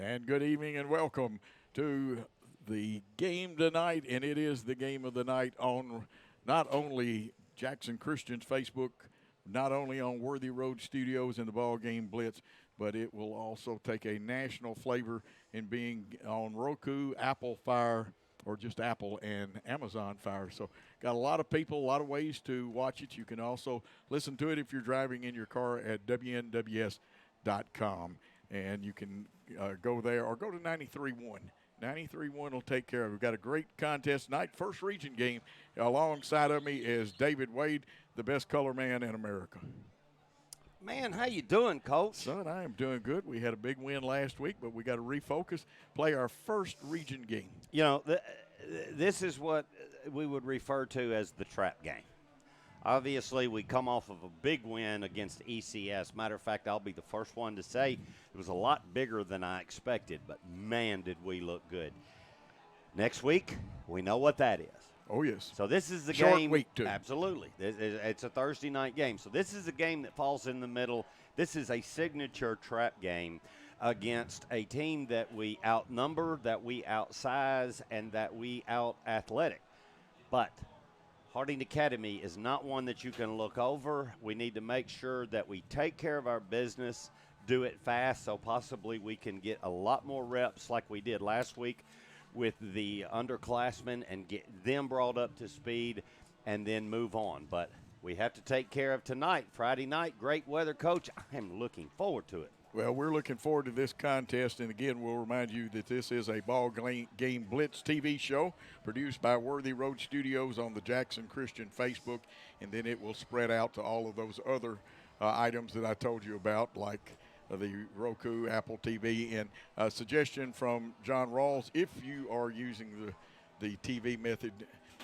And good evening and welcome to the game tonight. And it is the game of the night on not only Jackson Christian's Facebook, not only on Worthy Road Studios and the BallGame Blitz, but it will also take a national flavor in being on Roku, Apple Fire, or just Apple and Amazon Fire. So got a lot of people, a lot of ways to watch it. You can also listen to it if you're driving in your car at WNWS.com. And you can go there or go to 93.1. 93.1 will take care of it. We've got a great contest tonight. First region game. Alongside of me is David Wade, the best color man in America. Man, how you doing, Coach? Son, I am doing good. We had a big win last week, but we got to refocus, play our first region game. You know, this is what we would refer to as the trap game. Obviously, we come off of a big win against ECS. Matter of fact, I'll be the first one to say it was a lot bigger than I expected, but man, did we look good. Next week, we know what that is. Oh, yes. So this is the Short game. week, too. Absolutely. It's a Thursday night game. So this is a game that falls in the middle. This is a signature trap game against a team that we outnumber, that we outsize, and that we out-athletic. But Harding Academy is not one that you can look over. We need to make sure that we take care of our business, do it fast, so possibly we can get a lot more reps like we did last week with the underclassmen and get them brought up to speed and then move on. But we have to take care of tonight, Friday night. Great weather, Coach. I am looking forward to it. Well, we're looking forward to this contest, and again, we'll remind you that this is a BallGame Blitz TV show produced by Worthy Road Studios on the Jackson Christian Facebook, and then it will spread out to all of those other items that I told you about, like the Roku, Apple TV, and a suggestion from John Rawls, if you are using the TV method,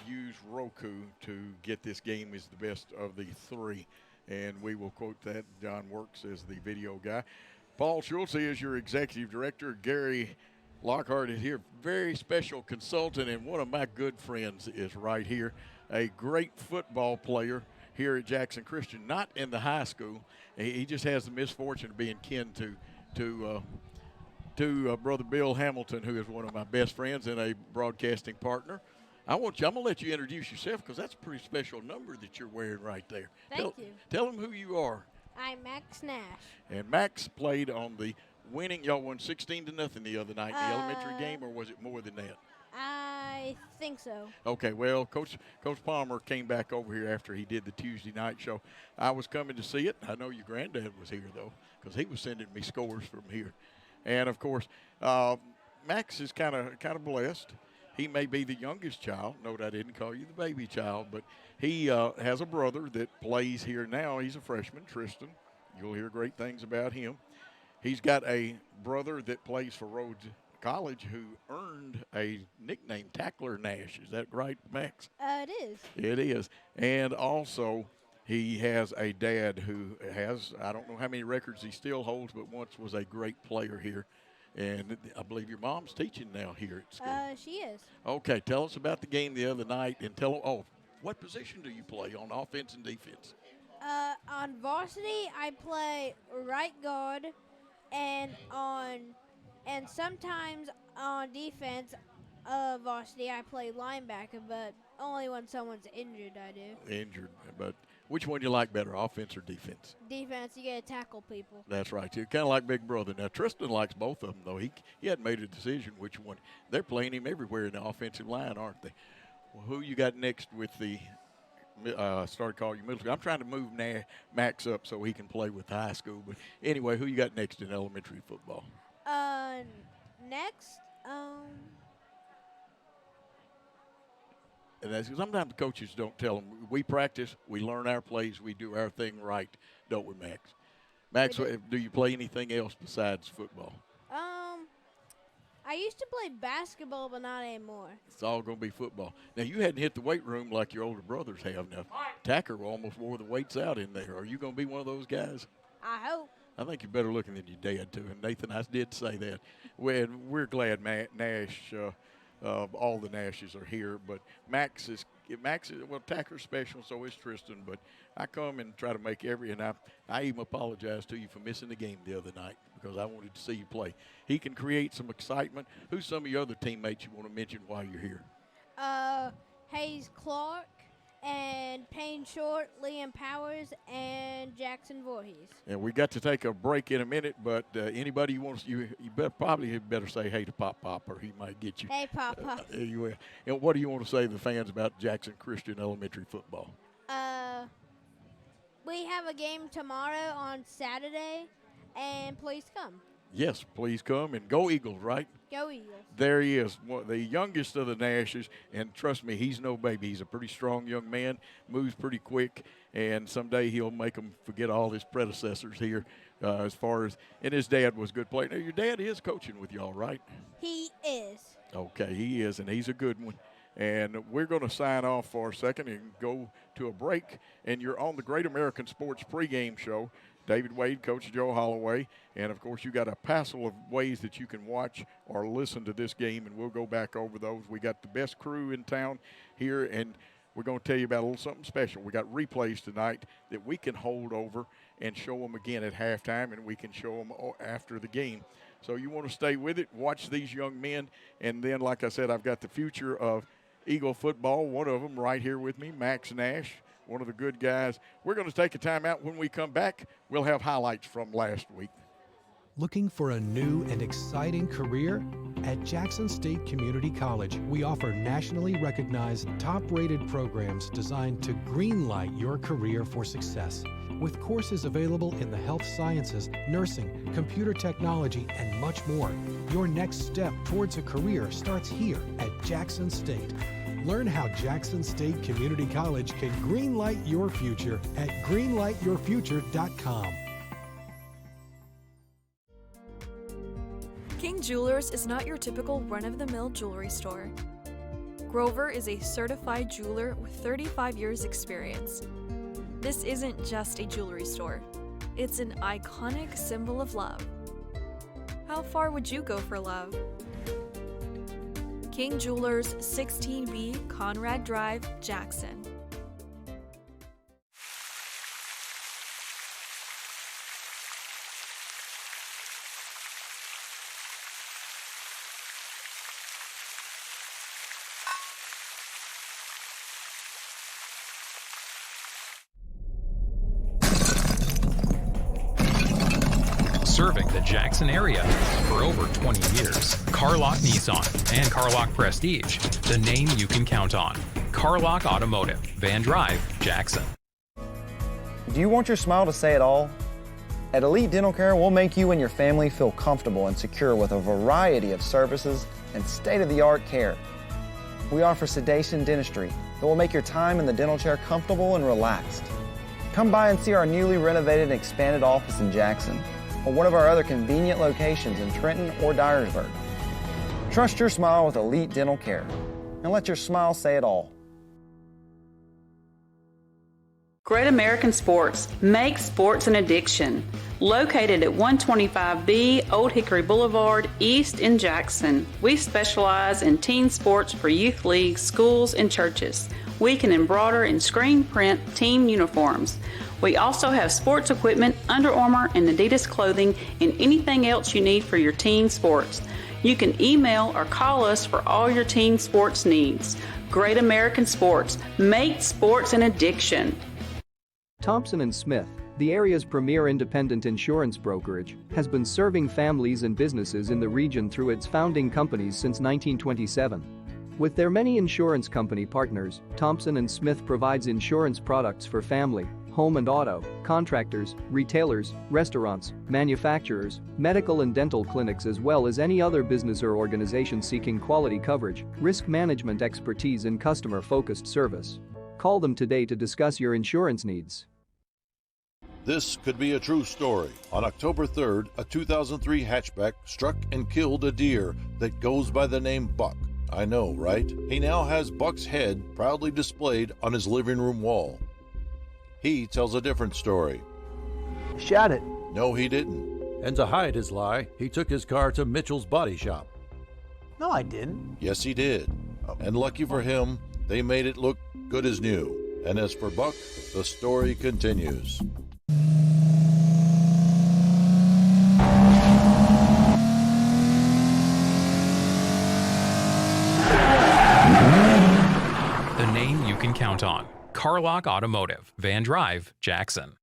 use Roku to get this game is the best of the three, and we will quote that. John works as the video guy. Paul Schulze is your executive director. Gary Lockhart is here, very special consultant, and one of my good friends is right here, a great football player here at Jackson Christian, not in the high school. He just has the misfortune of being kin to Brother Bill Hamilton, who is one of my best friends and a broadcasting partner. I'm going to let you introduce yourself because that's a pretty special number that you're wearing right there. Thank you. Tell them who you are. I'm Max Nash. And Max played on the winning. Y'all won 16-0 the other night in the elementary game, or was it more than that? I think so. Okay, well, Coach Palmer came back over here after he did the Tuesday night show. I was coming to see it. I know your granddad was here, though, because he was sending me scores from here. And, of course, Max is kind of blessed. He may be the youngest child. Note I didn't call you the baby child, but he has a brother that plays here now. He's a freshman, Tristan. You'll hear great things about him. He's got a brother that plays for Rhodes College who earned a nickname, Tackler Nash. Is that right, Max? It is. It is. And also he has a dad who has, I don't know how many records he still holds, but once was a great player here. And I believe your mom's teaching now here at school. She is. Okay, tell us about the game the other night and tell them, what position do you play on offense and defense? On varsity, I play right guard, and sometimes on defense, varsity, I play linebacker, but only when someone's injured, I do. Injured, but which one do you like better, offense or defense? Defense, you get to tackle people. That's right, too. Kind of like Big Brother. Now, Tristan likes both of them, though. He hadn't made a decision which one. They're playing him everywhere in the offensive line, aren't they? Well, who you got next with the started calling you middle school? I'm trying to move Max up so he can play with high school. But anyway, who you got next in elementary football? Next, And that's, sometimes the coaches don't tell them. We practice, we learn our plays, we do our thing right, don't we, Max? Max, do you play anything else besides football? I used to play basketball, but not anymore. It's all going to be football. Now, you hadn't hit the weight room like your older brothers have. Now, Tacker almost wore the weights out in there. Are you going to be one of those guys? I hope. I think you're better looking than your dad, too. And, Nathan, I did say that. We're glad Nash all the Nashes are here, but Max is well, Tacker's special, so is Tristan, but I come and try to make and I even apologize to you for missing the game the other night because I wanted to see you play. He can create some excitement. Who's some of your other teammates you want to mention while you're here? Hayes Clark and Payne Short, Liam Powers, and Jackson Voorhees. And we got to take a break in a minute, but anybody you want to, you probably better say hey to Pop Pop, or he might get you. Hey, Pop Pop. You will. And what do you want to say to the fans about Jackson Christian Elementary football? We have a game tomorrow on Saturday, and please come. Yes, please come, and go Eagles, right? Go Eagles. There he is, the youngest of the Nashes, and trust me, he's no baby. He's a pretty strong young man, moves pretty quick, and someday he'll make them forget all his predecessors here as far as – and his dad was a good player. Now, your dad is coaching with y'all, right? He is. Okay, he is, and he's a good one. And we're going to sign off for a second and go to a break, and you're on the Great American Sports Pregame Show. David Wade, Coach Joe Holloway, and, of course, you got a passel of ways that you can watch or listen to this game, and we'll go back over those. We got the best crew in town here, and we're going to tell you about a little something special. We got replays tonight that we can hold over and show them again at halftime, and we can show them after the game. So you want to stay with it, watch these young men, and then, like I said, I've got the future of Eagle football, one of them right here with me, Max Nash, one of the good guys. We're going to take a timeout. When we come back, we'll have highlights from last week. Looking for a new and exciting career? At Jackson State Community College, we offer nationally recognized, top-rated programs designed to greenlight your career for success. With courses available in the health sciences, nursing, computer technology, and much more, your next step towards a career starts here at Jackson State. Learn how Jackson State Community College can greenlight your future at greenlightyourfuture.com. King Jewelers is not your typical run-of-the-mill jewelry store. Grover is a certified jeweler with 35 years experience. This isn't just a jewelry store. It's an iconic symbol of love. How far would you go for love? King Jewelers, 16B Conrad Drive, Jackson. Serving the Jackson area for over 20 years. Carlock Nissan and Carlock Prestige, the name you can count on. Carlock Automotive, Van Drive, Jackson. Do you want your smile to say it all? At Elite Dental Care, we'll make you and your family feel comfortable and secure with a variety of services and state-of-the-art care. We offer sedation dentistry that will make your time in the dental chair comfortable and relaxed. Come by and see our newly renovated and expanded office in Jackson, or one of our other convenient locations in Trenton or Dyersburg. Trust your smile with Elite Dental Care, and let your smile say it all. Great American Sports, make sports an addiction. Located at 125B Old Hickory Boulevard, East in Jackson. We specialize in teen sports for youth leagues, schools, and churches. We can embroider and screen print team uniforms. We also have sports equipment, Under Armour and Adidas clothing, and anything else you need for your teen sports. You can email or call us for all your teen sports needs. Great American Sports, make sports an addiction. Thompson & Smith, the area's premier independent insurance brokerage, has been serving families and businesses in the region through its founding companies since 1927. With their many insurance company partners, Thompson & Smith provides insurance products for family, home and auto, contractors, retailers, restaurants, manufacturers, medical and dental clinics, as well as any other business or organization seeking quality coverage, risk management expertise, and customer-focused service. Call them today to discuss your insurance needs. This could be a true story. On October 3rd, a 2003 hatchback struck and killed a deer that goes by the name Buck. I know, right? He now has Buck's head proudly displayed on his living room wall. He tells a different story. Shot it. No, he didn't. And to hide his lie, he took his car to Mitchell's Body Shop. No, I didn't. Yes, he did. And lucky for him, they made it look good as new. And as for Buck, the story continues. the name you can count on. Carlock Automotive, Van Drive, Jackson.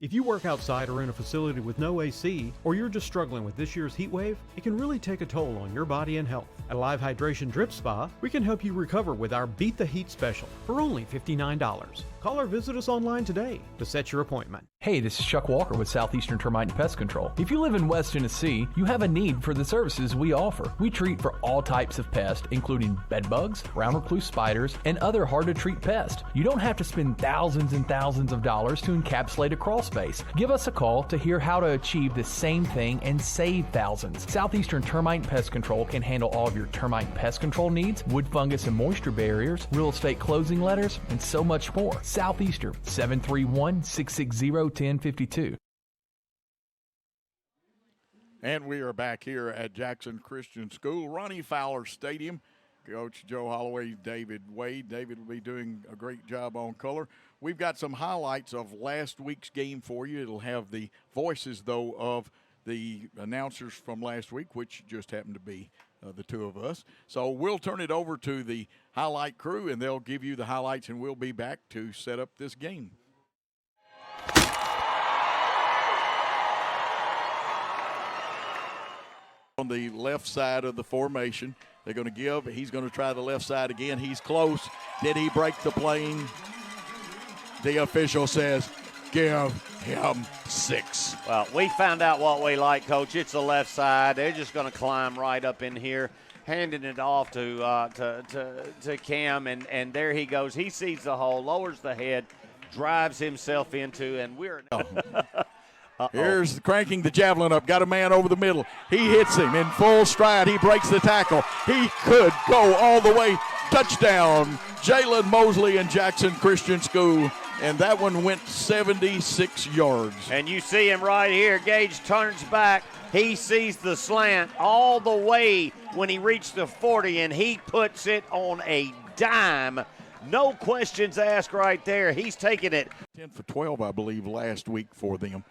If you work outside or in a facility with no AC, or you're just struggling with this year's heat wave, it can really take a toll on your body and health. At Live Hydration Drip Spa, we can help you recover with our Beat the Heat special for only $59. Call or visit us online today to set your appointment. Hey, this is Chuck Walker with Southeastern Termite and Pest Control. If you live in West Tennessee, you have a need for the services we offer. We treat for all types of pests, including bedbugs, brown recluse spiders, and other hard-to-treat pests. You don't have to spend thousands and thousands of dollars to encapsulate a crawl space. Give us a call to hear how to achieve the same thing and save thousands. Southeastern Termite and Pest Control can handle all of your termite and pest control needs, wood, fungus, and moisture barriers, real estate closing letters, and so much more. Southeastern, 731-660-1052. And we are back here at Jackson Christian School, Ronnie Fowler Stadium. Coach Joe Holloway, David Wade. David will be doing a great job on color. We've got some highlights of last week's game for you. It'll have the voices, though, of the announcers from last week, which just happened to be the two of us. So we'll turn it over to the highlight crew, and they'll give you the highlights, and we'll be back to set up this game. On the left side of the formation, they're going to give. He's going to try the left side again. He's close. Did he break the plane? The official says, give him 6. Well, we found out what we like, Coach. It's the left side. They're just going to climb right up in here, handing it off to Cam, and there he goes. He sees the hole, lowers the head, drives himself into, and we're Here's cranking the javelin up. Got a man over the middle. He hits him in full stride. He breaks the tackle. He could go all the way. Touchdown, Jalen Mosley and Jackson Christian School. And that one went 76 yards. And you see him right here. Gage turns back. He sees the slant all the way when he reached the 40, and he puts it on a dime. No questions asked right there. He's taking it. 10 for 12, I believe, last week for them.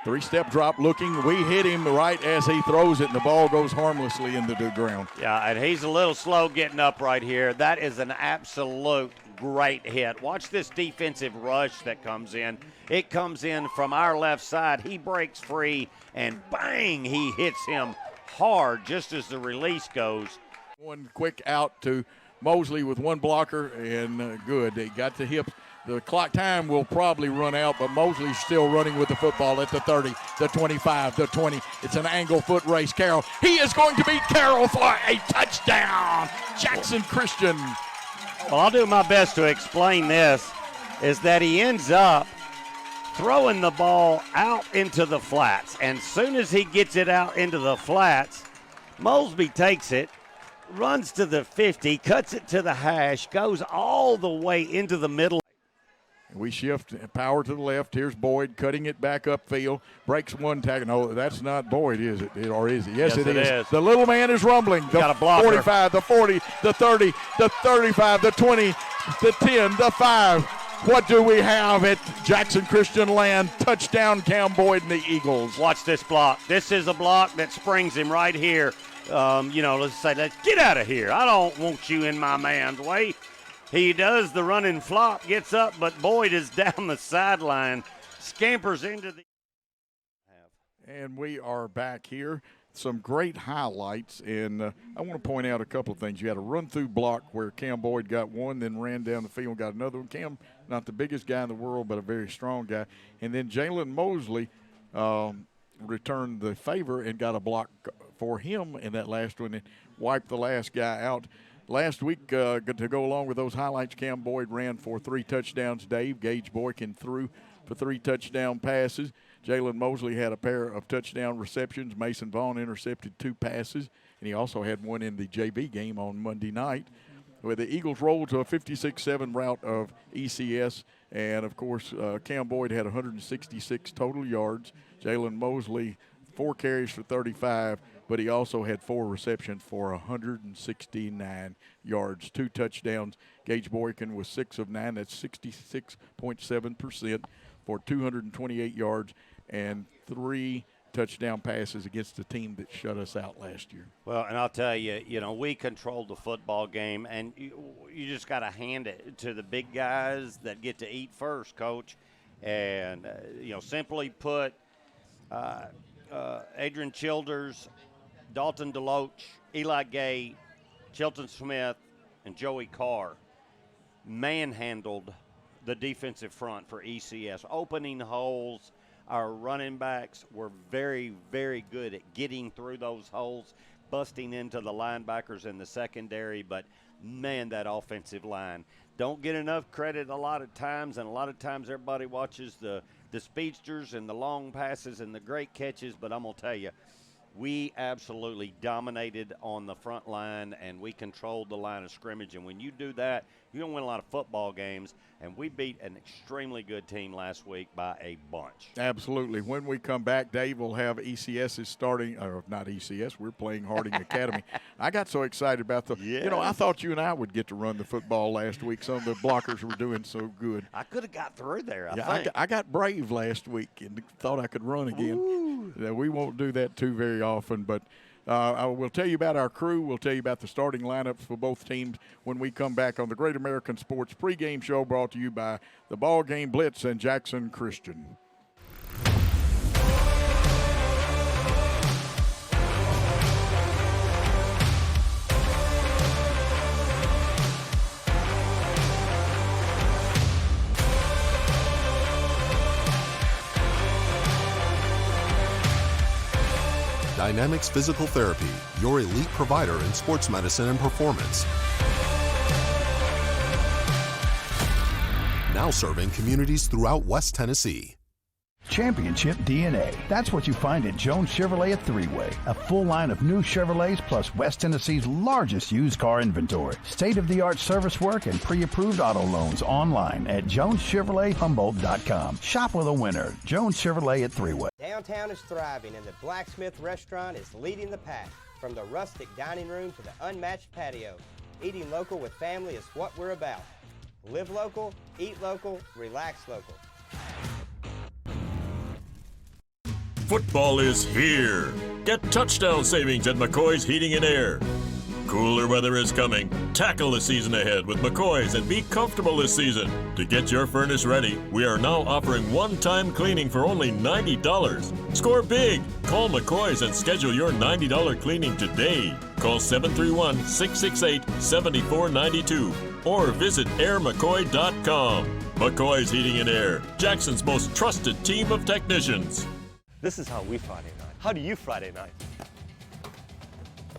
3-step drop looking. We hit him right as he throws it, and the ball goes harmlessly into the ground. Yeah, and he's a little slow getting up right here. That is an absolute great hit. Watch this defensive rush that comes in. It comes in from our left side. He breaks free, and bang, he hits him hard just as the release goes. One quick out to Mosley with one blocker, and good. They got the hips. The clock time will probably run out, but Mosley's still running with the football at the 30, the 25, the 20. It's an angle foot race. Carroll, he is going to beat Carroll for a touchdown. Jackson Christian. Well, I'll do my best to explain this, is that he ends up throwing the ball out into the flats. And soon as he gets it out into the flats, Mosby takes it, runs to the 50, cuts it to the hash, goes all the way into the middle. We shift power to the left. Here's Boyd cutting it back upfield. Breaks one tackle. No, that's not Boyd, is it? Or is it? Yes, it is. The little man is rumbling. The got a blocker. 45, the 40, the 30, the 35, the 20, the 10, the 5. What do we have at Jackson Christian land? Touchdown, Cam Boyd and the Eagles. Watch this block. This is a block that springs him right here. Let's say, get out of here. I don't want you in my man's way. He does the running flop, gets up, but Boyd is down the sideline, scampers into the. And we are back here. Some great highlights, and I want to point out a couple of things. You had a run-through block where Cam Boyd got one, then ran down the field and got another one. Cam, not the biggest guy in the world, but a very strong guy. And then Jalen Mosley returned the favor and got a block for him in that last one and wiped the last guy out. Last week, to go along with those highlights, Cam Boyd ran for 3 touchdowns. Dave Gage Boykin threw for 3 touchdown passes. Jalen Mosley had a pair of touchdown receptions. Mason Vaughn intercepted 2 passes, and he also had one in the JV game on Monday night. Where the Eagles rolled to a 56-7 route of ECS, and, of course, Cam Boyd had 166 total yards. Jalen Mosley, 4 carries for 35, but he also had 4 receptions for 169 yards, 2 touchdowns. Gage Boykin was 6 of 9. That's 66.7% for 228 yards and 3 touchdown passes against the team that shut us out last year. Well, and I'll tell you, we controlled the football game, and you just got to hand it to the big guys that get to eat first, Coach. And, simply put, Adrian Childers, Dalton DeLoach, Eli Gay, Chilton Smith, and Joey Carr manhandled the defensive front for ECS, opening holes. Our running backs were very, very good at getting through those holes, busting into the linebackers in the secondary. But, man, that offensive line don't get enough credit a lot of times, and a lot of times everybody watches the speedsters and the long passes and the great catches. But I'm going to tell you, we absolutely dominated on the front line, and we controlled the line of scrimmage. And when you do that, you don't win a lot of football games. And we beat an extremely good team last week by a bunch. Absolutely. When we come back, Dave will have ECS's starting, or not ECS, we're playing Harding Academy. I got so excited about I thought you and I would get to run the football last week. Some of the blockers were doing so good. I could have got through there, I think. I got brave last week and thought I could run again. We won't do that too very often, but I will tell you about our crew. We'll tell you about the starting lineups for both teams when we come back on the Great American Sports Pregame Show, brought to you by the BallGame, Blitz, and Jackson Christian. Dynamics Physical Therapy, your elite provider in sports medicine and performance. Now serving communities throughout West Tennessee. Championship DNA. That's what you find at Jones Chevrolet at Three-Way. A full line of new Chevrolets plus West Tennessee's largest used car inventory. State-of-the-art service work and pre-approved auto loans online at JonesChevroletHumboldt.com. Shop with a winner. Jones Chevrolet at Three-Way. Downtown is thriving and the Blacksmith Restaurant is leading the pack. From the rustic dining room to the unmatched patio, eating local with family is what we're about. Live local, eat local, relax local. Football is here. Get touchdown savings at McCoy's Heating and Air. Cooler weather is coming. Tackle the season ahead with McCoy's and be comfortable this season. To get your furnace ready, we are now offering one-time cleaning for only $90. Score big. Call McCoy's and schedule your $90 cleaning today. Call 731-668-7492 or visit airmccoy.com. McCoy's Heating and Air, Jackson's most trusted team of technicians. This is how we Friday night. How do you Friday night?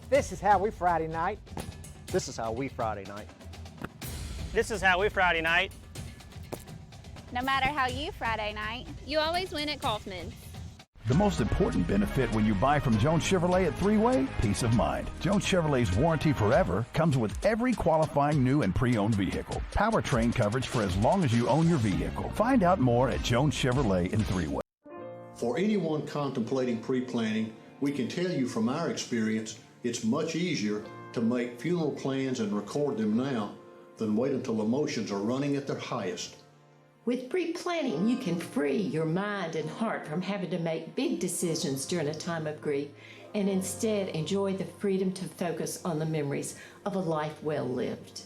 This is how we Friday night. This is how we Friday night. This is how we Friday night. No matter how you Friday night, you always win at Kaufman's. The most important benefit when you buy from Jones Chevrolet at Three-Way, peace of mind. Jones Chevrolet's warranty forever comes with every qualifying new and pre-owned vehicle. Powertrain coverage for as long as you own your vehicle. Find out more at Jones Chevrolet in Three-Way. For anyone contemplating pre-planning, we can tell you from our experience, it's much easier to make funeral plans and record them now than wait until emotions are running at their highest. With pre-planning, you can free your mind and heart from having to make big decisions during a time of grief and instead enjoy the freedom to focus on the memories of a life well lived.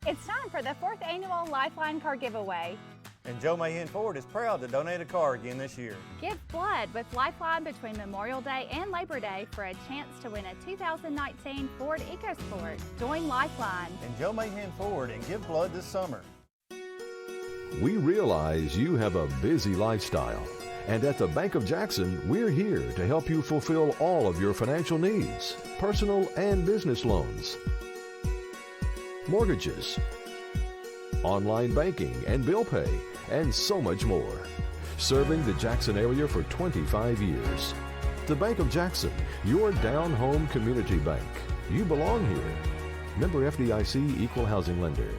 It's time for the 4th annual Lifeline Car Giveaway. And Joe Mahan Ford is proud to donate a car again this year. Give blood with Lifeline between Memorial Day and Labor Day for a chance to win a 2019 Ford EcoSport. Join Lifeline. And Joe Mahan Ford and give blood this summer. We realize you have a busy lifestyle. And at the Bank of Jackson, we're here to help you fulfill all of your financial needs, personal and business loans, mortgages, online banking and bill pay, and so much more. Serving the Jackson area for 25 years. The Bank of Jackson, your down-home community bank. You belong here. Member FDIC, Equal Housing Lender.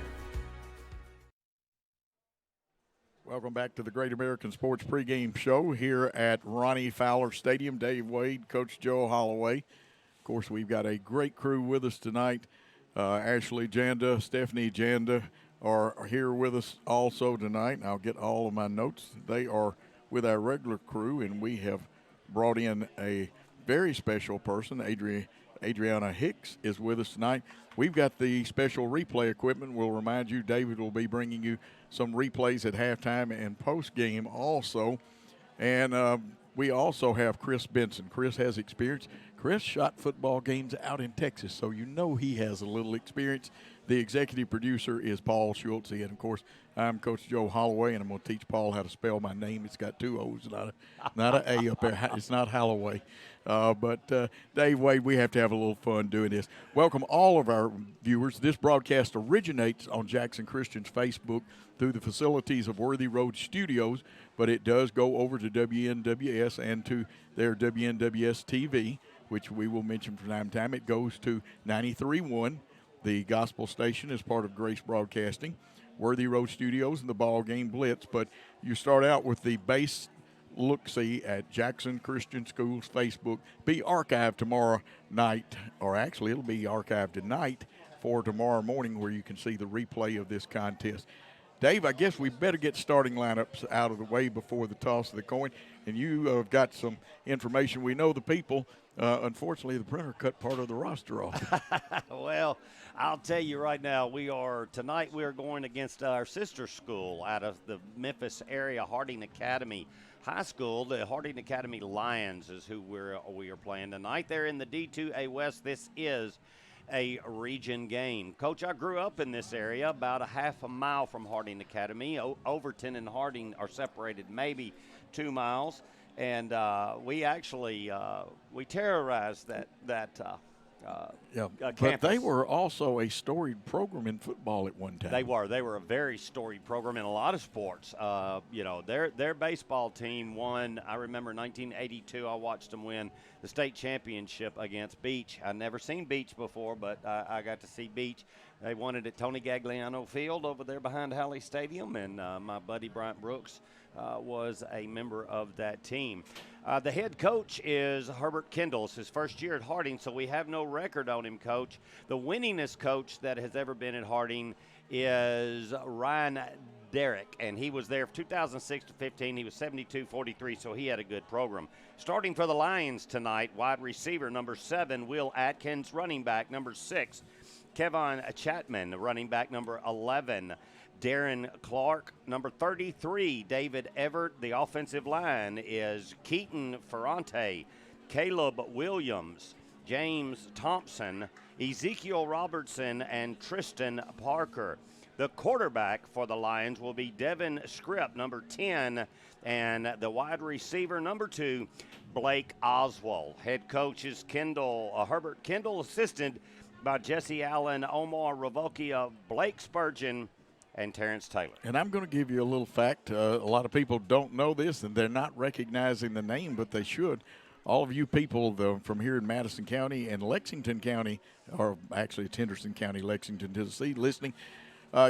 Welcome back to the Great American Sports Pregame Show here at Ronnie Fowler Stadium. Dave Wade, Coach Joe Holloway. Of course, we've got a great crew with us tonight. Ashley Janda, Stephanie Janda are here with us also tonight. And I'll get all of my notes. They are with our regular crew, and we have brought in a very special person. Adriana Hicks is with us tonight. We've got the special replay equipment. We'll remind you, David will be bringing you some replays at halftime and post-game also. And we also have Chris Benson. Chris has experience. Chris shot football games out in Texas, so you know he has a little experience. The executive producer is Paul Schultze, and, of course, I'm Coach Joe Holloway, and I'm going to teach Paul how to spell my name. It's got two O's, not an A up there. It's not Holloway. But Dave Wade, we have to have a little fun doing this. Welcome all of our viewers. This broadcast originates on Jackson Christian's Facebook through the facilities of Worthy Road Studios, but it does go over to WNWS and to their WNWS TV, which we will mention from time to time. It goes to 93.1. The gospel station is part of Grace Broadcasting, Worthy Road Studios, and the BallGame Blitz. But you start out with the base look-see at Jackson Christian School's Facebook. Be archived tomorrow night, or actually it'll be archived tonight for tomorrow morning, where you can see the replay of this contest. Dave, I guess we better get starting lineups out of the way before the toss of the coin. And you have got some information. We know the people. Unfortunately, the printer cut part of the roster off. Well, I'll tell you right now, tonight we are going against our sister school out of the Memphis area, Harding Academy High School. The Harding Academy Lions is who we are playing tonight. They're in the D2A West. This is a region game. Coach, I grew up in this area, about a half a mile from Harding Academy. Overton and Harding are separated maybe 2 miles. And we actually we terrorized that But campus. they were also a storied program in football at one time. They were a very storied program in a lot of sports. Their baseball team won. I remember 1982. I watched them win the state championship against Beach. I'd never seen Beach before, but I got to see Beach. They won it at Tony Gagliano Field over there behind Halley Stadium, and my buddy Bryant Brooks was a member of that team. The head coach is Herbert Kendall. It's his first year at Harding, so we have no record on him, Coach. The winningest coach that has ever been at Harding is Ryan Derrick, and he was there from 2006 to 15. He was 72-43, so he had a good program. Starting for the Lions tonight, wide receiver number 7, Will Atkins, running back number 6, Kevon Chapman, running back number 11, Darren Clark, number 33, David Everett. The offensive line is Keaton Ferrante, Caleb Williams, James Thompson, Ezekiel Robertson, and Tristan Parker. The quarterback for the Lions will be Devin Scripp, number 10, and the wide receiver, number 2, Blake Oswald. Head coach is Herbert Kendall, assisted by Jesse Allen, Omar Ravokia, Blake Spurgeon, and Terrence Taylor. And I'm going to give you a little fact. A lot of people don't know this, and they're not recognizing the name, but they should. All of you people from here in Madison County and Lexington County, or actually it's Henderson County, Lexington, Tennessee, listening,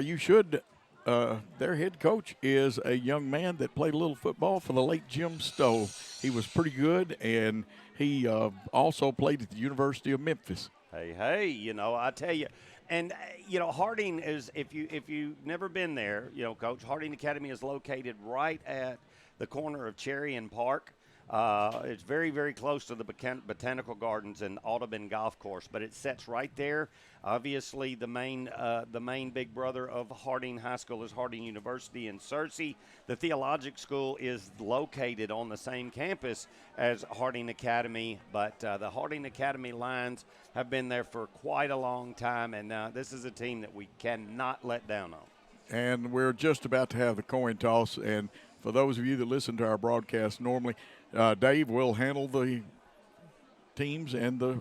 you should. Their head coach is a young man that played a little football for the late Jim Stowe. He was pretty good, and he also played at the University of Memphis. Hey, I tell you. And, Harding is, if you've never been there, Coach, Harding Academy is located right at the corner of Cherry and Park. It's very, very close to the Botanical Gardens and Audubon Golf Course, but it sits right there. Obviously, the main big brother of Harding High School is Harding University in Searcy. The Theologic School is located on the same campus as Harding Academy, but the Harding Academy Lions have been there for quite a long time, and this is a team that we cannot let down on. And we're just about to have the coin toss, and for those of you that listen to our broadcast normally, Dave will handle the teams and the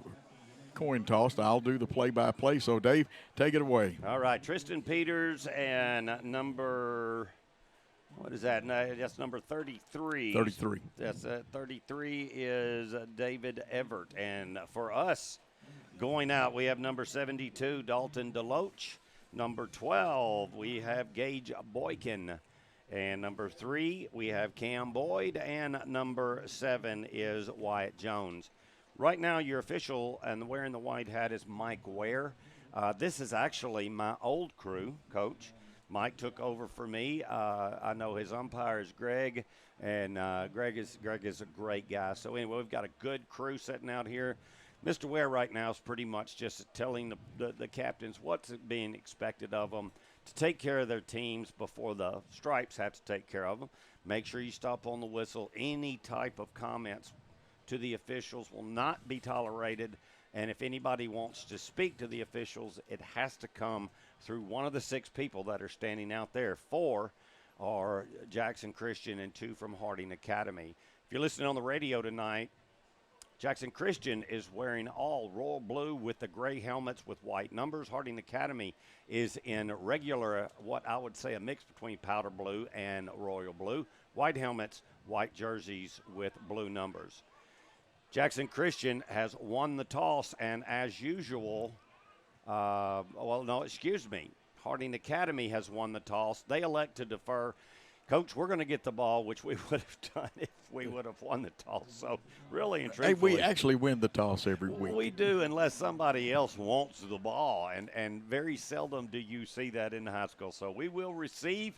coin toss. I'll do the play-by-play. So, Dave, take it away. All right, Tristan Peters and number, what is that? No, that's number 33. 33. That's 33 is David Everett. And for us, going out, we have number 72, Dalton Deloach. Number 12, we have Gage Boykin. And number 3, we have Cam Boyd, and number 7 is Wyatt Jones. Right now, your official and wearing the white hat is Mike Ware. This is actually my old crew, Coach. Mike took over for me. I know his umpire is Greg, and Greg is a great guy. So anyway, we've got a good crew sitting out here. Mr. Ware right now is pretty much just telling the captains what's being expected of them to take care of their teams before the Stripes have to take care of them. Make sure you stop on the whistle. Any type of comments to the officials will not be tolerated. And if anybody wants to speak to the officials, it has to come through one of the 6 people that are standing out there. 4 are Jackson Christian and 2 from Harding Academy. If you're listening on the radio tonight, Jackson Christian is wearing all royal blue with the gray helmets with white numbers. Harding Academy is in regular, what I would say a mix between powder blue and royal blue. White helmets, white jerseys with blue numbers. Jackson Christian has won the toss, and as usual, Harding Academy has won the toss. They elect to defer. Coach, we're going to get the ball, which we would have done if we would have won the toss. So, really and truthfully, hey, we actually win the toss every week. We do, unless somebody else wants the ball, and very seldom do you see that in high school. So, we will receive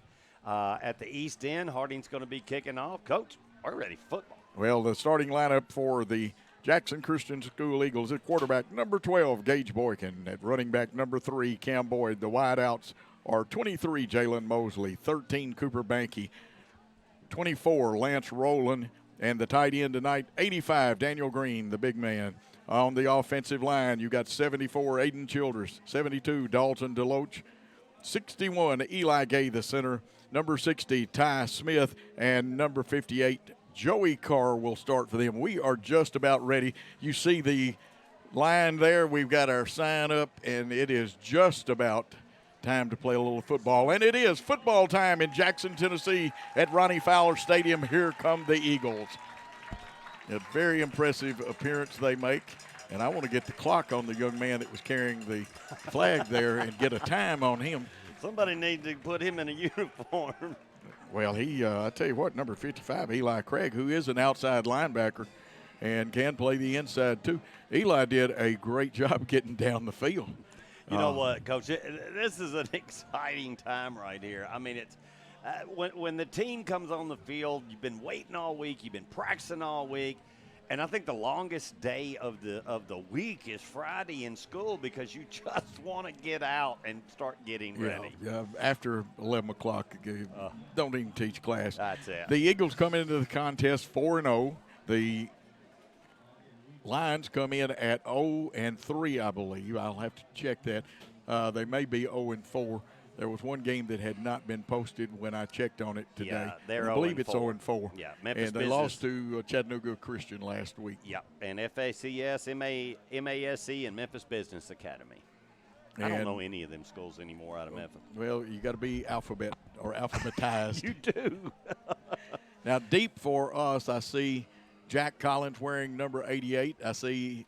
at the East End. Harding's going to be kicking off. Coach, we're ready for football. Well, the starting lineup for the Jackson Christian School Eagles at quarterback, number 12, Gage Boykin. At running back, number 3, Cam Boyd. The wideouts are 23, Jalen Mosley, 13, Cooper Banky, 24, Lance Rowland, and the tight end tonight, 85, Daniel Green, the big man. On the offensive line, you got 74, Aiden Childress, 72, Dalton Deloach, 61, Eli Gay, the center, number 60, Ty Smith, and number 58, Joey Carr will start for them. We are just about ready. You see the line there. We've got our sign up, and it is just about time to play a little football. And it is football time in Jackson, Tennessee at Ronnie Fowler Stadium. Here come the Eagles. A very impressive appearance they make. And I want to get the clock on the young man that was carrying the flag there and get a time on him. Somebody needs to put him in a uniform. Well, I tell you what, number 55, Eli Craig, who is an outside linebacker and can play the inside too. Eli did a great job getting down the field. You know what, Coach? This is an exciting time right here. I mean, it's when the team comes on the field, you've been waiting all week, you've been practicing all week, and I think the longest day of the week is Friday in school because you just want to get out and start getting ready. After 11 o'clock, don't even teach class. That's it. The Eagles come into the contest 4-0. The Lions come in at 0-3, I believe. I'll have to check that. They may be 0-4. There was one game that had not been posted when I checked on it today. Yeah, they're I believe it's 0-4. 0-4. Yeah, Memphis and they Business lost to Chattanooga Christian last week. Yeah, and FACS, MASC, and Memphis Business Academy. I don't know any of them schools anymore out of Memphis. Well, you got to be alphabetized. You do. Now, deep for us, I see Jack Collins wearing number 88. I see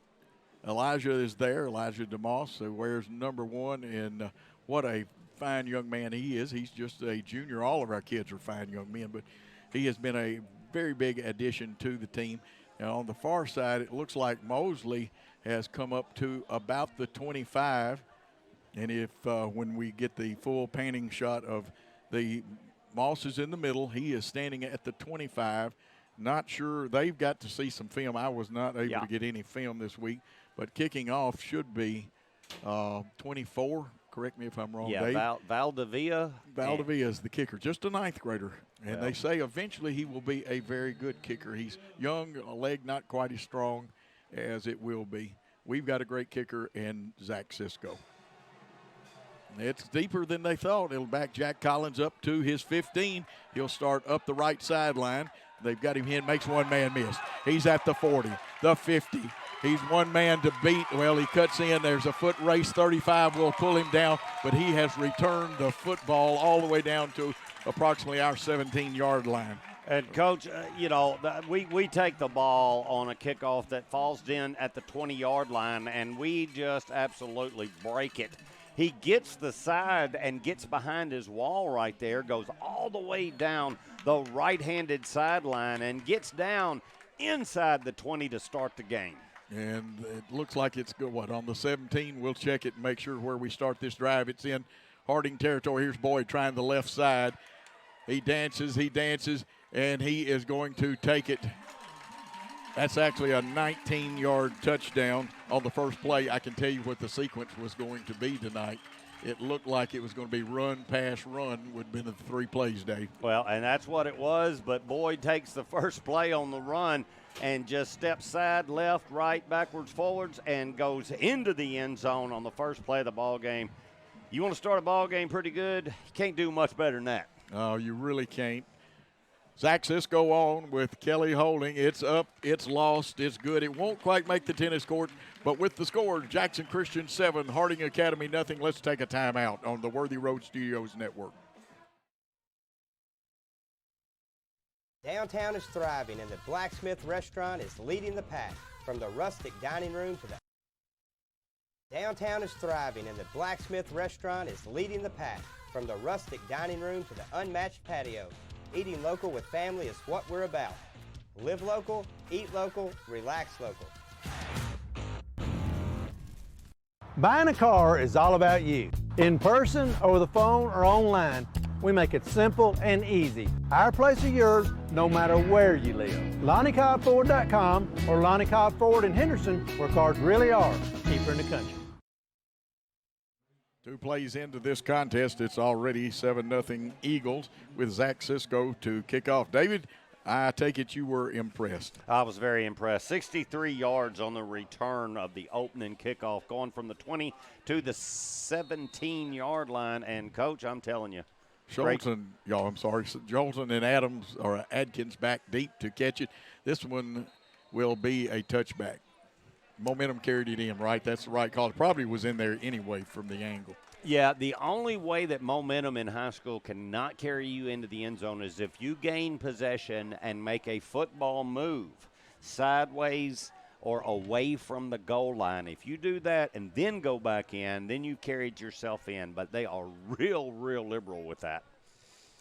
Elijah is there, Elijah DeMoss, who wears number 1, and what a fine young man he is. He's just a junior. All of our kids are fine young men, but he has been a very big addition to the team. Now, on the far side, it looks like Mosley has come up to about the 25. And if when we get the full panning shot of the Moss is in the middle, he is standing at the 25. Not sure. They've got to see some film. I was not able to get any film this week. But kicking off should be 24. Correct me if I'm wrong, Dave. Valdivia. Valdivia is the kicker, just a 9th grader. And they say eventually he will be a very good kicker. He's young, a leg not quite as strong as it will be. We've got a great kicker in Zach Sisko. It's deeper than they thought. It'll back Jack Collins up to his 15. He'll start up the right sideline. They've got him in, makes one man miss. He's at the 40, the 50. He's one man to beat. Well, he cuts in. There's a foot race. 35 will pull him down, but he has returned the football all the way down to approximately our 17-yard line. And, Coach, we take the ball on a kickoff that falls in at the 20-yard line, and we just absolutely break it He gets the side and gets behind his wall right there, goes all the way down the right-handed sideline and gets down inside the 20 to start the game. And it looks like it's good. On the 17, we'll check it and make sure where we start this drive. It's in Harding territory. Here's Boyd trying the left side. He dances, and he is going to take it. That's actually a 19-yard touchdown on the first play. I can tell you what the sequence was going to be tonight. It looked like it was going to be run, pass, run would have been the 3 plays, Dave. Well, and that's what it was, but Boyd takes the first play on the run and just steps side, left, right, backwards, forwards, and goes into the end zone on the first play of the ball game. You want to start a ball game pretty good, you can't do much better than that. Oh, you really can't. Zach Cisco on with Kelly Holding. It's up, it's lost, it's good. It won't quite make the tennis court, but with the score, Jackson Christian 7, Harding Academy nothing. Let's take a timeout on the Worthy Road Studios Network. Downtown is thriving, and the Blacksmith Restaurant is leading the pack. From the rustic dining room to the Downtown is thriving, and the Blacksmith Restaurant is leading the pack. From the rustic dining room to the unmatched patio, eating local with family is what we're about. Live local, eat local, relax local. Buying a car is all about you. In person, over the phone, or online, we make it simple and easy. Our place is yours, no matter where you live. LonnieCobbFord.com or Lonnie Cobb Ford in Henderson, where cars really are cheaper in the country. 2 plays into this contest, it's already 7-0 Eagles with Zach Cisco to kick off. David, I take it you were impressed. I was very impressed. 63 yards on the return of the opening kickoff, going from the 20 to the 17-yard line. And, Coach, I'm telling you, Jolton and Adams or Adkins back deep to catch it. This one will be a touchback. Momentum carried it in, right? That's the right call. It probably was in there anyway from the angle. Yeah, the only way that momentum in high school cannot carry you into the end zone is if you gain possession and make a football move sideways or away from the goal line. If you do that and then go back in, then you carried yourself in. But they are real liberal with that.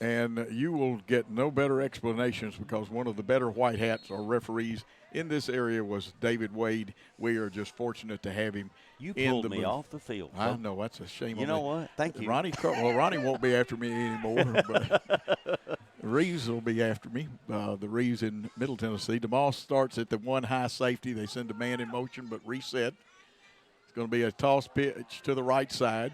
And you will get no better explanations because one of the better white hats or referees in this area was David Wade. We are just fortunate to have him. You pulled me off the field. I know, that's a shame. You know what? Thank you. Ronnie won't be after me anymore, but Reeves will be after me. The Reeves in Middle Tennessee. DeMoss starts at the 1 high safety. They send a man in motion, but reset. It's going to be a toss pitch to the right side.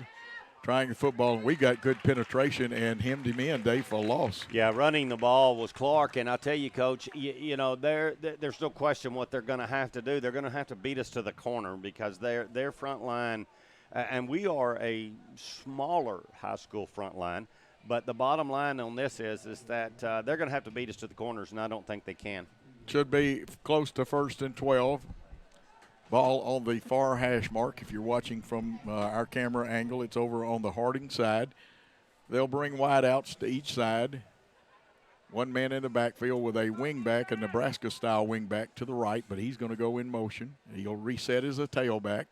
Trying the football, and we got good penetration and hemmed him in, Dave, for a loss. Yeah, running the ball was Clark, and I tell you, Coach, you know, there's no question what they're going to have to do. They're going to have to beat us to the corner because their front line, and we are a smaller high school front line, but the bottom line on this is that they're going to have to beat us to the corners, and I don't think they can. Should be close to 1st and 12. Ball on the far hash mark. If you're watching from our camera angle, it's over on the Harding side. They'll bring wideouts to each side. 1 man in the backfield with a wingback, a Nebraska-style wingback to the right, but he's going to go in motion. He'll reset as a tailback.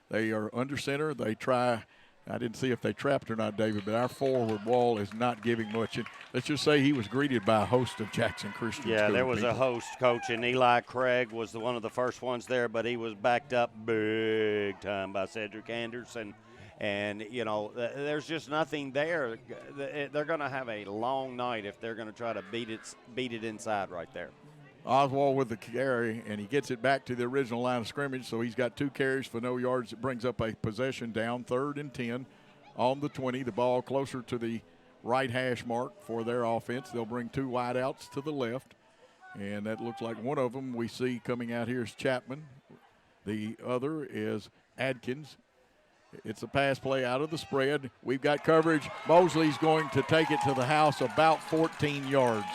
They are under center. They try. I didn't see if they trapped or not, David, but our forward wall is not giving much. And let's just say he was greeted by a host of Jackson Christian. Yeah, there was a host, Coach, and Eli Craig was one of the first ones there, but he was backed up big time by Cedric Anderson. And, you know, there's just nothing there. They're going to have a long night if they're going to try to beat it inside right there. Oswald with the carry, and he gets it back to the original line of scrimmage, so he's got 2 carries for no yards. It brings up a possession down, 3rd and 10 on the 20. The ball closer to the right hash mark for their offense. They'll bring 2 wideouts to the left, and that looks like one of them we see coming out here is Chapman. The other is Adkins. It's a pass play out of the spread. We've got coverage. Mosley's going to take it to the house about 14 yards.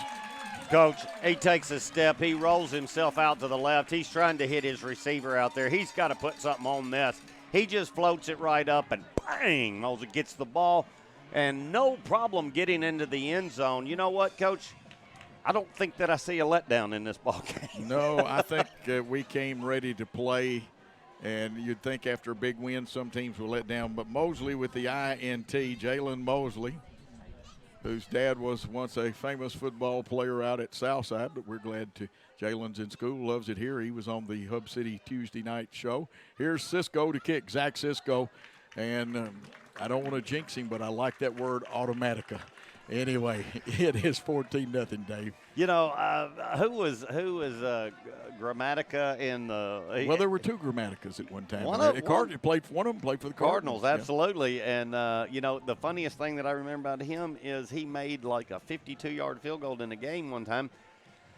Coach, he takes a step. He rolls himself out to the left. He's trying to hit his receiver out there. He's got to put something on this. He just floats it right up, and bang, Mosley gets the ball, and no problem getting into the end zone. You know what, Coach? I don't think that I see a letdown in this ball game. No, I think we came ready to play, And you'd think after a big win, some teams will let down. But Mosley with the INT, Jalen Mosley, whose dad was once a famous football player out at Southside, but we're glad to. Jalen's in school, loves it here. He was on the Hub City Tuesday night show. Here's Cisco to kick, Zach Cisco. And I don't want to jinx him, but I like that word, automatica. Anyway, it is 14-0, Dave. You know, who was Grammatica in the? Well, there were two Grammaticas at one time. One of them played for the Cardinals. Absolutely. And you know, the funniest thing that I remember about him is he made like a 52-yard field goal in a game one time.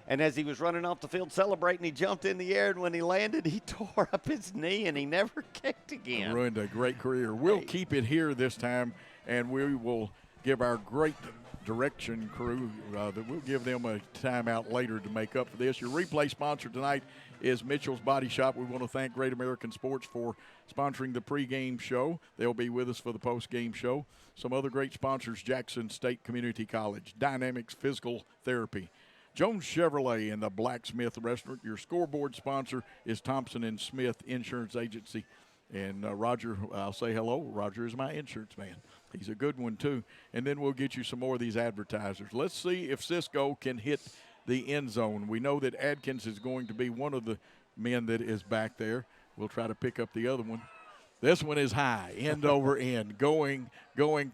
And as he was running off the field celebrating, he jumped in the air, and when he landed, he tore up his knee, and he never kicked again. Ruined a great career. We'll keep it here this time, and we will give our great direction crew, we'll give them a timeout later to make up for this. Your replay sponsor tonight is Mitchell's Body Shop. We want to thank Great American Sports for sponsoring the pregame show. They'll be with us for the postgame show. Some other great sponsors, Jackson State Community College, Dynamics Physical Therapy, Jones Chevrolet, and the Blacksmith Restaurant. Your scoreboard sponsor is Thompson & Smith Insurance Agency. And Roger, I'll say hello. Roger is my insurance man. He's a good one, too. And then we'll get you some more of these advertisers. Let's see if Cisco can hit the end zone. We know that Adkins is going to be one of the men that is back there. We'll try to pick up the other one. This one is high, end over end, going,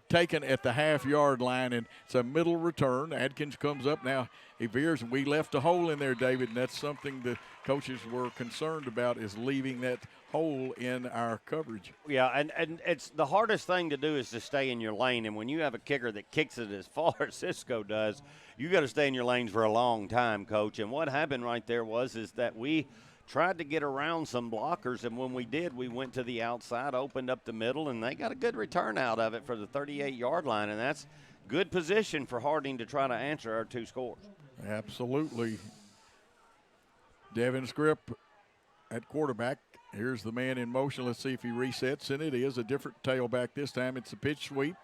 taken at the half-yard line, and it's a middle return. Adkins comes up now. He veers, and we left a hole in there, David, and that's something the coaches were concerned about, is leaving that hole in our coverage. Yeah, and it's the hardest thing to do is to stay in your lane, and when you have a kicker that kicks it as far as Cisco does, you got to stay in your lanes for a long time, Coach. And what happened right there is that we tried to get around some blockers, and when we did, we went to the outside, opened up the middle, and they got a good return out of it for the 38-yard line, and that's good position for Harding to try to answer our two scores. Absolutely. Devin Scripp at quarterback. Here's the man in motion. Let's see if he resets, and it is a different tailback this time. It's a pitch sweep.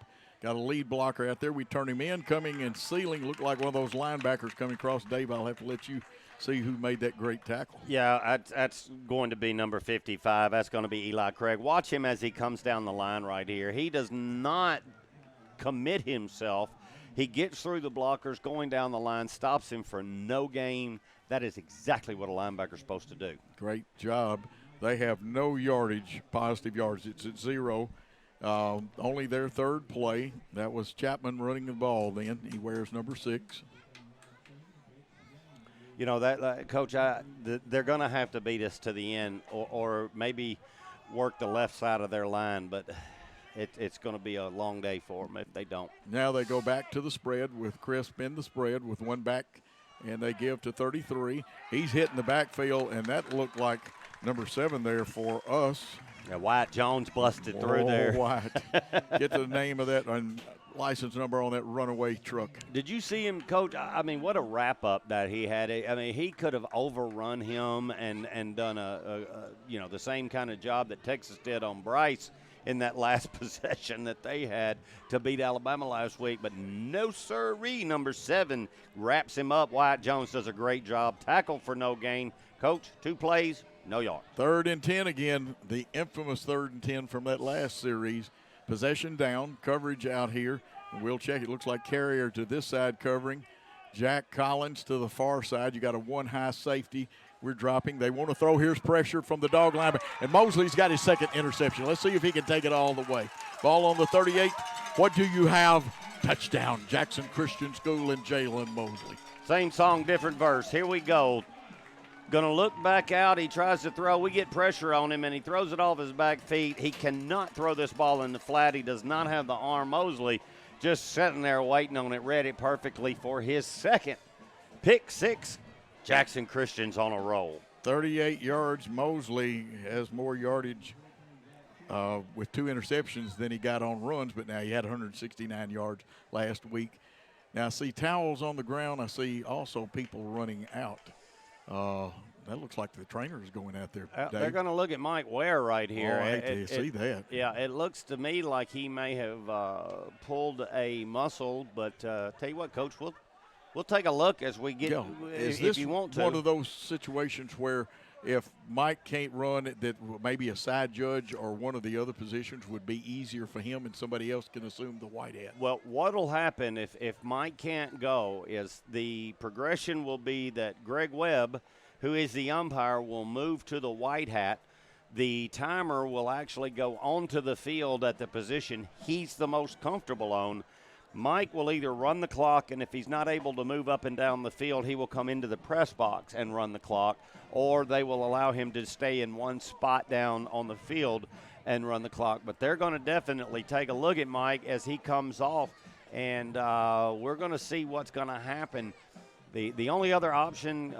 Got a lead blocker out there. We turn him in, coming and sealing. Looked like one of those linebackers coming across. Dave, I'll have to let you see who made that great tackle. Yeah, that's going to be number 55. That's going to be Eli Craig. Watch him as he comes down the line right here. He does not commit himself. He gets through the blockers, going down the line, stops him for no gain. That is exactly what a linebacker's supposed to do. Great job. They have no yardage, positive yardage. It's at 0. Only their third play. That was Chapman running the ball then. He wears number 6. You know, that Coach, they're going to have to beat us to the end or maybe work the left side of their line, but it's going to be a long day for them if they don't. Now they go back to the spread with Crisp in the spread with one back, and they give to 33. He's hitting the backfield, and that looked like number 7 there for us. Yeah, Wyatt Jones busted through there. Wyatt. Get the name of that license number on that runaway truck. Did you see him, Coach? I mean, what a wrap-up that he had. I mean, he could have overrun him and done the same kind of job that Texas did on Bryce in that last possession that they had to beat Alabama last week. But no sirree, number 7 wraps him up. Wyatt Jones does a great job. Tackle for no gain. Coach, 2 plays, no yard. 3rd and 10 again, the infamous 3rd and 10 from that last series. Possession down, coverage out here. We'll check. It looks like Carrier to this side covering. Jack Collins to the far side. You got a 1 high safety. We're dropping. They want to throw. Here's pressure from the dog line. And Mosley's got his 2nd interception. Let's see if he can take it all the way. Ball on the 38. What do you have? Touchdown. Jackson Christian School and Jalen Mosley. Same song, different verse. Here we go. Going to look back out. He tries to throw. We get pressure on him, and he throws it off his back feet. He cannot throw this ball in the flat. He does not have the arm. Mosley just sitting there waiting on it, read it perfectly for his 2nd pick 6. Jackson Christian's on a roll. 38 yards. Mosley has more yardage with 2 interceptions than he got on runs, but now he had 169 yards last week. Now I see towels on the ground. I see also people running out. That looks like the trainer is going out there. They're going to look at Mike Ware right here. Oh, I hate to see that. Yeah, it looks to me like he may have pulled a muscle, but tell you what, Coach, we'll take a look as we get. Is if this you want to. one of those situations where if Mike can't run, that maybe a side judge or one of the other positions would be easier for him and somebody else can assume the white hat? Well, what will happen if Mike can't go is the progression will be that Greg Webb, who is the umpire, will move to the white hat. The timer will actually go onto the field at the position he's the most comfortable on. Mike will either run the clock, and if he's not able to move up and down the field, he will come into the press box and run the clock, or they will allow him to stay in one spot down on the field and run the clock. But they're going to definitely take a look at Mike as he comes off, and we're going to see what's going to happen. The only other option,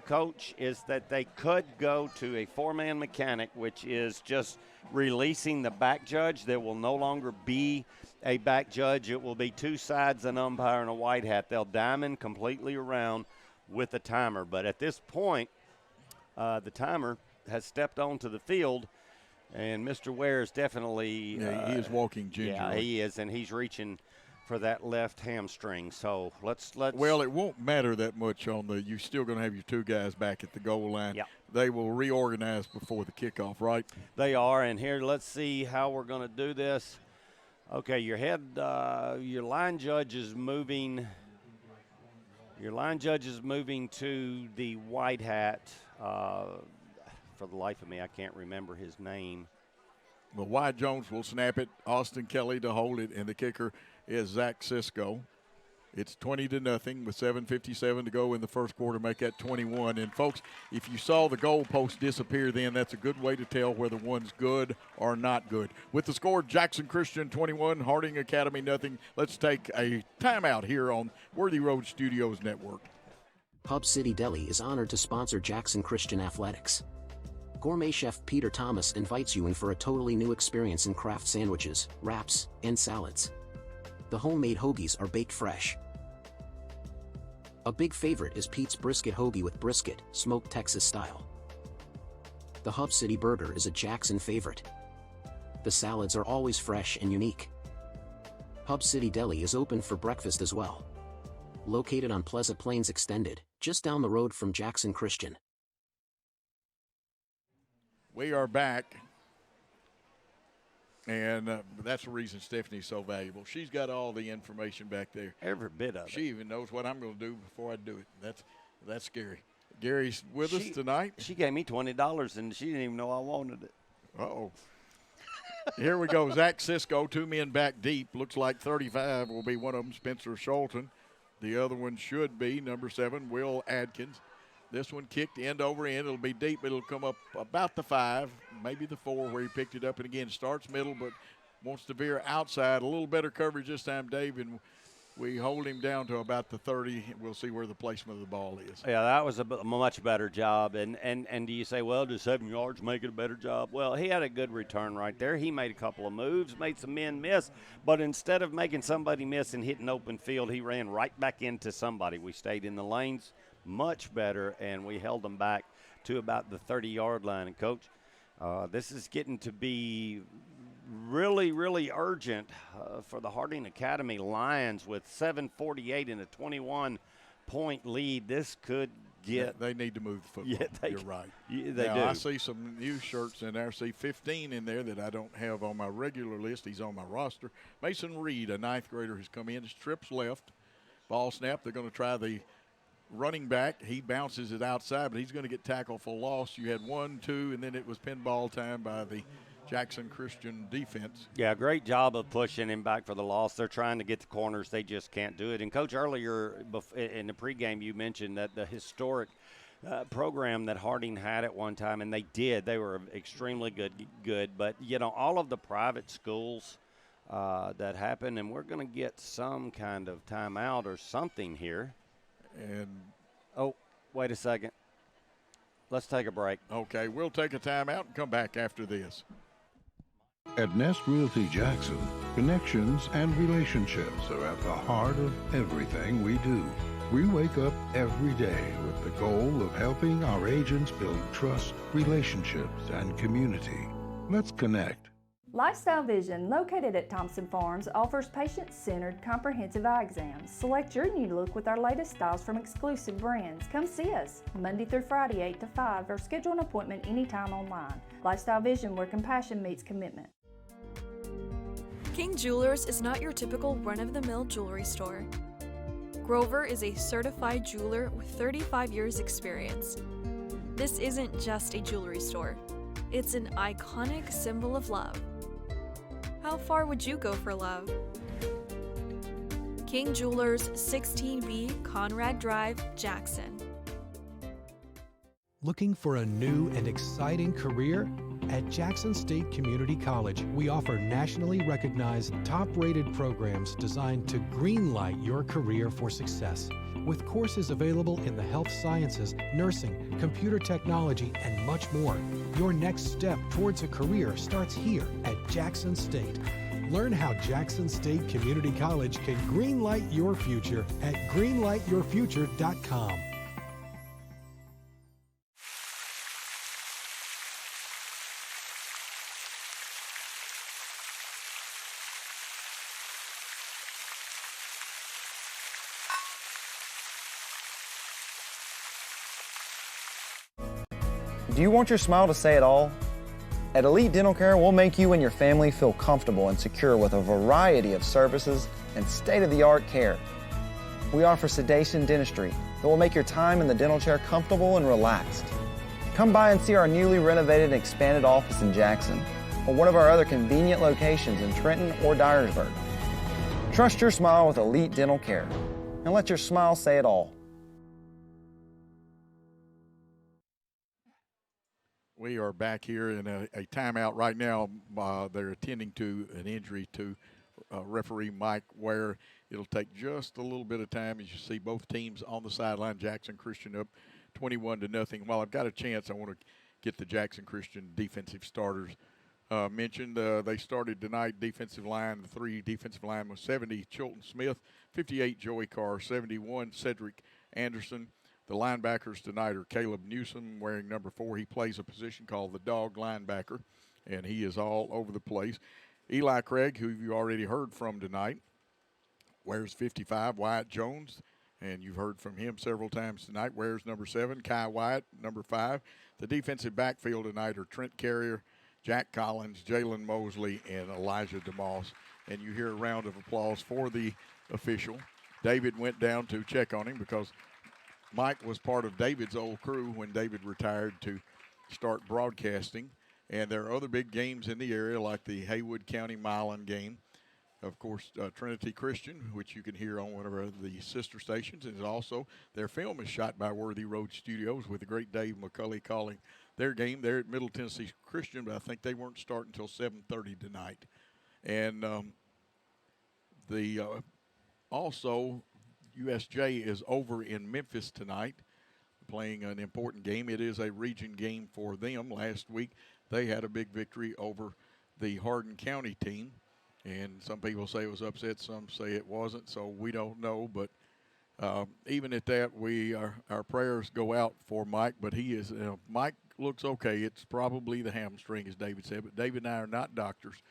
Coach, is that they could go to a four-man mechanic, which is just releasing the back judge. There will no longer be a back judge. It will be two sides, an umpire, and a white hat. They'll diamond completely around with a timer. But at this point, the timer has stepped onto the field, and Mr. Ware is definitely he is walking gingerly. Yeah, he is, and he's reaching for that left hamstring. So let's. Well, it won't matter that much on the. You're still going to have your two guys back at the goal line. Yep. They will reorganize before the kickoff, right? They are, and here let's see how we're going to do this. Okay, your line judge is moving. Your line judge is moving to the white hat. For the life of me, I can't remember his name. Well, Wyatt Jones will snap it. Austin Kelly to hold it, and the kicker is Zach Cisco. It's 20-0 with 7:57 to go in the first quarter. Make that 21. And folks, if you saw the goalpost disappear, then that's a good way to tell whether one's good or not good. With the score, Jackson Christian 21, Harding Academy nothing. Let's take a timeout here on Worthy Road Studios Network. Hub City Deli is honored to sponsor Jackson Christian Athletics. Gourmet chef Peter Thomas invites you in for a totally new experience in craft sandwiches, wraps, and salads. The homemade hoagies are baked fresh. A big favorite is Pete's Brisket Hoagie with brisket, smoked Texas style. The Hub City Burger is a Jackson favorite. The salads are always fresh and unique. Hub City Deli is open for breakfast as well. Located on Pleasant Plains Extended, just down the road from Jackson Christian. We are back, and that's the reason Stephanie's so valuable. She's got all the information back there. Every bit of it. She even knows what I'm going to do before I do it. That's scary. Gary's with us tonight. She gave me $20, and she didn't even know I wanted it. Uh-oh. Here we go. Zach Cisco, two men back deep. Looks like 35 will be one of them, Spencer Schulten. The other one should be number 7, Will Adkins. This one kicked end over end. It'll be deep. It'll come up about the 5, maybe the 4 where he picked it up. And again, starts middle but wants to veer outside. A little better coverage this time, Dave, and we hold him down to about the 30. We'll see where the placement of the ball is. Yeah, that was a much better job. And do you say, well, does 7 yards make it a better job? Well, he had a good return right there. He made a couple of moves, made some men miss. But instead of making somebody miss and hitting open field, he ran right back into somebody. We stayed in the lanes much better, and we held them back to about the 30-yard line. And, Coach, this is getting to be really, really urgent for the Harding Academy Lions with 7:48 and a 21-point lead. This could get – They need to move the football. Yeah, You're right. Yeah, they now, do. I see some new shirts in there. I see 15 in there that I don't have on my regular list. He's on my roster. Mason Reed, a 9th grader, has come in. His trips left. Ball snap. They're going to try the running back. He bounces it outside, but he's going to get tackled for loss. You had 1, 2, and then it was pinball time by the Jackson Christian defense. Yeah, great job of pushing him back for the loss. They're trying to get the corners. They just can't do it. And, Coach, earlier in the pregame you mentioned that the historic program that Harding had at one time, and they did. They were extremely good. But, you know, all of the private schools that happened, and we're going to get some kind of timeout or something here. And oh, wait a second. Let's take a break. Okay, we'll take a timeout and come back after this. At Nest Realty Jackson, connections and relationships are at the heart of everything we do. We wake up every day with the goal of helping our agents build trust, relationships, and community. Let's connect. Lifestyle Vision, located at Thompson Farms, offers patient-centered comprehensive eye exams. Select your new look with our latest styles from exclusive brands. Come see us Monday through Friday, 8 to 5, or schedule an appointment anytime online. Lifestyle Vision, where compassion meets commitment. King Jewelers is not your typical run-of-the-mill jewelry store. Grover is a certified jeweler with 35 years experience. This isn't just a jewelry store. It's an iconic symbol of love. How far would you go for love? King Jewelers, 16B Conrad Drive, Jackson. Looking for a new and exciting career? At Jackson State Community College, we offer nationally recognized, top-rated programs designed to greenlight your career for success. With courses available in the health sciences, nursing, computer technology, and much more, your next step towards a career starts here at Jackson State. Learn how Jackson State Community College can greenlight your future at greenlightyourfuture.com. Do you want your smile to say it all? At Elite Dental Care, we'll make you and your family feel comfortable and secure with a variety of services and state-of-the-art care. We offer sedation dentistry that will make your time in the dental chair comfortable and relaxed. Come by and see our newly renovated and expanded office in Jackson or one of our other convenient locations in Trenton or Dyersburg. Trust your smile with Elite Dental Care and let your smile say it all. We are back here in a timeout right now. They're attending to an injury to referee Mike Ware. It'll take just a little bit of time as you see both teams on the sideline. Jackson Christian up 21-0. While I've got a chance, I want to get the Jackson Christian defensive starters mentioned. They started tonight. Defensive line, the three defensive line was 70 Chilton Smith, 58 Joey Carr, 71 Cedric Anderson. The linebackers tonight are Caleb Newsom wearing number 4. He plays a position called the dog linebacker, and he is all over the place. Eli Craig, who you already heard from tonight, wears 55. Wyatt Jones, and you've heard from him several times tonight, wears number 7. Kai Wyatt, number 5. The defensive backfield tonight are Trent Carrier, Jack Collins, Jalen Mosley, and Elijah DeMoss. And you hear a round of applause for the official. David went down to check on him because Mike was part of David's old crew when David retired to start broadcasting. And there are other big games in the area like the Haywood County Milan game. Of course, Trinity Christian, which you can hear on one of the sister stations. And also their film is shot by Worthy Road Studios with the great Dave McCulley calling their game. They're at Middle Tennessee Christian, but I think they won't start until 7:30 tonight. And also USJ is over in Memphis tonight playing an important game. It is a region game for them. Last week they had a big victory over the Hardin County team, and some people say it was upset, some say it wasn't, so we don't know. But even at that, our prayers go out for Mike, but Mike looks okay. It's probably the hamstring, as David said, but David and I are not doctors,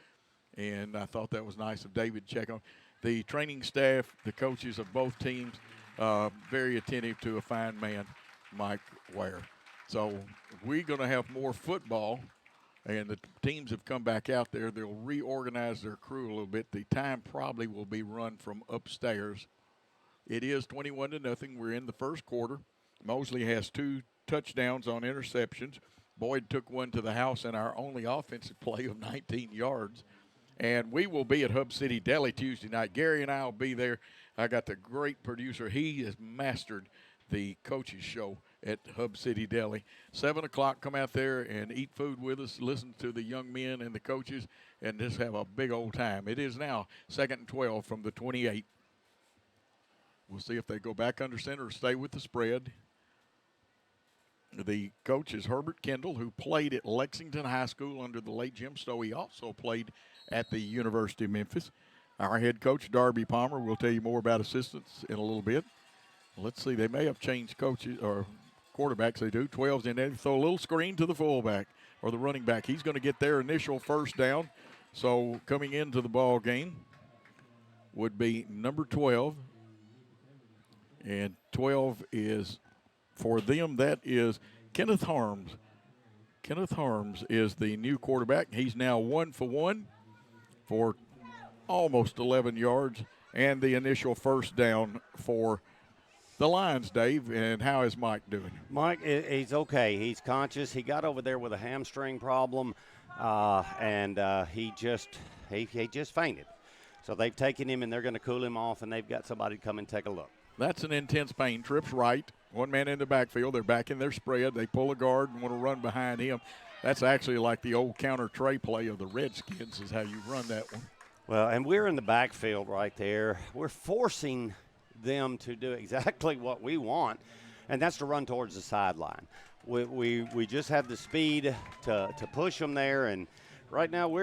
and I thought that was nice of David to check on. The training staff, the coaches of both teams, very attentive to a fine man, Mike Ware. So we're going to have more football, and the teams have come back out there. They'll reorganize their crew a little bit. The time probably will be run from upstairs. It is 21-0. We're in the first quarter. Mosley has 2 touchdowns on interceptions. Boyd took one to the house in our only offensive play of 19 yards. And we will be at Hub City Deli Tuesday night. Gary and I will be there. I got the great producer. He has mastered the coaches show at Hub City Deli. 7 o'clock, come out there and eat food with us, listen to the young men and the coaches, and just have a big old time. It is now 2nd and 12 from the 28. We'll see if they go back under center or stay with the spread. The coach is Herbert Kendall, who played at Lexington High School under the late Jim Stowe. He also played at the University of Memphis. Our head coach, Darby Palmer, will tell you more about assistants in a little bit. Let's see, they may have changed coaches or quarterbacks. They do. 12's in there. Throw a little screen to the fullback or the running back. He's going to get their initial first down So coming into the ball game would be number 12. And 12 is, for them, that is Kenneth Harms. Kenneth Harms is the new quarterback. He's now 1 for 1 for almost 11 yards and the initial first down for the Lions, Dave. And how is Mike doing? Mike, he's okay. He's conscious. He got over there with a hamstring problem, and he just fainted. So they've taken him, and they're going to cool him off, and they've got somebody to come and take a look. That's an intense pain. Trips right. One man in the backfield. They're back in their spread. They pull a guard and want to run behind him. That's actually like the old counter tray play of the Redskins is how you run that one. Well, and we're in the backfield right there. We're forcing them to do exactly what we want, and that's to run towards the sideline. We just have the speed to push them there, and right now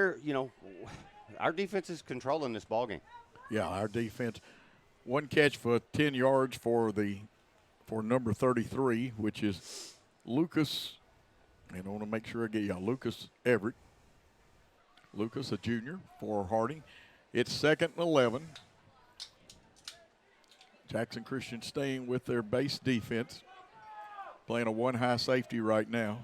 our defense is controlling this ballgame. Yeah, our defense. One catch for 10 yards for number 33, which is Lucas. And I want to make sure I get Lucas Everett. Lucas, a junior for Harding. It's 2nd and 11. Jackson Christian staying with their base defense, playing a one high safety right now.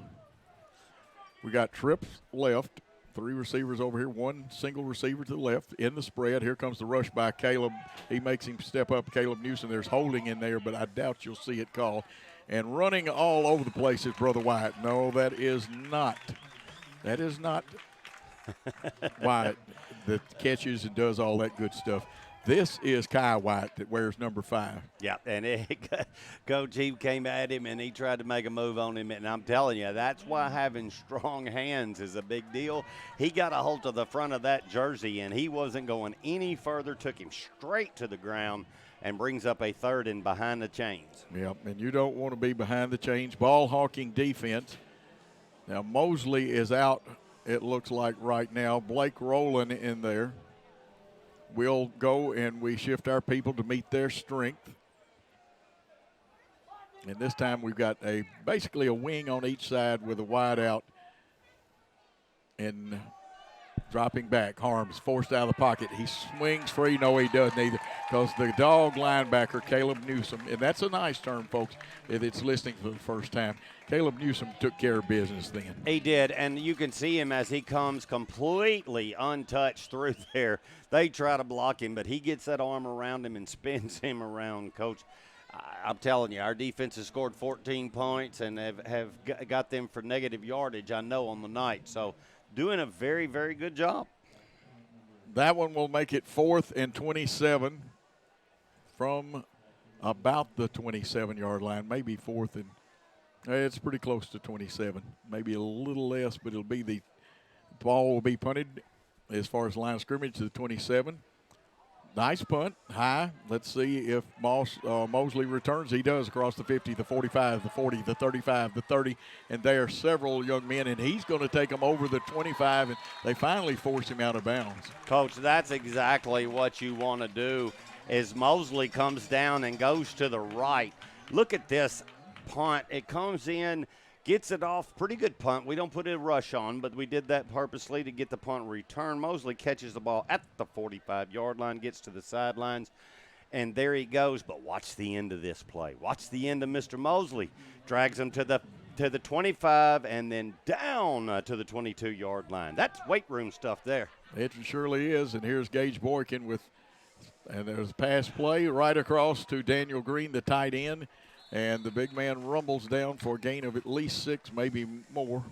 We got trips left. 3 receivers over here, 1 single receiver to the left in the spread. Here comes the rush by Caleb. He makes him step up, Caleb Newsom. There's holding in there, but I doubt you'll see it called. And running all over the place is Brother Wyatt. No, that is not Wyatt that catches and does all that good stuff. This is Kai White that wears number 5. Yeah, and Coach Heath came at him, and he tried to make a move on him. And I'm telling you, that's why having strong hands is a big deal. He got a hold of the front of that jersey, and he wasn't going any further, took him straight to the ground, and brings up a 3rd and behind the chains. Yep, and you don't want to be behind the chains. Ball hawking defense. Now, Mosley is out, it looks like right now. Blake Rowland in there. We'll go and we shift our people to meet their strength. And this time we've got basically a wing on each side with a wide out. And dropping back, Harms forced out of the pocket. He swings free. No, he doesn't either, because the dog linebacker, Caleb Newsom, and that's a nice term, folks, if it's listening for the first time. Caleb Newsom took care of business then. He did, and you can see him as he comes completely untouched through there. They try to block him, but he gets that arm around him and spins him around, Coach. I'm telling you, our defense has scored 14 points and have got them for negative yardage, I know, on the night. So doing a very, very good job. That one will make it 4th and 27 from about the 27-yard line, maybe 4th and it's pretty close to 27, maybe a little less, but the ball will be punted as far as line of scrimmage to the 27. Nice punt, high. Let's see if Mosley returns. He does across the 50, the 45, the 40, the 35, the 30, and there are several young men, and he's going to take them over the 25, and they finally force him out of bounds. Coach, that's exactly what you want to do is Mosley comes down and goes to the right. Look at this punt. It comes in, gets it off. Pretty good punt. We don't put a rush on, but we did that purposely to get the punt return. Mosley catches the ball at the 45-yard line, gets to the sidelines, and there he goes. But watch the end of this play. Watch the end of Mr. Mosley. Drags him to the 25 and then down to the 22-yard line. That's weight room stuff there. It surely is, and here's Gage Boykin and there's a pass play right across to Daniel Green, the tight end. And the big man rumbles down for a gain of at least 6, maybe more.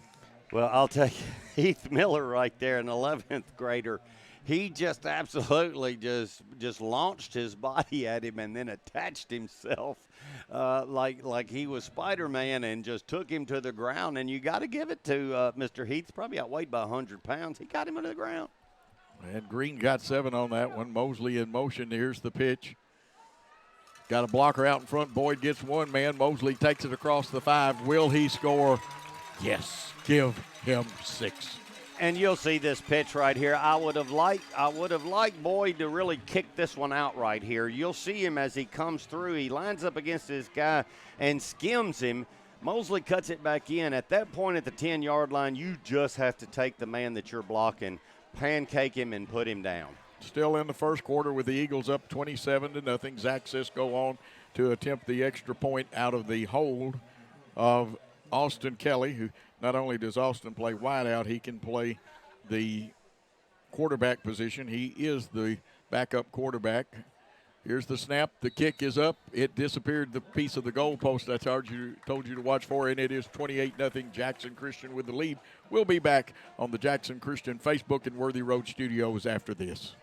Well, I'll tell you, Heath Miller right there, an 11th grader, he just absolutely just launched his body at him and then attached himself like he was Spider-Man and just took him to the ground. And you got to give it to Mr. Heath, probably outweighed by 100 pounds. He got him to the ground. And Green got 7 on that one. Mosley in motion. Here's the pitch. Got a blocker out in front. Boyd gets 1 man. Mosley takes it across the 5. Will he score? Yes. Give him 6. And you'll see this pitch right here. I would have liked Boyd to really kick this one out right here. You'll see him as he comes through. He lines up against this guy and skims him. Mosley cuts it back in. At that point at the 10-yard line, you just have to take the man that you're blocking, pancake him and put him down. Still in the first quarter with the Eagles up 27-0. Zach Cisco on to attempt the extra point out of the hold of Austin Kelly, who not only does Austin play wideout, he can play the quarterback position. He is the backup quarterback. Here's the snap. The kick is up. It disappeared the piece of the goalpost I told you to watch for, and it is 28-0 Jackson Christian with the lead. We'll be back on the Jackson Christian Facebook and Worthy Road studios after this.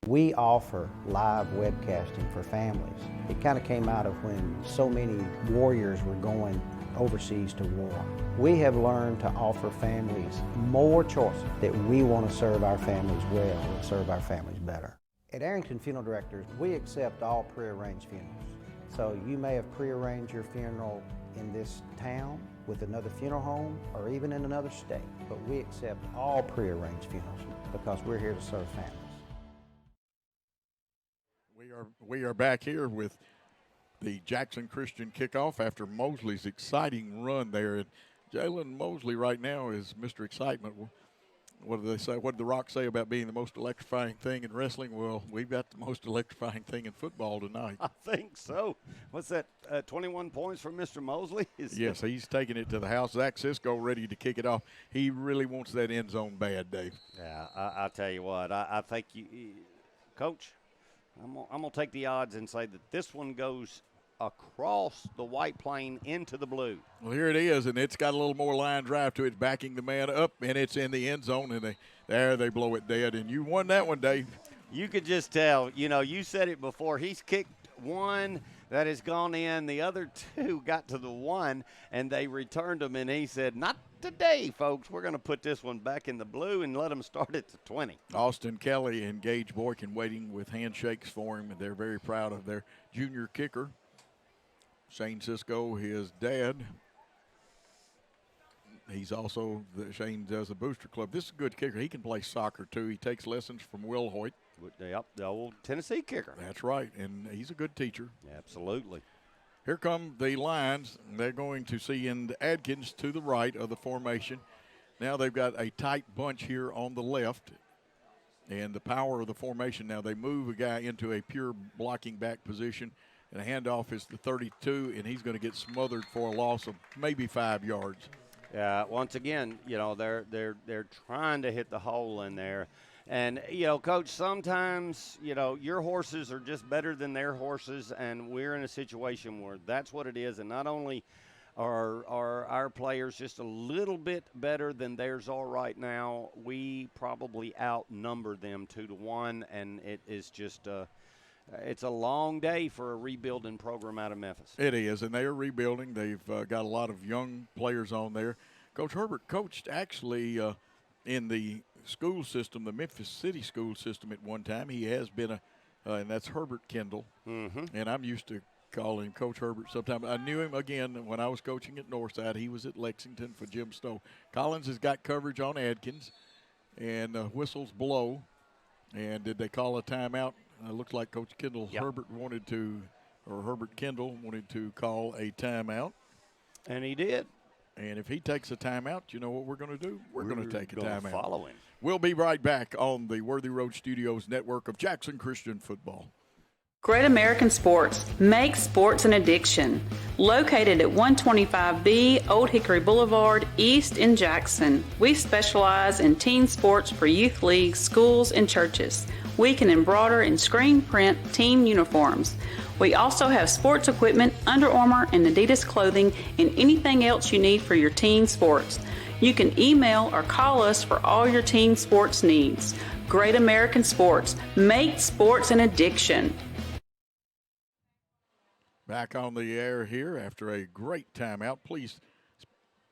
We offer live webcasting for families. It kind of came out of when so many warriors were going overseas to war. We have learned to offer families more choices, that we want to serve our families well and serve our families better. At Arrington Funeral Directors, we accept all pre-arranged funerals. So you may have pre-arranged your funeral in this town with another funeral home or even in another state, but we accept all pre-arranged funerals because we're here to serve families. We are back here with the Jackson Christian kickoff after Mosley's exciting run there. And Jalen Mosley right now is Mr. Excitement. What do they say? What did The Rock say about being the most electrifying thing in wrestling? Well, we've got the most electrifying thing in football tonight. I think so. What's that, 21 points from Mr. Mosley? Yes, he's taking it to the house. Zach Cisco ready to kick it off. He really wants that end zone bad, Dave. Yeah, I'll tell you what. I think, Coach, I'm going to take the odds and say that this one goes across the white plane into the blue. Well, here it is, and it's got a little more line drive to it, backing the man up, and it's in the end zone, and they blow it dead. And you won that one, Dave. You could just tell. You said it before. He's kicked one that has gone in. The other two got to the one, and they returned them, and he said, not today, folks. We're going to put this one back in the blue and let them start at the 20. Austin Kelly and Gage Boykin waiting with handshakes for him, and they're very proud of their junior kicker. Shane Cisco, his dad. He's also, Shane does the Booster Club. This is a good kicker. He can play soccer, too. He takes lessons from Will Hoyt. Yep, the old Tennessee kicker. That's right, and he's a good teacher. Absolutely. Here come the Lions. They're going to send Adkins to the right of the formation. Now they've got a tight bunch here on the left, and the power of the formation. Now they move a guy into a pure blocking back position, and the handoff is the 32, and he's going to get smothered for a loss of maybe 5 yards. Yeah, once again, they're trying to hit the hole in there. And, Coach, sometimes, your horses are just better than their horses, and we're in a situation where that's what it is. And not only are our players just a little bit better than theirs are right now, we probably outnumber them 2-1, and it is just it's a long day for a rebuilding program out of Memphis. It is, and they are rebuilding. They've got a lot of young players on there. Coach Herbert coached actually in the school system, the Memphis City school system at one time. He has been and that's Herbert Kendall. Mm-hmm. And I'm used to calling him Coach Herbert sometimes. I knew him, again, when I was coaching at Northside. He was at Lexington for Jim Stowe. Collins has got coverage on Adkins, and whistles blow. And did they call a timeout? Looks like Coach Kendall, yep. Herbert Kendall wanted to call a timeout. And he did. And if he takes a timeout, you know what we're going to do? We're going to take a timeout. Follow him. We'll be right back on the Worthy Road Studios network of Jackson Christian Football. Great American Sports. Make sports an addiction. Located at 125B Old Hickory Boulevard, East in Jackson. We specialize in team sports for youth leagues, schools, and churches. We can embroider and screen print team uniforms. We also have sports equipment, Under Armour and Adidas clothing, and anything else you need for your team sports. You can email or call us for all your team sports needs. Great American Sports. Make sports an addiction. Back on the air here after a great timeout. Please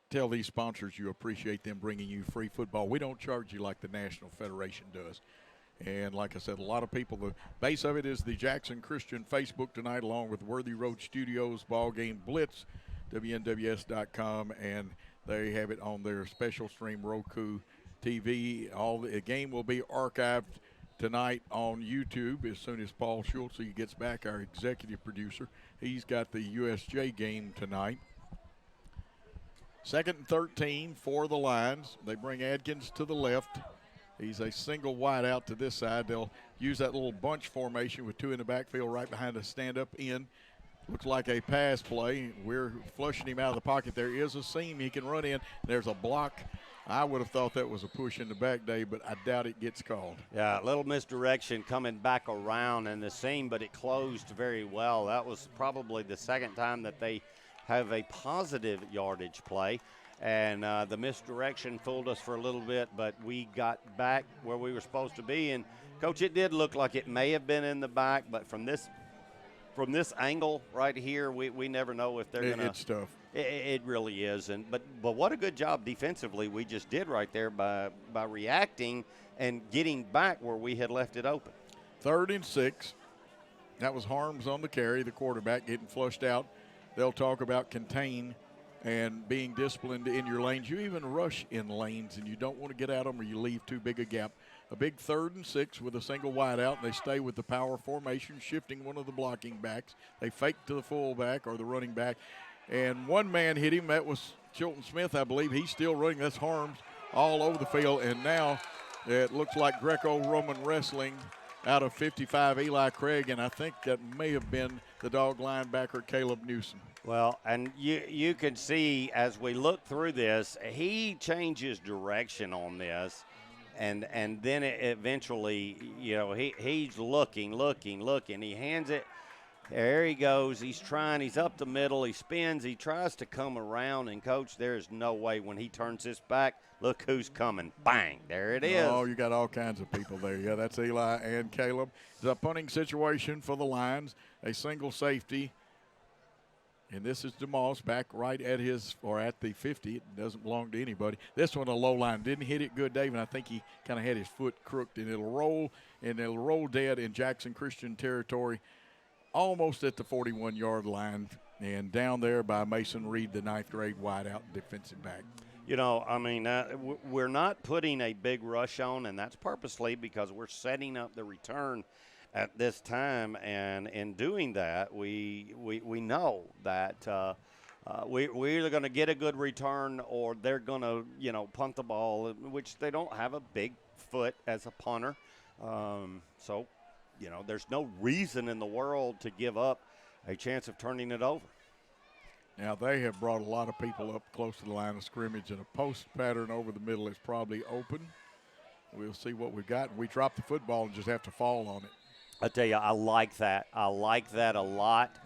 tell these sponsors you appreciate them bringing you free football. We don't charge you like the National Federation does. And like I said, a lot of people, the base of it is the Jackson Christian Facebook tonight, along with Worthy Road Studios, BallGame, Blitz, WNWS.com, and they have it on their special stream, Roku TV. The game will be archived tonight on YouTube as soon as Paul Schultz gets back, our executive producer. He's got the USJ game tonight. 2nd and 13 for the Lions. They bring Adkins to the left. He's a single wide out to this side. They'll use that little bunch formation with 2 in the backfield right behind a stand-up end. Looks like a pass play. We're flushing him out of the pocket. There is a seam he can run in. There's a block. I would have thought that was a push in the back, Dave, but I doubt it gets called. Yeah, a little misdirection coming back around in the seam, but it closed very well. That was probably the second time that they have a positive yardage play. And the misdirection fooled us for a little bit, but we got back where we were supposed to be. And, Coach, it did look like it may have been in the back, but from this angle right here, we never know if they're going to. It's tough. It really is. But what a good job defensively we just did right there by reacting and getting back where we had left it open. 3rd and 6. That was Harms on the carry, the quarterback getting flushed out. They'll talk about contain and being disciplined in your lanes. You even rush in lanes, and you don't want to get out of them or you leave too big a gap. A big 3rd and 6 with a single wide out. They stay with the power formation, shifting one of the blocking backs. They fake to the fullback or the running back. And one man hit him. That was Chilton Smith, I believe. He's still running. That's Harms all over the field. And now it looks like Greco-Roman wrestling out of 55, Eli Craig. And I think that may have been the dog linebacker, Caleb Newsom. Well, and you can see as we look through this, he changes direction on this. And then eventually, he's looking. He hands it. There he goes. He's trying. He's up the middle. He spins. He tries to come around. And, Coach, there's no way when he turns this back, look who's coming. Bang. There it is. Oh, you got all kinds of people there. Yeah, that's Eli and Caleb. It's a punting situation for the Lions. A single safety. And this is DeMoss back right at at the 50. It doesn't belong to anybody. This one, a low line. Didn't hit it good, Dave, and I think he kind of had his foot crooked. And it'll roll dead in Jackson Christian territory, almost at the 41-yard line. And down there by Mason Reed, the 9th grade wideout defensive back. We're not putting a big rush on, and that's purposely because we're setting up the return at this time, and in doing that, we know that we're either going to get a good return or they're going to punt the ball, which they don't have a big foot as a punter. So there's no reason in the world to give up a chance of turning it over. Now they have brought a lot of people up close to the line of scrimmage, and a post pattern over the middle is probably open. We'll see what we've got. We drop the football and just have to fall on it. I tell you, I like that. I like that a lot.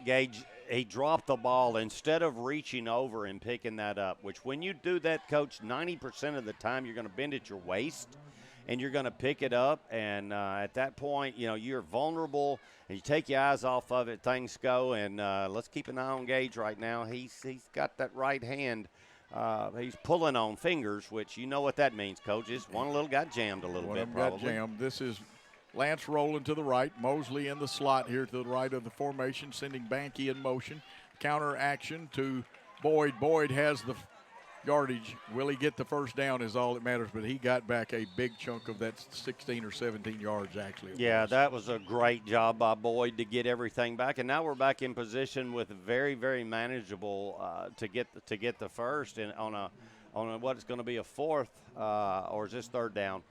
Gage, he dropped the ball instead of reaching over and picking that up, which when you do that, Coach, 90% of the time you're going to bend at your waist and you're going to pick it up. And at that point, you're vulnerable and you take your eyes off of it, things go. And let's keep an eye on Gage right now. He's got that right hand. He's pulling on fingers, which you know what that means, Coach. One little got jammed a little bit, probably. Got jammed. This is Lance rolling to the right. Mosley in the slot here to the right of the formation, sending Banky in motion. Counter action to Boyd. Boyd has the yardage. Will he get the first down is all that matters, but he got back a big chunk of that 16 or 17 yards, actually. Yeah, that was a great job by Boyd to get everything back. And now we're back in position with very, very manageable to get the first and on what is going to be a 4th, or is this 3rd down?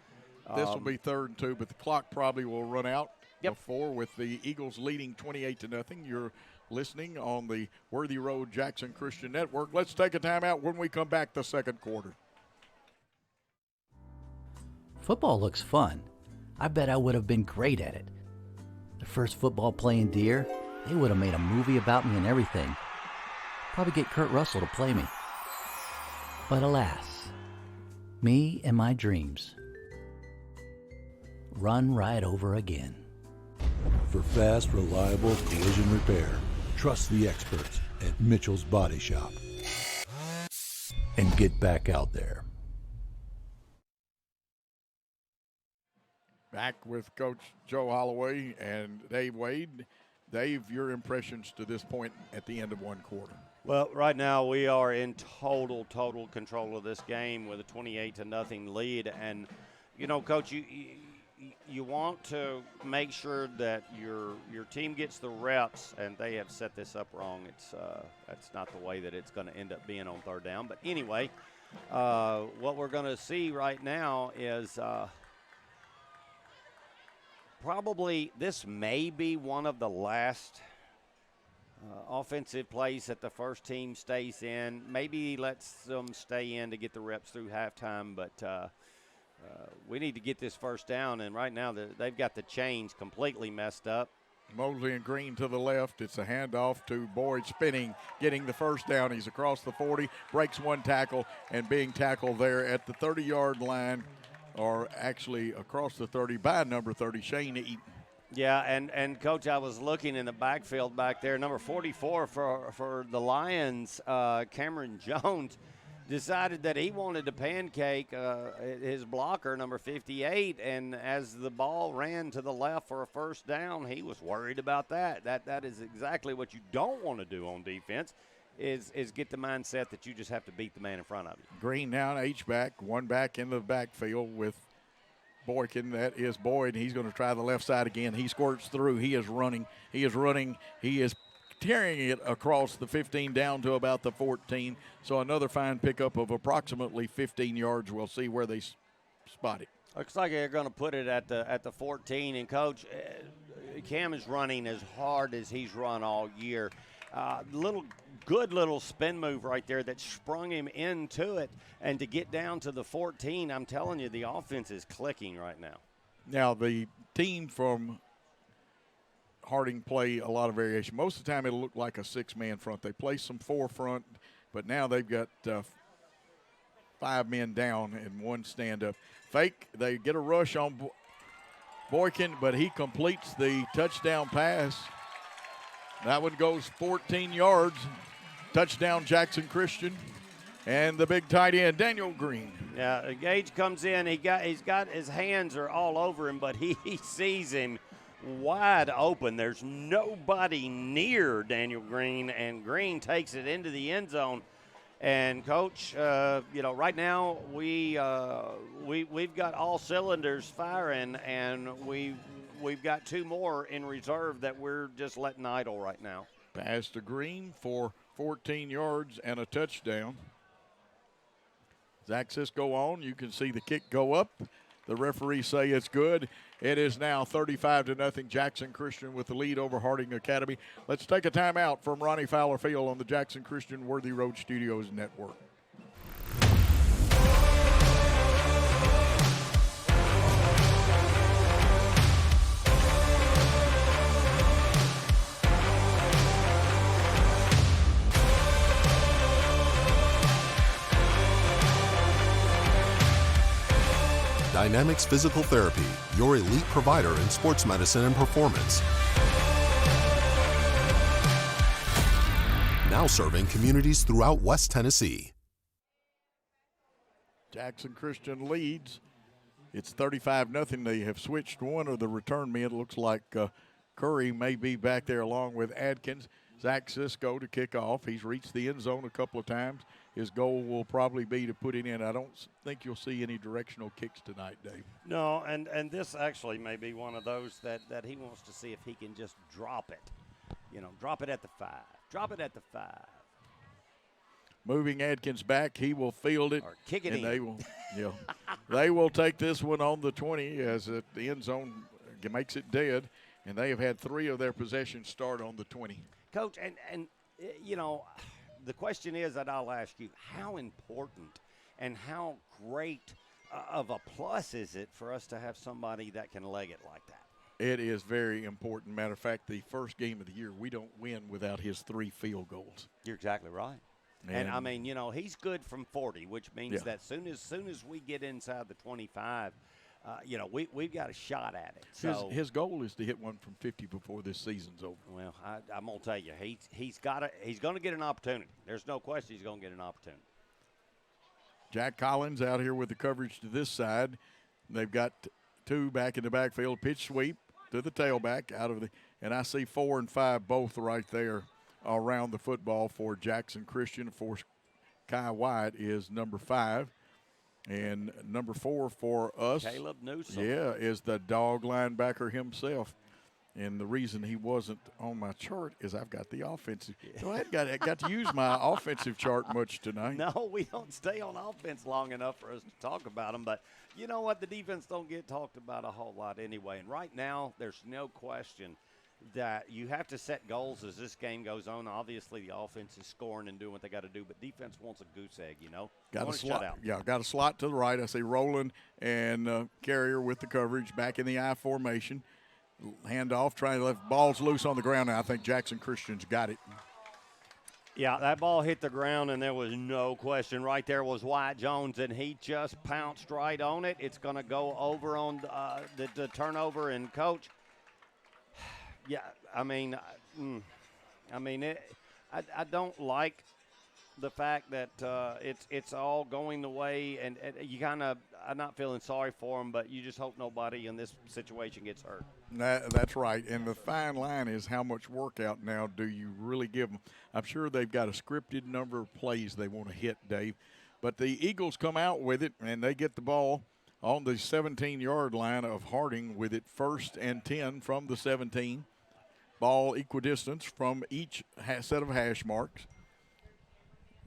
This will be 3rd and 2, but the clock probably will run out before with the Eagles leading 28-0. You're listening on the Worthy Road Jackson Christian Network. Let's take a timeout. When we come back, the 2nd quarter. Football looks fun. I bet I would have been great at it. The first football playing Deer, they would have made a movie about me and everything. Probably get Kurt Russell to play me. But alas, me and my dreams run right over again. For fast, reliable collision repair, trust the experts at Mitchell's Body Shop. And get back out there. Back with Coach Joe Holloway and Dave Wade. Dave, your impressions to this point at the end of one quarter? Well, right now we are in total control of this game with a 28-0 lead. And, Coach, you want to make sure that your team gets the reps, and they have set this up wrong. That's not the way that it's going to end up being on 3rd down. But anyway, what we're going to see right now is probably this may be one of the last offensive plays that the first team stays in. Maybe lets them stay in to get the reps through halftime, but we need to get this first down, and right now they've got the chains completely messed up. Mosley and Green to the left. It's a handoff to Boyd, spinning, getting the first down. He's across the 40, breaks one tackle, and being tackled there at the 30-yard line, or actually across the 30 by number 30, Shane Eaton. Yeah, and Coach, I was looking in the backfield back there. Number 44 for the Lions, Cameron Jones, decided that he wanted to pancake his blocker, number 58, and as the ball ran to the left for a first down, he was worried about that. That is exactly what you don't want to do on defense, is get the mindset that you just have to beat the man in front of you. Green now an H-back, one back in the backfield with Boykin. That is Boyd. He's going to try the left side again. He squirts through. He is running. He is carrying it across the 15 down to about the 14. So another fine pickup of approximately 15 yards. We'll see where they spot it. Looks like they're going to put it at the 14. And, Coach, Cam is running as hard as he's run all year. Good little spin move right there that sprung him into it. And to get down to the 14, I'm telling you, the offense is clicking right now. Now, the team from Harding play a lot of variation. Most of the time it'll look like a 6-man front. They play some 4 front, but now they've got 5 men down and 1 stand-up. Fake, they get a rush on Boykin, but he completes the touchdown pass. That one goes 14 yards. Touchdown Jackson Christian. And the big tight end, Daniel Green. Yeah, Gage comes in. He's got his hands are all over him, but he sees him wide open. There's nobody near Daniel Green, and Green takes it into the end zone. And, Coach, right now we've got all cylinders firing, and we've got 2 more in reserve that we're just letting idle right now. Pass to Green for 14 yards and a touchdown. Zach Cisco on. You can see the kick go up. The referees say it's good. It is now 35-0 Jackson Christian with the lead over Harding Academy. Let's take a timeout from Ronnie Fowler Field on the Jackson Christian Worthy Road Studios Network. Dynamics Physical Therapy, your elite provider in sports medicine and performance. Now serving communities throughout West Tennessee. Jackson Christian leads. It's 35-0. They have switched one of the return men. It looks like Curry may be back there along with Adkins. Zach Cisco to kick off. He's reached the end zone a couple of times. His goal will probably be to put it in. I don't think you'll see any directional kicks tonight, Dave. No, and this actually may be one of those that he wants to see if he can just drop it. Drop it at the 5. Drop it at the 5. Moving Adkins back, he will field it. Or kick it and in. They will take this one on the 20 as the end zone makes it dead, and they have had 3 of their possessions start on the 20. Coach, and the question is that I'll ask you, how important and how great of a plus is it for us to have somebody that can leg it like that? It is very important. Matter of fact, the first game of the year, we don't win without his 3 field goals. You're exactly right. And I mean, he's good from 40, which means that soon as we get inside the 25, we've got a shot at it. So his goal is to hit one from 50 before this season's over. Well, I'm gonna tell you, he's gonna get an opportunity. There's no question he's gonna get an opportunity. Jack Collins out here with the coverage to this side. They've got 2 back in the backfield. Pitch sweep to the tailback and I see 4 and 5 both right there around the football for Jackson Christian. For Kai White is number 5. And number 4 for us, Caleb Newsom. Yeah, is the dog linebacker himself. And the reason he wasn't on my chart is I've got the offensive. So I got to use my offensive chart much tonight. No, we don't stay on offense long enough for us to talk about them. But you know what? The defense don't get talked about a whole lot anyway. And right now, there's no question that you have to set goals as this game goes on. Obviously, the offense is scoring and doing what they got to do, but defense wants a goose egg, you know. Got a slot. Yeah, got a slot to the right. I see Roland and Carrier with the coverage back in the I formation. Handoff, trying to let balls loose on the ground. Now I think Jackson Christian's got it. Yeah, that ball hit the ground, and there was no question. Right there was Wyatt Jones, and he just pounced right on it. It's going to go over on the turnover, and Coach, yeah, I don't like the fact that it's all going the way, and you kind of, I'm not feeling sorry for him, but you just hope nobody in this situation gets hurt. That's right, and the fine line is how much workout now do you really give them. I'm sure they've got a scripted number of plays they want to hit, Dave, but the Eagles come out with it, and they get the ball on the 17-yard line of Harding with it 1st and 10 from the 17. Ball equidistance from each set of hash marks.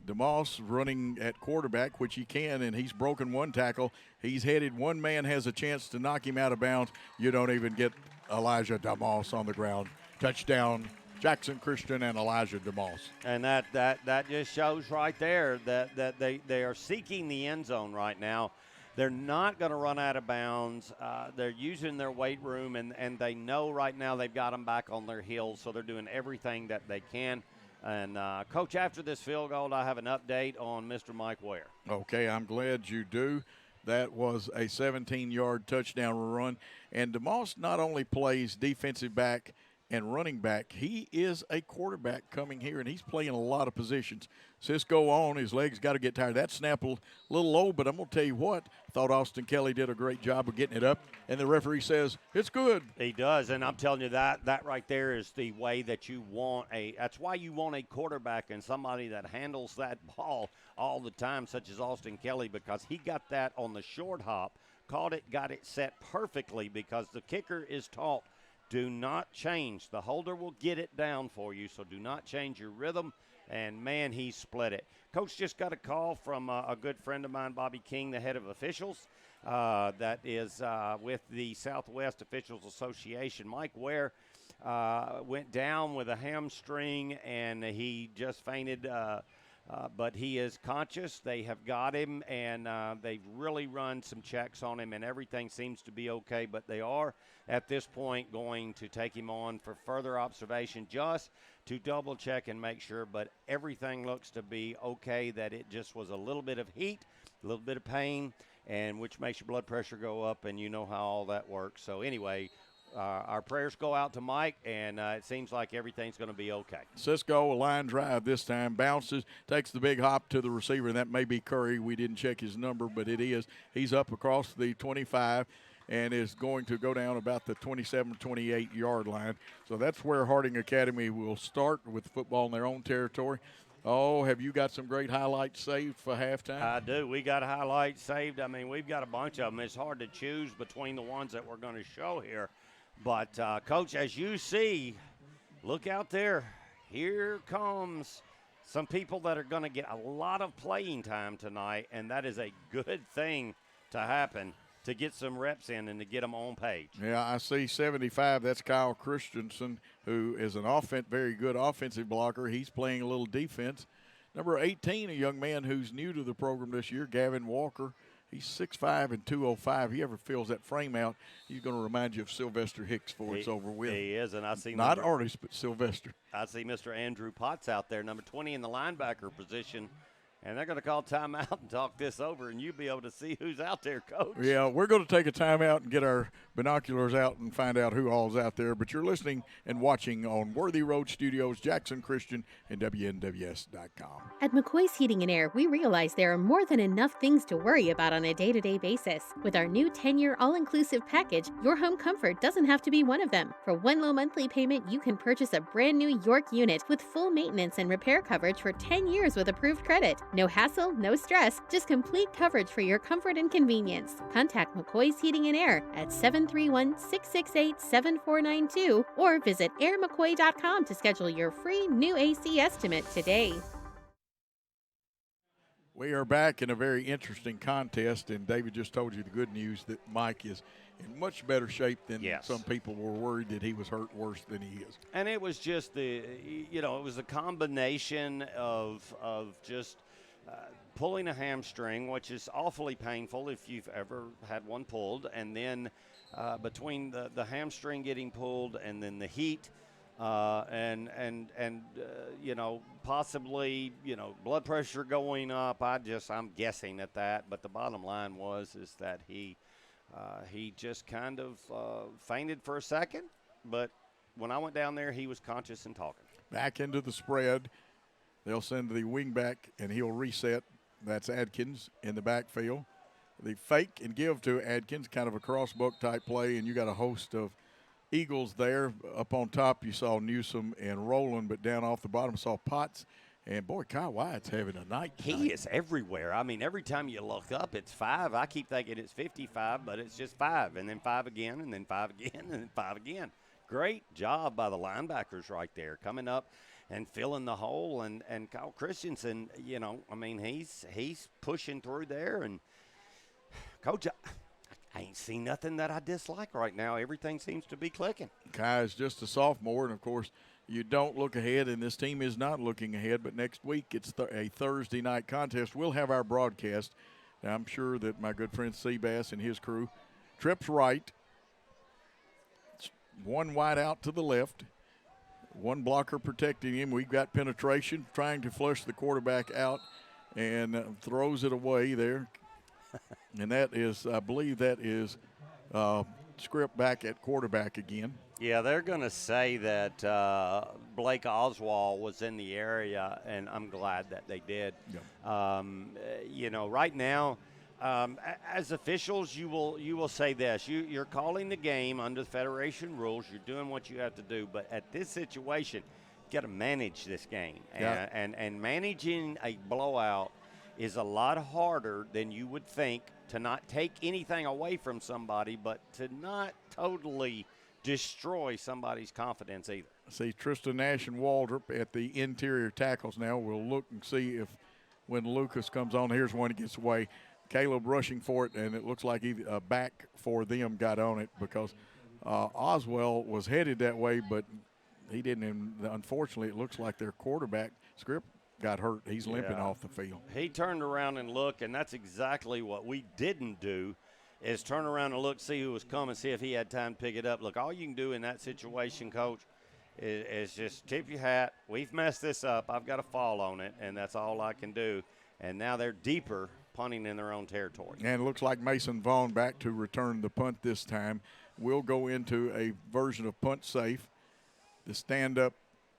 DeMoss running at quarterback, which he can, and he's broken one tackle. He's headed. One man has a chance to knock him out of bounds. You don't even get Elijah DeMoss on the ground. Touchdown, Jackson Christian and Elijah DeMoss. And that just shows right there that they are seeking the end zone right now. They're not going to run out of bounds. They're using their weight room, and they know right now they've got them back on their heels, so they're doing everything that they can. And, Coach, after this field goal, I have an update on Mr. Mike Ware. Okay, I'm glad you do. That was a 17-yard touchdown run. And DeMoss not only plays defensive back and running back, he is a quarterback coming here, and he's playing a lot of positions. Cisco on, his legs got to get tired. That snap a little low, but I'm going to tell you what, I thought Austin Kelly did a great job of getting it up, and the referee says it's good. He does, and I'm telling you that right there is the way that you want that's why you want a quarterback and somebody that handles that ball all the time, such as Austin Kelly, because he got that on the short hop, caught it, got it set perfectly, because the kicker is taught, do not change. The holder will get it down for you, so do not change your rhythm. And, man, he split it. Coach just got a call from a good friend of mine, Bobby King, the head of officials, that is with the Southwest Officials Association. Mike Ware went down with a hamstring, and he just fainted, but he is conscious. They have got him, and they've really run some checks on him, and everything seems to be okay. But they are, at this point, going to take him on for further observation just to double-check and make sure. But everything looks to be okay, that it just was a little bit of heat, a little bit of pain, and which makes your blood pressure go up, and you know how all that works. So, anyway, our prayers go out to Mike, and it seems like everything's going to be okay. Cisco, a line drive this time, bounces, takes the big hop to the receiver, and that may be Curry. We didn't check his number, but it is. He's up across the 25 and is going to go down about the 27, 28-yard line. So that's where Harding Academy will start with football in their own territory. Oh, have you got some great highlights saved for halftime? I do. We got highlights saved. I mean, we've got a bunch of them. It's hard to choose between the ones that we're going to show here. But, Coach, as you see, look out there. Here comes some people that are going to get a lot of playing time tonight, and that is a good thing to happen, to get some reps in and to get them on page. Yeah, I see 75. That's Kyle Christensen, who is an very good offensive blocker. He's playing a little defense. Number 18, a young man who's new to the program this year, Gavin Walker. He's 6'5" and 205. He ever fills that frame out, he's going to remind you of Sylvester Hicks before it's over with. He is, and I see not artist, but Sylvester. I see Mr. Andrew Potts out there, number 20 in the linebacker position. And they're going to call timeout and talk this over, and you'll be able to see who's out there, Coach. Yeah, we're going to take a timeout and get our binoculars out and find out who all's out there. But you're listening and watching on Worthy Road Studios, Jackson Christian, and WNWS.com. At McCoy's Heating and Air, we realize there are more than enough things to worry about on a day-to-day basis. With our new 10-year all-inclusive package, your home comfort doesn't have to be one of them. For one low monthly payment, you can purchase a brand new York unit with full maintenance and repair coverage for 10 years with approved credit. No hassle, no stress, just complete coverage for your comfort and convenience. Contact McCoy's Heating and Air at 731-668-7492 or visit airmccoy.com to schedule your free new AC estimate today. We are back in a very interesting contest, and David just told you the good news that Mike is in much better shape than some people were worried that he was hurt worse than he is. And it was just it was a combination of just pulling a hamstring, which is awfully painful if you've ever had one pulled, and then between the hamstring getting pulled and then the heat, possibly blood pressure going up. I'm guessing at that, but the bottom line is that he just kind of fainted for a second, but when I went down there, he was conscious and talking. Back into the spread. They'll send the wing back, and he'll reset. That's Adkins in the backfield. The fake and give to Adkins, kind of a crossbuck type play, and you got a host of Eagles there. Up on top, you saw Newsom and Rowland, but down off the bottom, saw Potts. And, boy, Kyle Wyatt's having a night tonight. He is everywhere. I mean, every time you look up, it's 5. I keep thinking it's 55, but it's just 5, and then 5 again, and then 5 again, and then 5 again. Great job by the linebackers right there, coming up and filling the hole. And Kyle Christensen, he's pushing through there. And, Coach, I ain't seen nothing that I dislike right now. Everything seems to be clicking. Kai is just a sophomore, and, of course, you don't look ahead, and this team is not looking ahead. But next week it's a Thursday night contest. We'll have our broadcast. Now, I'm sure that my good friend Seabass and his crew trips right. One wide out to the left. One blocker protecting him. We've got penetration, trying to flush the quarterback out, and throws it away there. And that is, I believe that is Script back at quarterback again. Yeah, they're going to say that Blake Oswald was in the area, and I'm glad that they did. Yep. Right now, as officials, you will say this. You're calling the game under the Federation rules. You're doing what you have to do. But at this situation, you got to manage this game. Yeah. And managing a blowout is a lot harder than you would think, to not take anything away from somebody, but to not totally destroy somebody's confidence either. See Tristan Nash and Waldrop at the interior tackles now. We'll look and see if when Lucas comes on, here's one that gets away. Caleb rushing for it, and it looks like a back for them got on it because Oswald was headed that way, but he didn't. And unfortunately, it looks like their quarterback, Script, got hurt. He's limping off the field. He turned around and looked, and that's exactly what we didn't do, is turn around and look, see who was coming, see if he had time to pick it up. Look, all you can do in that situation, Coach, is just tip your hat. We've messed this up. I've got to fall on it, and that's all I can do. And now they're deeper, punting in their own territory. And it looks like Mason Vaughn back to return the punt this time. We'll go into a version of punt safe. The stand-up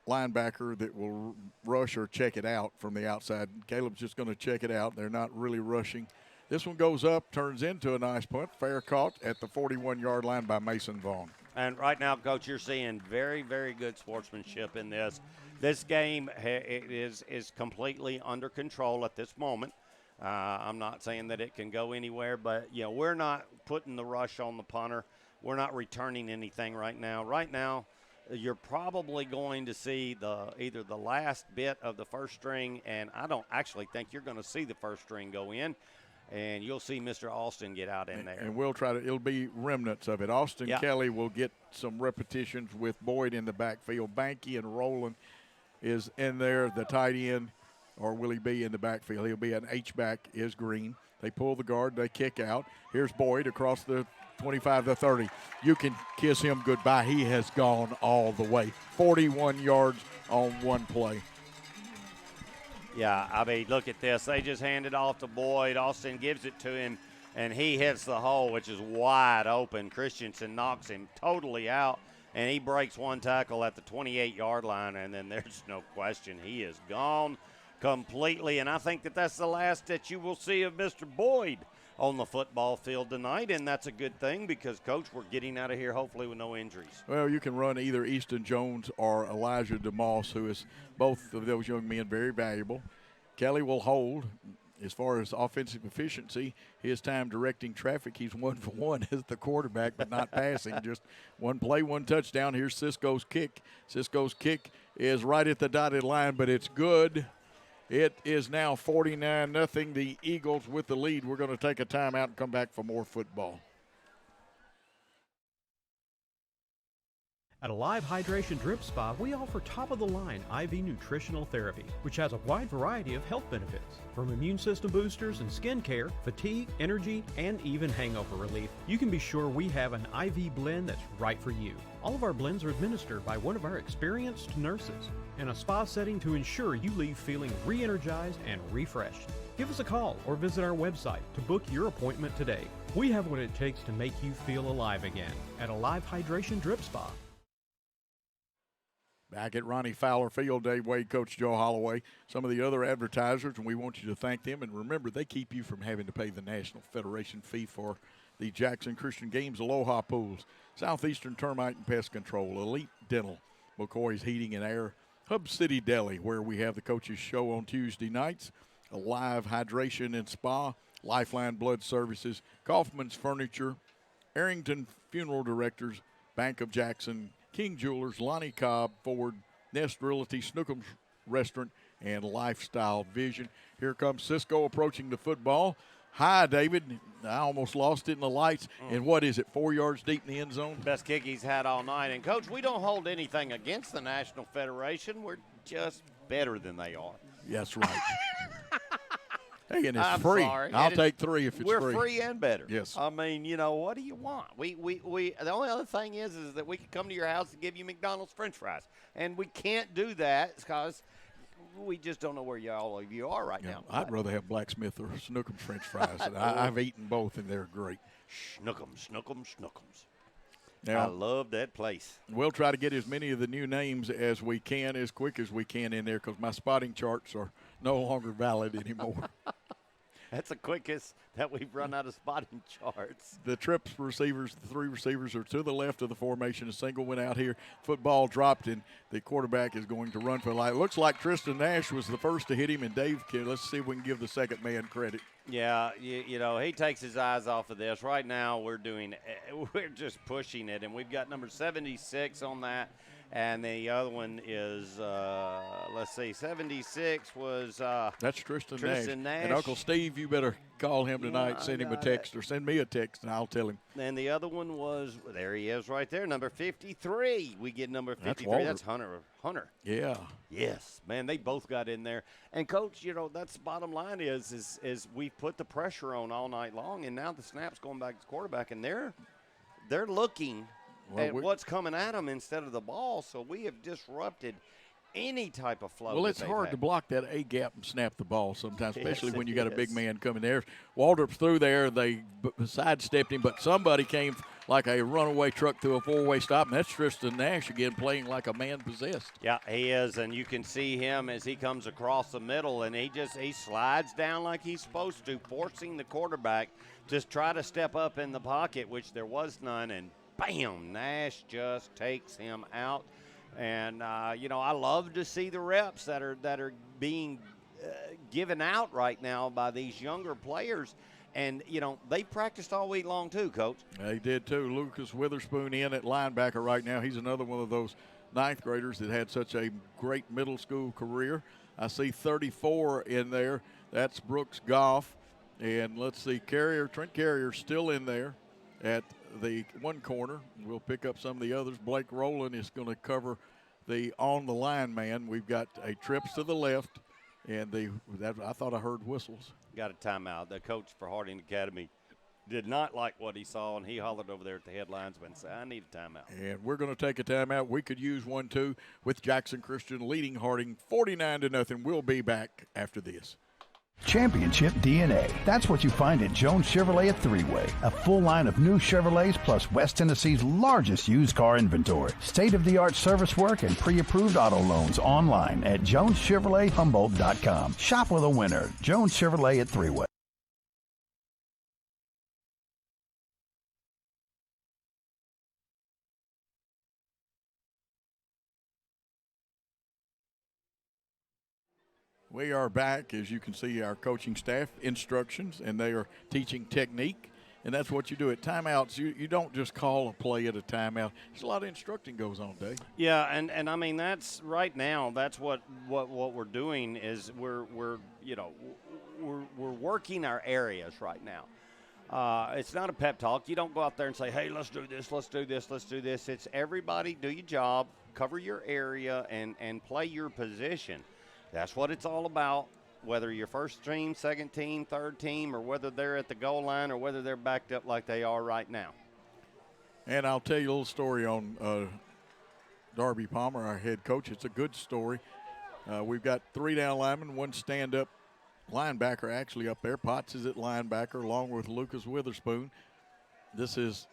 linebacker that will rush or check it out from the outside. Caleb's just going to check it out. They're not really rushing. This one goes up, turns into a nice punt. Fair caught at the 41-yard line by Mason Vaughn. And right now, Coach, you're seeing very, very good sportsmanship in this. This game is completely under control at this moment. I'm not saying that it can go anywhere, but, we're not putting the rush on the punter. We're not returning anything right now. Right now, you're probably going to see either the last bit of the first string, and I don't actually think you're going to see the first string go in, and you'll see Mr. Austin get out in there. And we'll try to – it'll be remnants of it. Austin Kelly will get some repetitions with Boyd in the backfield. Banky and Rowland is in there, the tight end, or will he be in the backfield? He'll be an H-back is Green. They pull the guard. They kick out. Here's Boyd across the 25 to 30. You can kiss him goodbye. He has gone all the way. 41 yards on one play. Yeah, I mean, look at this. They just hand it off to Boyd. Austin gives it to him, and he hits the hole, which is wide open. Christensen knocks him totally out, and he breaks one tackle at the 28-yard line, and then there's no question he is gone completely. And I think that's the last that you will see of Mr. Boyd on the football field tonight, and that's a good thing because, Coach, we're getting out of here hopefully with no injuries. Well, you can run either Easton Jones or Elijah DeMoss, who is both of those young men very valuable. Kelly will hold. As far as offensive efficiency, his time directing traffic, he's 1 for 1 as the quarterback, but not passing. Just one play, one touchdown. Here's Cisco's kick. Cisco's kick is right at the dotted line, but it's good. It is now 49-0. The Eagles with the lead. We're going to take a timeout and come back for more football. At Alive Hydration Drip Spa, we offer top-of-the-line IV nutritional therapy, which has a wide variety of health benefits. From immune system boosters and skin care, fatigue, energy, and even hangover relief, you can be sure we have an IV blend that's right for you. All of our blends are administered by one of our experienced nurses in a spa setting to ensure you leave feeling re-energized and refreshed. Give us a call or visit our website to book your appointment today. We have what it takes to make you feel alive again at Alive Hydration Drip Spa. Back at Ronnie Fowler Field, Dave Wade, Coach Joe Holloway, some of the other advertisers, and we want you to thank them. And remember, they keep you from having to pay the National Federation fee for the Jackson Christian Games, Aloha Pools, Southeastern Termite and Pest Control, Elite Dental, McCoy's Heating and Air, Hub City Deli, where we have the coaches show on Tuesday nights, Alive Hydration and Spa, Lifeline Blood Services, Kaufman's Furniture, Arrington Funeral Directors, Bank of Jackson, King Jewelers, Lonnie Cobb, Ford, Nest Realty, Snookums Restaurant, and Lifestyle Vision. Here comes Cisco approaching the football. Hi, David. I almost lost it in the lights. And what is it, 4 yards deep in the end zone? Best kick he's had all night. And, Coach, we don't hold anything against the National Federation. We're just better than they are. That's right. Hey, and it's I'm free. Sorry. I'll take 3 if it's free. We're free and better. Yes. I mean, you know, what do you want? We the only other thing is that we can come to your house and give you McDonald's French fries. And we can't do that because we just don't know where all of you are right now. I'd rather have Blacksmith or Snookums French fries. And I've eaten both, and they're great. Snookums. Now, I love that place. We'll try to get as many of the new names as we can, as quick as we can in there, because my spotting charts are no longer valid anymore. That's the quickest that we've run out of spotting charts. The trips receivers, the 3 receivers are to the left of the formation. A single went out here. Football dropped, and the quarterback is going to run for the light. Looks like Tristan Nash was the first to hit him, and Dave, let's see if we can give the second man credit. Yeah, you know, he takes his eyes off of this. Right now we're just pushing it, and we've got number 76 on that. And the other one is, let's see, 76 was that's Tristan Nash. And Uncle Steve, you better call him tonight, send him a text, or send me a text, and I'll tell him. And the other one was, there he is right there, number 53. We get number 53. That's Hunter. Yeah. Yes, man, they both got in there. And, Coach, you know, that's the bottom line is we've put the pressure on all night long, and now the snap's going back to the quarterback, and they're looking at what's coming at them instead of the ball, so we have disrupted any type of flow. Well, it's hard to block that A-gap and snap the ball sometimes, especially when you got a big man coming there. Waldrop's through there. They sidestepped him, but somebody came like a runaway truck through a four-way stop, and that's Tristan Nash again playing like a man possessed. Yeah, he is, and you can see him as he comes across the middle, and he slides down like he's supposed to, forcing the quarterback to try to step up in the pocket, which there was none, and bam, Nash just takes him out. And, you know, I love to see the reps that are being given out right now by these younger players. And, you know, they practiced all week long too, Coach. They did too. Lucas Witherspoon in at linebacker right now. He's another one of those ninth graders that had such a great middle school career. I see 34 in there. That's Brooks Goff. And let's see, Trent Carrier still in there at the one corner. We'll pick up some of the others. Blake Rowland is going to cover the on-the-line man. We've got a trips to the left, and I thought I heard whistles. Got a timeout. The coach for Harding Academy did not like what he saw, and he hollered over there at the head linesman and said, I need a timeout. And we're going to take a timeout. We could use one, too, with Jackson Christian leading Harding 49-0. We'll be back after this. Championship DNA. That's what you find at Jones Chevrolet at Three-Way. A full line of new Chevrolets plus West Tennessee's largest used car inventory. State-of-the-art service work and pre-approved auto loans online at JonesChevroletHumboldt.com. Shop with a winner. Jones Chevrolet at Three-Way. We are back. As you can see, our coaching staff instructions, and they are teaching technique. And that's what you do at timeouts. You don't just call a play at a timeout. There's a lot of instructing goes on, Dave. Yeah, and I mean that's right now. That's what we're doing is we're working our areas right now. It's not a pep talk. You don't go out there and say, hey, let's do this, let's do this, let's do this. It's everybody do your job, cover your area, and play your position. That's what it's all about, whether you're first team, second team, third team, or whether they're at the goal line or whether they're backed up like they are right now. And I'll tell you a little story on Darby Palmer, our head coach. It's a good story. We've got 3 down linemen, 1 stand-up linebacker actually up there. Potts is at linebacker along with Lucas Witherspoon. This is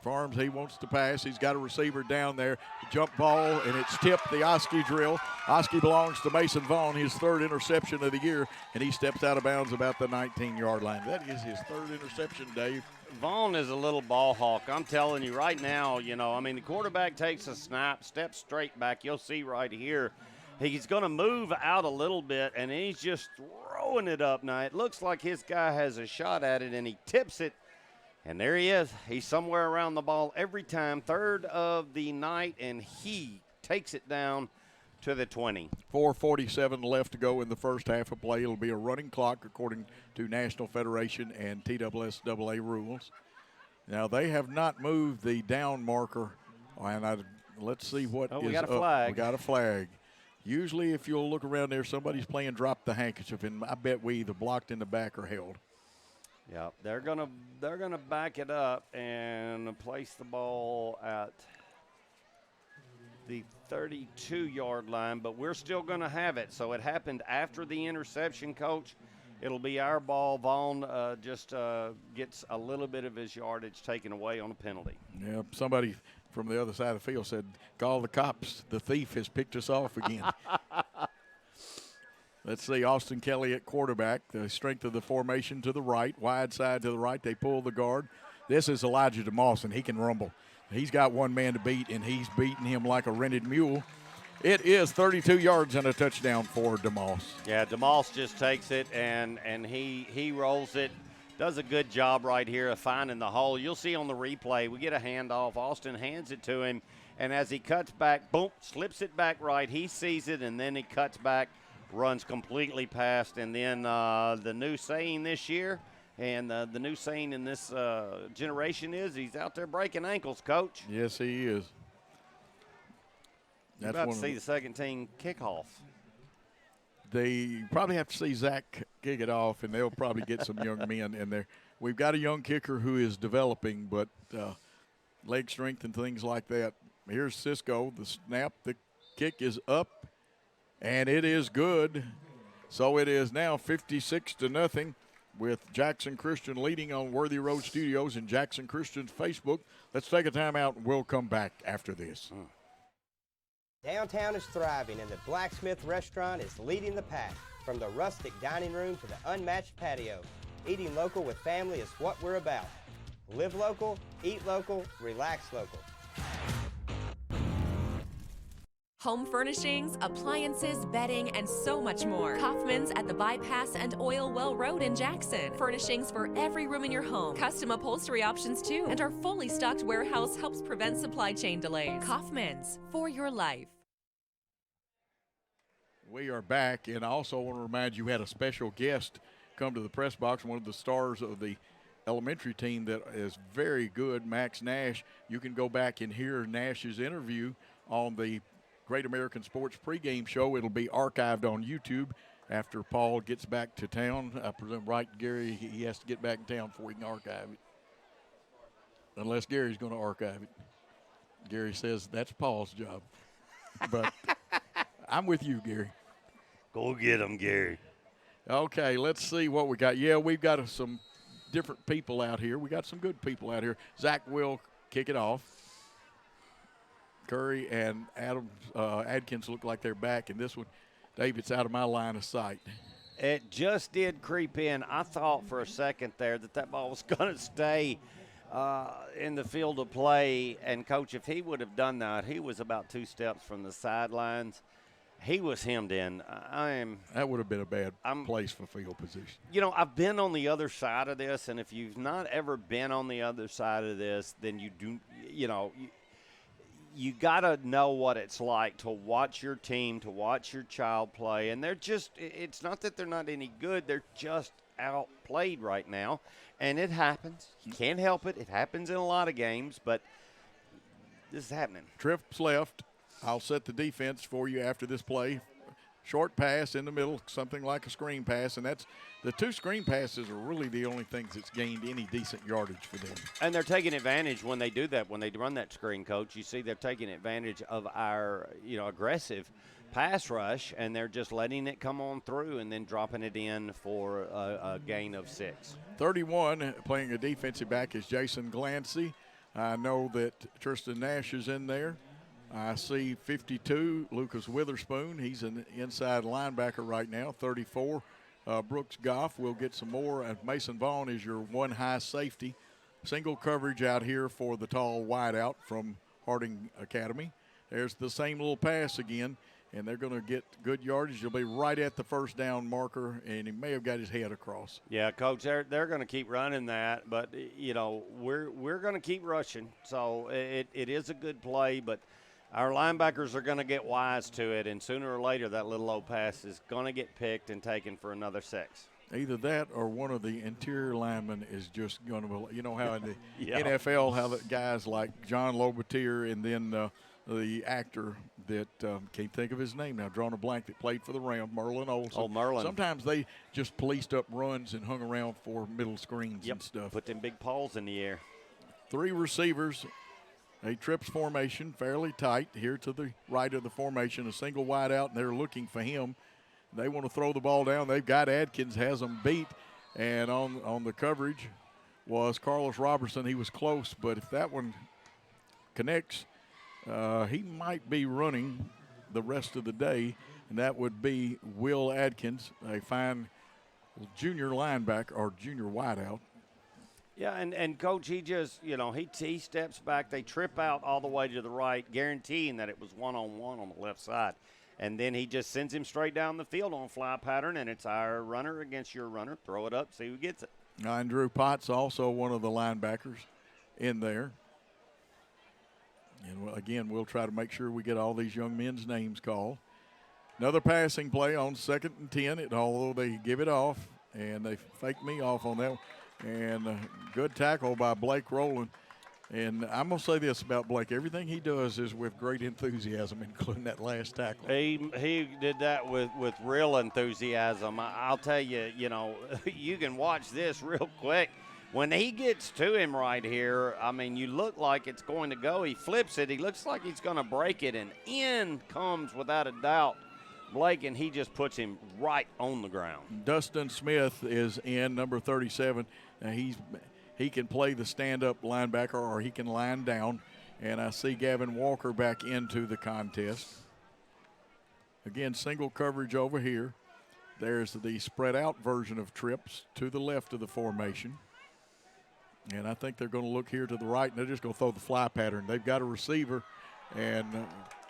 Farms. He wants to pass. He's got a receiver down there. Jump ball, and it's tipped the Oski drill. Oski belongs to Mason Vaughn, his 3rd interception of the year, and he steps out of bounds about the 19-yard line. That is his 3rd interception, Dave. Vaughn is a little ball hawk. I'm telling you right now, the quarterback takes a snap, steps straight back. You'll see right here. He's going to move out a little bit, and he's just throwing it up. Now, it looks like his guy has a shot at it, and he tips it. And there he is. He's somewhere around the ball every time. 3rd of the night, and he takes it down to the 20. 4:47 left to go in the first half of play. It'll be a running clock according to National Federation and TSSAA rules. Now, they have not moved the down marker. And let's see what is we got a up. flag. We got a flag. Usually, if you'll look around there, somebody's playing drop the handkerchief, and I bet we either blocked in the back or held. Yeah, they're gonna back it up and place the ball at the 32-yard line, but we're still gonna have it. So it happened after the interception, Coach. It'll be our ball. Vaughn just gets a little bit of his yardage taken away on a penalty. Yeah, somebody from the other side of the field said, call the cops. The thief has picked us off again. Let's see, Austin Kelly at quarterback. The strength of the formation to the right, wide side to the right. They pull the guard. This is Elijah DeMoss, and he can rumble. He's got one man to beat, and he's beating him like a rented mule. It is 32 yards and a touchdown for DeMoss. Yeah, DeMoss just takes it, and he rolls it. Does a good job right here of finding the hole. You'll see on the replay, we get a handoff. Austin hands it to him, and as he cuts back, boom, slips it back right. He sees it, and then he cuts back, runs completely past. And then the new saying this year and the new saying in this generation is he's out there breaking ankles, Coach. Yes, he is. You're about to see the second team kickoff. They probably have to see Zach kick it off, and they'll probably get some young men in there. We've got a young kicker who is developing, but leg strength and things like that. Here's Cisco. The snap, the kick is up, and it is good. So it is now 56-0 with Jackson Christian leading on Worthy Road Studios and Jackson Christian's Facebook. Let's take a timeout, and we'll come back after this. Downtown is thriving, and the Blacksmith Restaurant is leading the pack. From the rustic dining room to the unmatched patio, eating local with family is what we're about. Live local, eat local, relax local. Home furnishings, appliances, bedding, and so much more. Kaufman's at the Bypass and Oil Well Road in Jackson. Furnishings for every room in your home. Custom upholstery options too. And our fully stocked warehouse helps prevent supply chain delays. Kaufman's, for your life. We are back, and I also want to remind you we had a special guest come to the press box, one of the stars of the elementary team that is very good, Max Nash. You can go back and hear Nash's interview on the Great American Sports Pregame show. It'll be archived on YouTube after Paul gets back to town. I presume, right, Gary, he has to get back in town before he can archive it. Unless Gary's going to archive it. Gary says that's Paul's job. But I'm with you, Gary. Go get him, Gary. Okay, let's see what we got. Yeah, we've got some different people out here. We got some good people out here. Zach will kick it off. Curry and Adkins look like they're back, and this one, Dave, it's out of my line of sight. It just did creep in. I thought for a second there that ball was going to stay in the field of play. And, Coach, if he would have done that, he was about 2 steps from the sidelines. he was hemmed in. That would have been a bad place for field position. You know, I've been on the other side of this, and if you've not ever been on the other side of this, then you got to know what it's like to watch your team, to watch your child play. And it's not that they're not any good. They're just outplayed right now. And it happens. You can't help it. It happens in a lot of games, but this is happening. Trips left. I'll set the defense for you after this play. Short pass in the middle, something like a screen pass, and that's the 2 screen passes are really the only things that's gained any decent yardage for them. And they're taking advantage when they do that, when they run that screen, Coach. You see they're taking advantage of our, aggressive pass rush, and they're just letting it come on through and then dropping it in for a gain of 6. 31, playing a defensive back, is Jason Glancy. I know that Tristan Nash is in there. I see 52, Lucas Witherspoon. He's an inside linebacker right now. 34, Brooks Goff. We'll get some more. Mason Vaughn is your one high safety. Single coverage out here for the tall wideout from Harding Academy. There's the same little pass again, and they're going to get good yardage. He'll be right at the first down marker, and he may have got his head across. Yeah, Coach, they're going to keep running that, but, we're going to keep rushing. So it is a good play, but our linebackers are going to get wise to it, and sooner or later that little low pass is going to get picked and taken for another 6. Either that or one of the interior linemen is just going to, how in the Yeah. NFL, how the guys like John Lobatier and then the actor that can't think of his name now, drawing a blank, that played for the Rams, Merlin Olsen. Oh, Merlin. Sometimes they just policed up runs and hung around for middle screens and stuff. Put them big paws in the air. 3 receivers. A trips formation, fairly tight here to the right of the formation. A single wide out, and they're looking for him. They want to throw the ball down. They've got Adkins, has them beat. And on the coverage was Carlos Robertson. He was close, but if that one connects, he might be running the rest of the day, and that would be Will Adkins, a fine junior linebacker or junior wideout. Yeah, and Coach, he just, he steps back. They trip out all the way to the right, guaranteeing that it was one-on-one on the left side. And then he just sends him straight down the field on fly pattern, and it's our runner against your runner. Throw it up, see who gets it. And Drew Potts, also one of the linebackers in there. And again, we'll try to make sure we get all these young men's names called. Another passing play on 2nd and 10, although they give it off, and they fake me off on that one. And good tackle by Blake Rowland. And I'm going to say this about Blake. Everything he does is with great enthusiasm, including that last tackle. He did that with real enthusiasm. I'll tell you, you can watch this real quick. When he gets to him right here, you look like it's going to go. He flips it. He looks like he's going to break it, and in comes, without a doubt, Blake, and he just puts him right on the ground. Dustin Smith is in, number 37. Now he can play the stand-up linebacker or he can line down. And I see Gavin Walker back into the contest. Again, single coverage over here. There's the spread-out version of trips to the left of the formation. And I think they're going to look here to the right, and they're just going to throw the fly pattern. They've got a receiver, and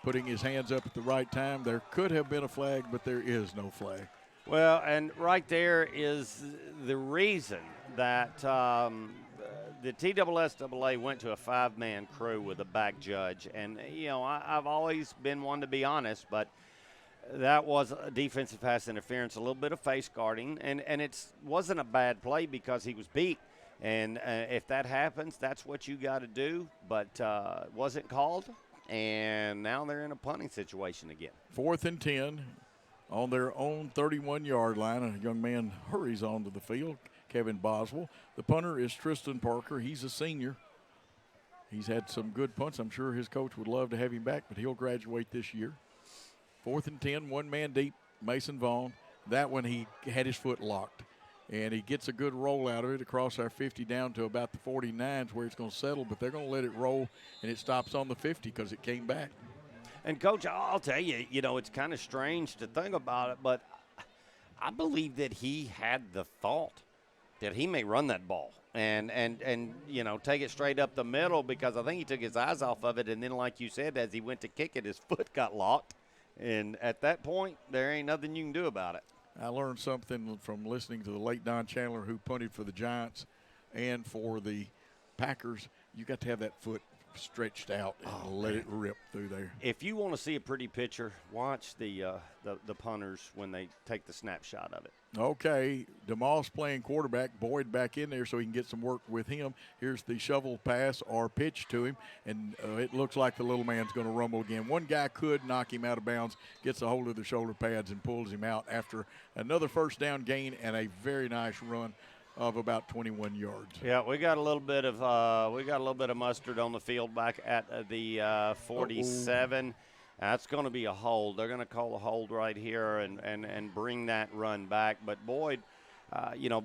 putting his hands up at the right time. There could have been a flag, but there is no flag. Well, and right there is the reason that the TSSAA went to a 5-man crew with a back judge. And, I've always been one to be honest, but that was a defensive pass interference, a little bit of face guarding, and it wasn't a bad play because he was beat. And if that happens, that's what you got to do. But it wasn't called, and now they're in a punting situation again. 4th and 10 on their own 31-yard line. A young man hurries onto the field, Kevin Boswell. The punter is Tristan Parker. He's a senior. He's had some good punts. I'm sure his coach would love to have him back, but he'll graduate this year. 4th and 10, one man deep, Mason Vaughn. That one he had his foot locked. And he gets a good roll out of it across our 50 down to about the 49s where it's going to settle, but they're going to let it roll, and it stops on the 50 because it came back. And, Coach, I'll tell you, it's kind of strange to think about it, but I believe that he had the thought that he may run that ball and take it straight up the middle, because I think he took his eyes off of it, and then, like you said, as he went to kick it, his foot got locked, And at that point, there ain't nothing you can do about it. I learned something from listening to the late Don Chandler, who punted for the Giants and for the Packers. You got to have that foot stretched out and let it rip through there. If you want to see a pretty picture, watch the punters when they take the snapshot of it. Okay, DeMoss playing quarterback, Boyd back in there so he can get some work with him. Here's the shovel pass or pitch to him, and it looks like the little man's going to rumble again. One guy could knock him out of bounds, gets a hold of the shoulder pads and pulls him out after another first down gain and a very nice run of about 21 yards. Yeah, we got a little bit of mustard on the field back at the 47. That's going to be a hold. They're going to call a hold right here and bring that run back. But Boyd,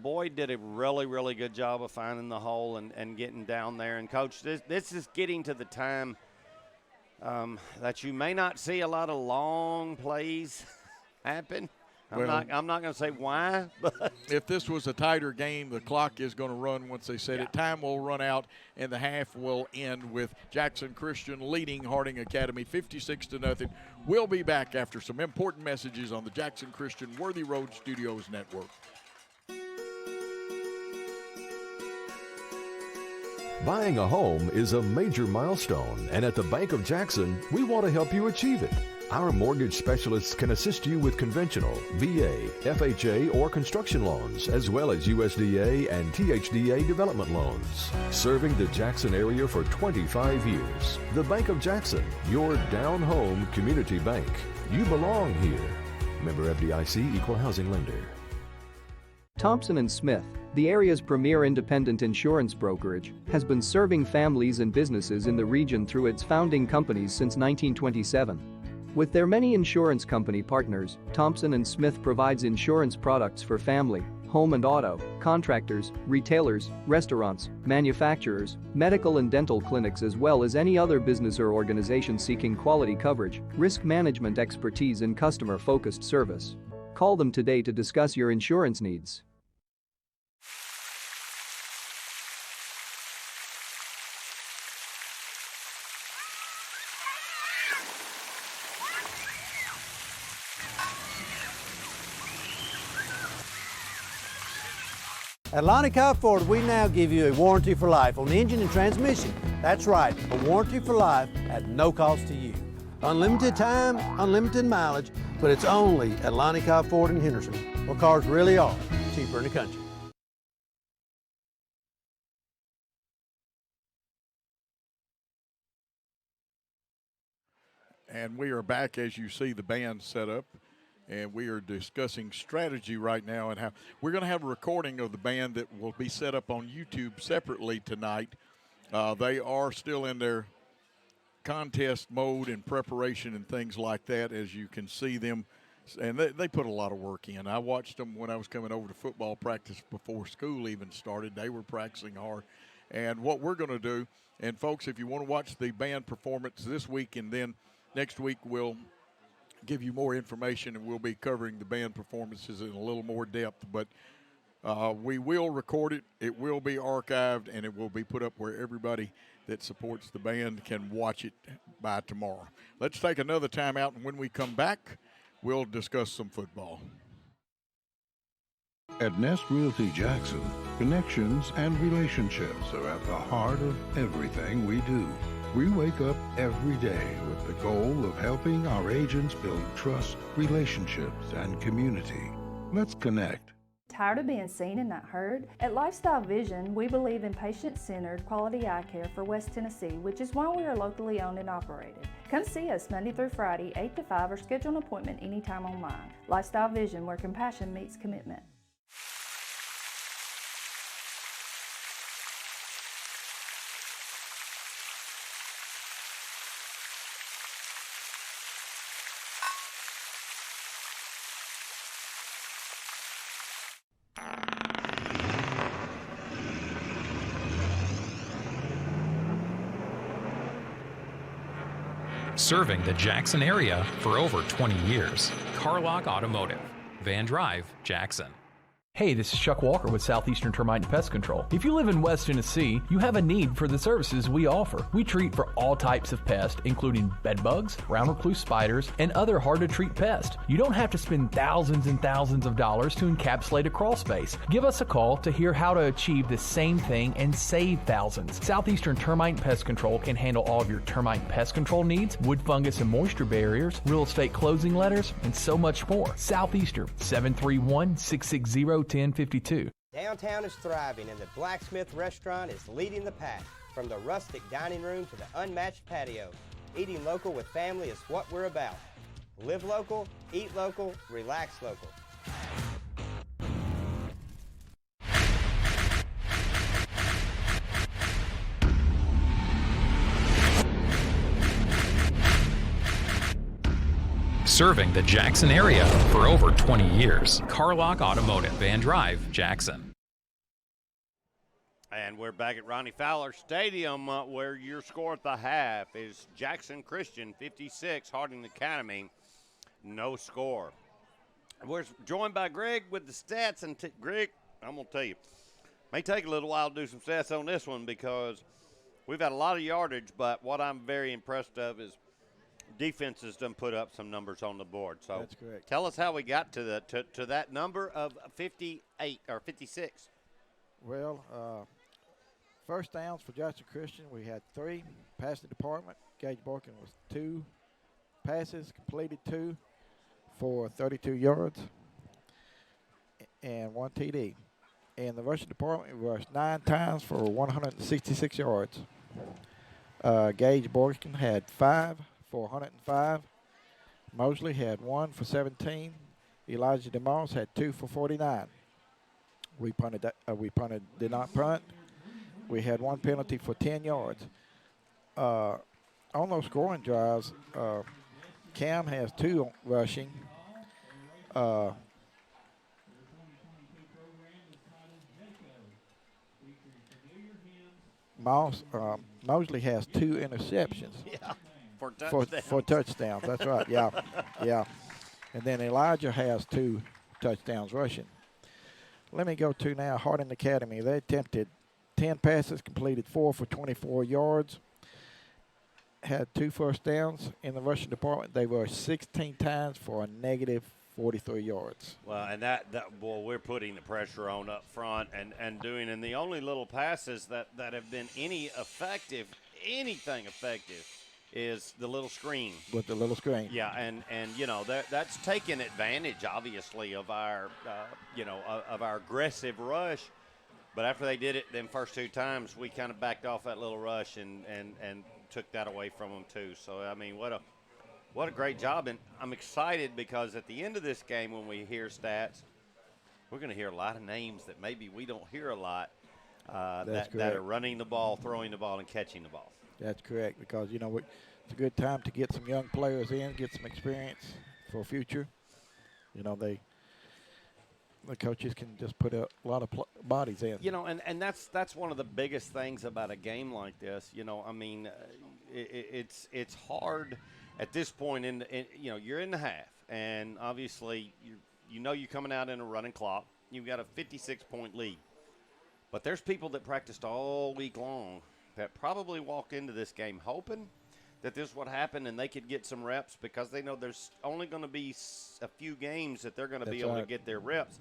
Boyd did a really, really good job of finding the hole and getting down there. And, Coach, this is getting to the time that you may not see a lot of long plays happen. I'm not going to say why, but if this was a tighter game, the clock is going to run once they set it. Time will run out, and the half will end with Jackson Christian leading Harding Academy 56-0. We'll be back after some important messages on the Jackson Christian Worthy Road Studios Network. Buying a home is a major milestone, and at the Bank of Jackson, we want to help you achieve it. Our mortgage specialists can assist you with conventional, VA, FHA, or construction loans, as well as USDA and THDA development loans. Serving the Jackson area for 25 years. The Bank of Jackson, your down-home community bank. You belong here. Member FDIC, Equal Housing Lender. Thompson & Smith, the area's premier independent insurance brokerage, has been serving families and businesses in the region through its founding companies since 1927. With their many insurance company partners, Thompson & Smith provides insurance products for family, home and auto, contractors, retailers, restaurants, manufacturers, medical and dental clinics, as well as any other business or organization seeking quality coverage, risk management expertise and customer-focused service. Call them today to discuss your insurance needs. At Lonnie Cobb Ford, we now give you a warranty for life on the engine and transmission. That's right, a warranty for life at no cost to you. Unlimited time, unlimited mileage, but it's only at Lonnie Cobb Ford in Henderson, where cars really are cheaper in the country. And we are back as you see the band set up. And we are discussing strategy right now and how we're going to have a recording of the band that will be set up on YouTube separately tonight. They are still in their contest mode and preparation and things like that, as you can see them. And they put a lot of work in. I watched them when I was coming over to football practice before school even started. They were practicing hard. And what we're going to do, and folks, if you want to watch the band performance this week and then next week we'll give you more information, and we'll be covering the band performances in a little more depth. But we will record it. It will be archived, and it will be put up where everybody that supports the band can watch it by tomorrow. Let's take another timeout, and when we come back, we'll discuss some football. At Nest Realty Jackson, connections and relationships are at the heart of everything we do. We wake up every day with the goal of helping our agents build trust, relationships, and community. Let's connect. Tired of being seen and not heard? At Lifestyle Vision, we believe in patient-centered quality eye care for West Tennessee, which is why we are locally owned and operated. Come see us Monday through Friday, 8 to 5, or schedule an appointment anytime online. Lifestyle Vision, where compassion meets commitment. Serving the Jackson area for over 20 years. Carlock Automotive, Van Drive, Jackson. Hey, this is Chuck Walker with Southeastern Termite and Pest Control. If you live in West Tennessee, you have a need for the services we offer. We treat for all types of pests, including bed bugs, round recluse spiders, and other hard-to-treat pests. You don't have to spend thousands and thousands of dollars to encapsulate a crawl space. Give us a call to hear how to achieve the same thing and save thousands. Southeastern Termite and Pest Control can handle all of your termite and pest control needs, wood fungus and moisture barriers, real estate closing letters, and so much more. Southeastern, 731-660-1052. Downtown is thriving and the Blacksmith Restaurant is leading the pack. From the rustic dining room to the unmatched patio, eating local with family is what we're about. Live local, eat local, relax local. Serving the Jackson area for over 20 years. Carlock Automotive and Drive, Jackson. And we're back at Ronnie Fowler Stadium where your score at the half is Jackson Christian 56, Harding Academy, no score. We're joined by Greg with the stats. And Greg, I'm going to tell you, may take a little while to do some stats on this one because we've had a lot of yardage, but what I'm very impressed of is defenses done put up some numbers on the board. So that's correct. Tell us how we got to to that number of 58 or 56. Well, first downs for Jackson Christian, we had 3. Passing department, Gage Borkin was 2 passes, completed 2 for 32 yards and 1 TD. And the rushing department rushed 9 times for 166 yards. Gage Borkin had 5 for 105. Mosley had 1 for 17. Elijah DeMoss had 2 for 49. We punted, did not punt. We had 1 penalty for 10 yards. On those scoring drives, Cam has 2 rushing. Mosley has 2 interceptions. Yeah. For touchdowns, that's right, yeah. And then Elijah has 2 touchdowns rushing. Let me go to now Harding Academy. They attempted 10 passes, completed 4 for 24 yards, had 2 first downs. In the rushing department, they rushed 16 times for a negative 43 yards. Well, and that boy, we're putting the pressure on up front and doing, and the only little passes that have been anything effective is the little screen. With the little screen. Yeah, and you know, that's taking advantage, obviously, of our, of our aggressive rush. But after they did it them first 2 times, we kind of backed off that little rush and took that away from them too. So, I mean, what a great job. And I'm excited because at the end of this game when we hear stats, we're going to hear a lot of names that maybe we don't hear a lot that are running the ball, throwing the ball, and catching the ball. That's correct, because, you know, it's a good time to get some young players in, get some experience for future. You know, the coaches can just put a lot of bodies in. You know, and that's one of the biggest things about a game like this. You know, I mean, it's hard at this point you're in the half, and obviously you're coming out in a running clock. You've got a 56-point lead. But there's people that practiced all week long that probably walked into this game hoping that this would happen and they could get some reps because they know there's only going to be a few games that they're going to be able to get their reps.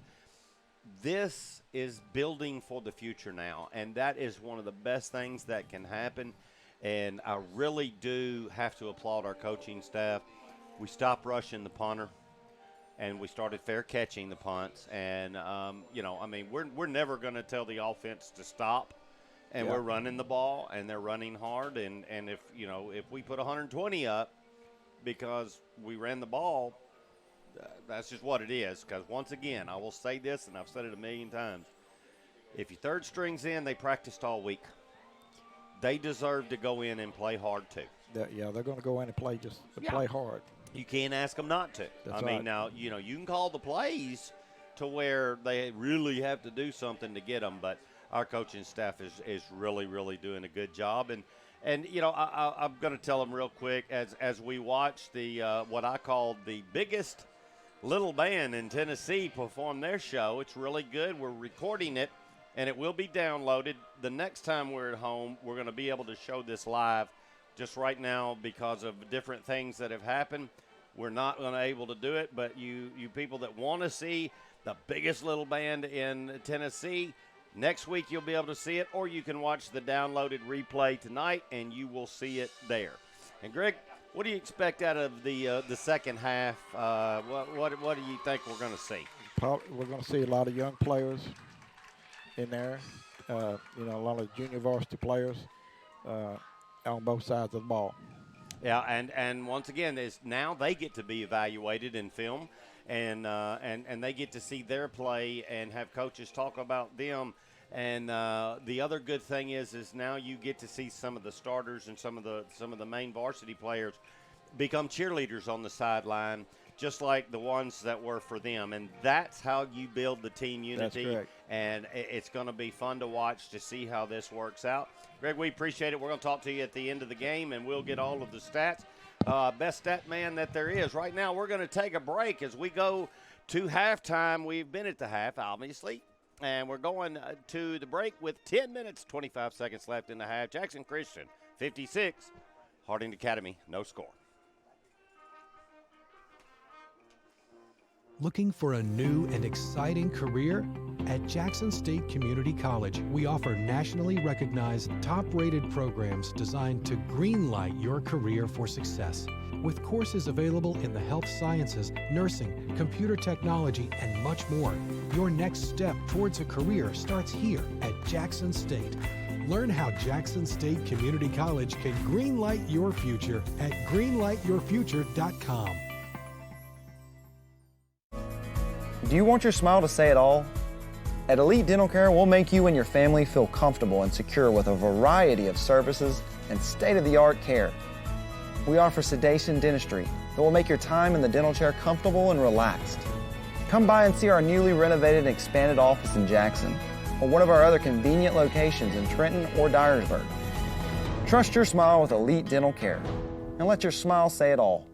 This is building for the future now, and that is one of the best things that can happen. And I really do have to applaud our coaching staff. We stopped rushing the punter, and we started fair catching the punts. And, we're never going to tell the offense to stop. And we're running the ball, and they're running hard. And if we put 120 up because we ran the ball, that's just what it is. Because, once again, I will say this, and I've said it a million times. If your third string's in, they practiced all week. They deserve to go in and play hard, too. They're going to go in and play play hard. You can't ask them not to. That's mean, now, you can call the plays to where they really have to do something to get them, but our coaching staff is really, really doing a good job. And I'm going to tell them real quick as we watch the what I call the biggest little band in Tennessee perform their show. It's really good. We're recording it, and it will be downloaded. The next time we're at home, we're going to be able to show this live. Just right now, because of different things that have happened, we're not going to be able to do it. But you people that want to see the biggest little band in Tennessee, next week you'll be able to see it, or you can watch the downloaded replay tonight, and you will see it there. And, Greg, what do you expect out of the second half? What do you think we're going to see? We're going to see a lot of young players in there. A lot of junior varsity players on both sides of the ball. Yeah, and once again, now they get to be evaluated in film, and they get to see their play and have coaches talk about them. And the other good thing is now you get to see some of the starters and some of the main varsity players become cheerleaders on the sideline, just like the ones that were for them. And that's how you build the team unity. That's correct. And it's going to be fun to watch to see how this works out. Greg, we appreciate it. We're going to talk to you at the end of the game, and we'll get all of the stats. Best stat man that there is. Right now, we're going to take a break as we go to halftime. We've been at the half, obviously, and we're going to the break with 10 minutes, 25 seconds left in the half. Jackson Christian, 56. Harding Academy, no score. Looking for a new and exciting career? At Jackson State Community College, we offer nationally recognized, top-rated programs designed to greenlight your career for success. With courses available in the health sciences, nursing, computer technology, and much more. Your next step towards a career starts here at Jackson State. Learn how Jackson State Community College can greenlight your future at greenlightyourfuture.com. Do you want your smile to say it all? At Elite Dental Care, we'll make you and your family feel comfortable and secure with a variety of services and state-of-the-art care. We offer sedation dentistry that will make your time in the dental chair comfortable and relaxed. Come by and see our newly renovated and expanded office in Jackson, or one of our other convenient locations in Trenton or Dyersburg. Trust your smile with Elite Dental Care, and let your smile say it all.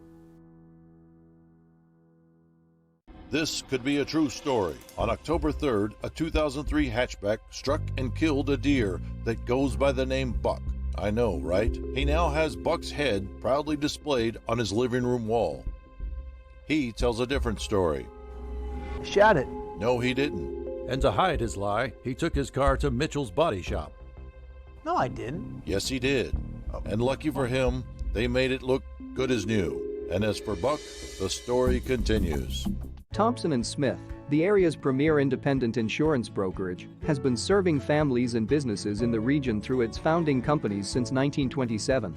This could be a true story. On October 3rd, a 2003 hatchback struck and killed a deer that goes by the name Buck. I know, right? He now has Buck's head proudly displayed on his living room wall. He tells a different story. Shot it. No, he didn't. And to hide his lie, he took his car to Mitchell's Body Shop. No, I didn't. Yes, he did. And lucky for him, they made it look good as new. And as for Buck, the story continues. Thompson & Smith, the area's premier independent insurance brokerage, has been serving families and businesses in the region through its founding companies since 1927.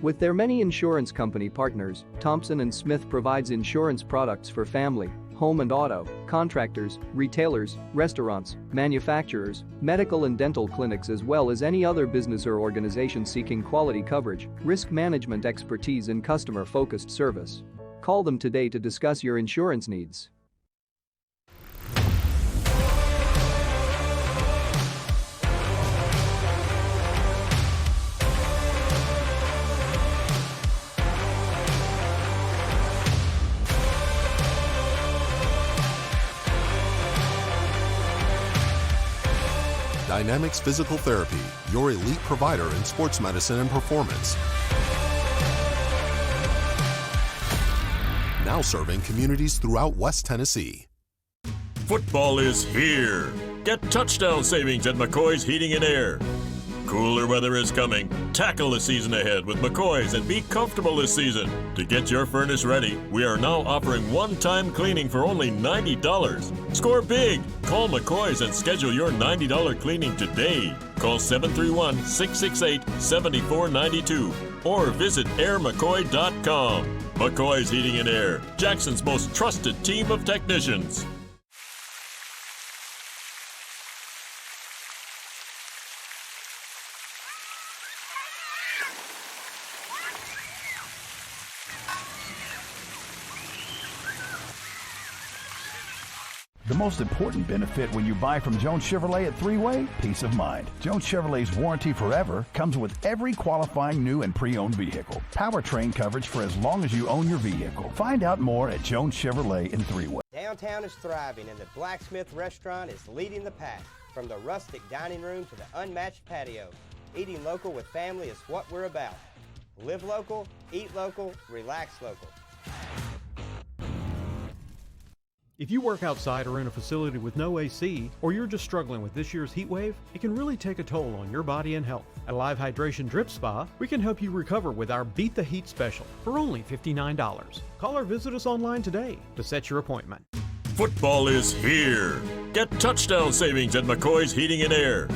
With their many insurance company partners, Thompson & Smith provides insurance products for family, home and auto, contractors, retailers, restaurants, manufacturers, medical and dental clinics, as well as any other business or organization seeking quality coverage, risk management expertise and customer-focused service. Call them today to discuss your insurance needs. Dynamics Physical Therapy, your elite provider in sports medicine and performance. Now serving communities throughout West Tennessee. Football is here. Get touchdown savings at McCoy's Heating and Air. Cooler weather is coming. Tackle the season ahead with McCoy's and be comfortable this season. To get your furnace ready, we are now offering one-time cleaning for only $90. Score big. Call McCoy's and schedule your $90 cleaning today. Call 731-668-7492 or visit airmccoy.com. McCoy's Heating and Air, Jackson's most trusted team of technicians. The most important benefit when you buy from Jones Chevrolet at Three-Way? Peace of mind. Jones Chevrolet's warranty forever comes with every qualifying new and pre-owned vehicle. Powertrain coverage for as long as you own your vehicle. Find out more at Jones Chevrolet in Three-Way. Downtown is thriving and the Blacksmith Restaurant is leading the pack. From the rustic dining room to the unmatched patio, eating local with family is what we're about. Live local, eat local, relax local. If you work outside or in a facility with no AC, or you're just struggling with this year's heat wave, it can really take a toll on your body and health. At Live Hydration Drip Spa, we can help you recover with our Beat the Heat special for only $59. Call or visit us online today to set your appointment. Football is here. Get touchdown savings at McCoy's Heating and Air.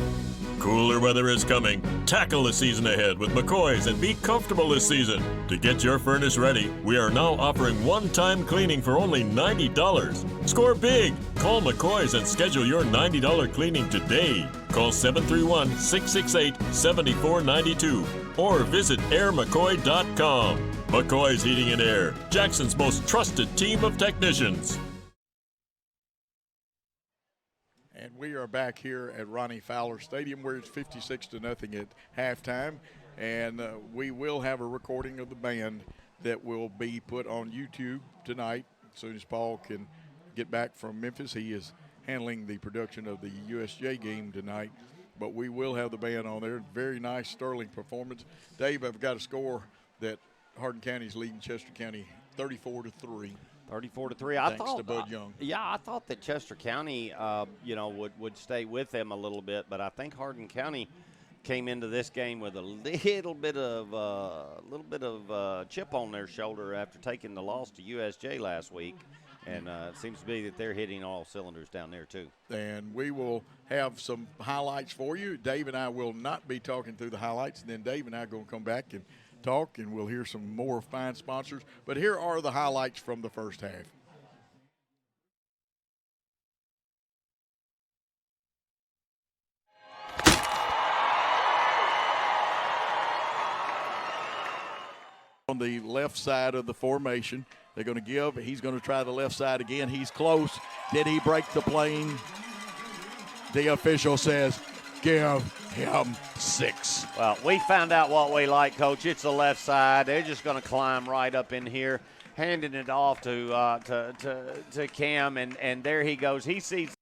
Cooler weather is coming. Tackle the season ahead with McCoy's and be comfortable this season. To get your furnace ready, we are now offering one-time cleaning for only $90. Score big. Call McCoy's and schedule your $90 cleaning today. Call 731-668-7492 or visit airmccoy.com. McCoy's Heating and Air, Jackson's most trusted team of technicians. And we are back here at Ronnie Fowler Stadium where it's 56-0 at halftime. And we will have a recording of the band that will be put on YouTube tonight as soon as Paul can get back from Memphis. He is handling the production of the USJ game tonight. But we will have the band on there. Very nice, sterling performance. Dave, I've got a score that Hardin County is leading Chester County 34-3. 34-3. Thanks to Bud Young. I thought that Chester County, would stay with them a little bit, but I think Hardin County came into this game with a little bit of chip on their shoulder after taking the loss to USJ last week, and it seems to be that they're hitting all cylinders down there too. And we will have some highlights for you. Dave and I will not be talking through the highlights, and then Dave and I are going to come back and talk, and we'll hear some more fine sponsors. But here are the highlights from the first half. On the left side of the formation, they're going to give. He's going to try the left side again. He's close. Did he break the plane? The official says, give him 6. Well, we found out what we like, Coach. It's the left side. They're just going to climb right up in here, handing it off to Cam, and there he goes. He sees.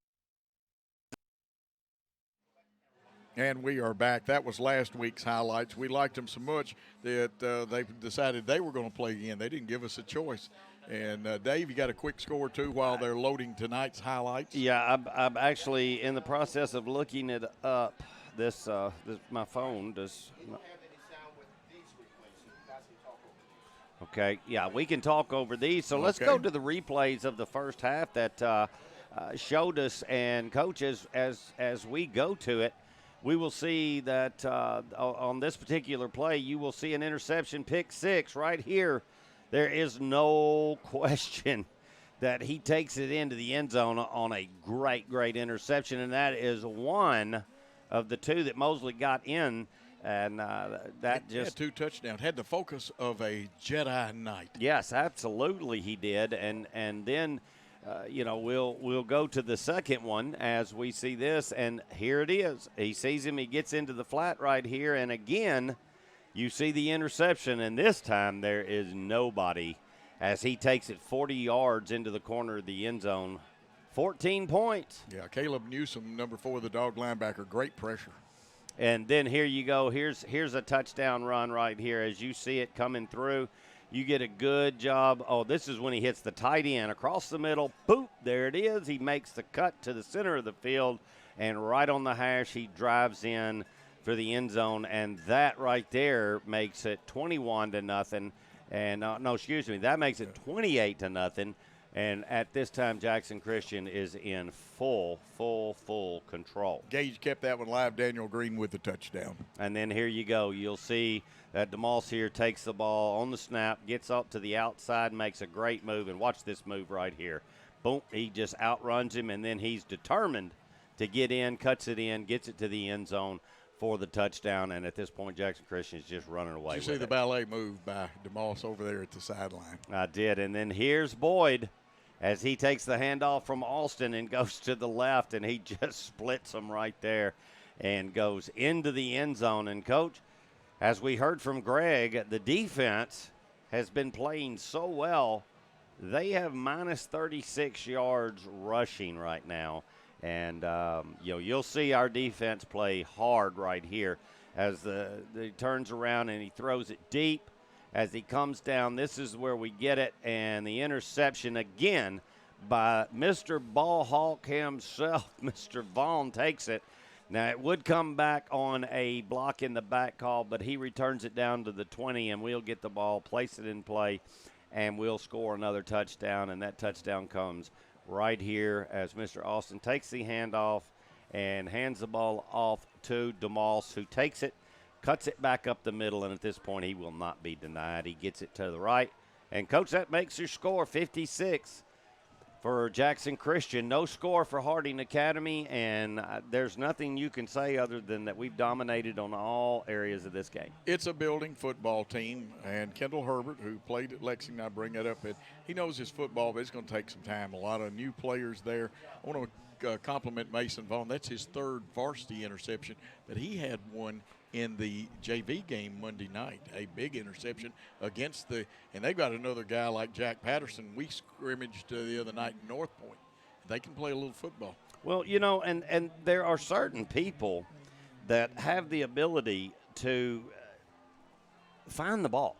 And we are back. That was last week's highlights. We liked them so much that they decided they were going to play again. They didn't give us a choice. And, Dave, you got a quick score, too, while they're loading tonight's highlights? Yeah, I'm actually in the process of looking it up. This my phone does. Okay, yeah, we can talk over these. So let's go to the replays of the first half that showed us. And, Coach, as we go to it, we will see that on this particular play, you will see an interception, pick 6 right here. There is no question that he takes it into the end zone on a great, great interception, and that is one of the 2 that Mosley got in, and that just had 2 touchdowns. Had the focus of a Jedi Knight. Yes, absolutely he did, and then we'll go to the second one as we see this, and here it is. He sees him. He gets into the flat right here, and again, you see the interception, and this time there is nobody as he takes it 40 yards into the corner of the end zone. 14 points. Yeah, Caleb Newsom, number 4, the dog linebacker, great pressure. And then here you go. Here's a touchdown run right here as you see it coming through. You get a good job. Oh, this is when he hits the tight end across the middle. Boop, there it is. He makes the cut to the center of the field, and right on the hash he drives in for the end zone, and that right there makes it 21-0. And that makes it 28-0. And at this time, Jackson Christian is in full control. Gage kept that one live. Daniel Green with the touchdown. And then here you go. You'll see that DeMoss here takes the ball on the snap, gets up to the outside, makes a great move. And watch this move right here. Boom, he just outruns him, and then he's determined to get in, cuts it in, gets it to the end zone for the touchdown, and at this point, Jackson Christian is just running away with it. Did you see the ballet move by DeMoss over there at the sideline? I did, and then here's Boyd. as he takes the handoff from Alston and goes to the left, and he just splits them right there and goes into the end zone. And, Coach, as we heard from Greg, the defense has been playing so well. They have minus 36 yards rushing right now. And, you'll see our defense play hard right here as he turns around and he throws it deep. As he comes down, this is where we get it. And the interception again by Mr. Ball Hawk himself. Mr. Vaughn takes it. Now, it would come back on a block in the back call, but he returns it down to the 20, and we'll get the ball, place it in play, and we'll score another touchdown. And that touchdown comes right here as Mr. Alston takes the handoff and hands the ball off to DeMoss, who takes it, cuts it back up the middle, and at this point he will not be denied. He gets it to the right. And, Coach, that makes your score 56 for Jackson Christian. No score for Harding Academy, and there's nothing you can say other than that we've dominated on all areas of this game. It's a building football team, and Kendall Herbert, who played at Lexington, I bring that up, he knows his football, but it's going to take some time. A lot of new players there. I want to compliment Mason Vaughn. That's his third varsity interception, but he had one in the JV game Monday night, a big interception against and they've got another guy like Jack Patterson. We scrimmaged the other night in North Point. They can play a little football. Well, and there are certain people that have the ability to find the ball.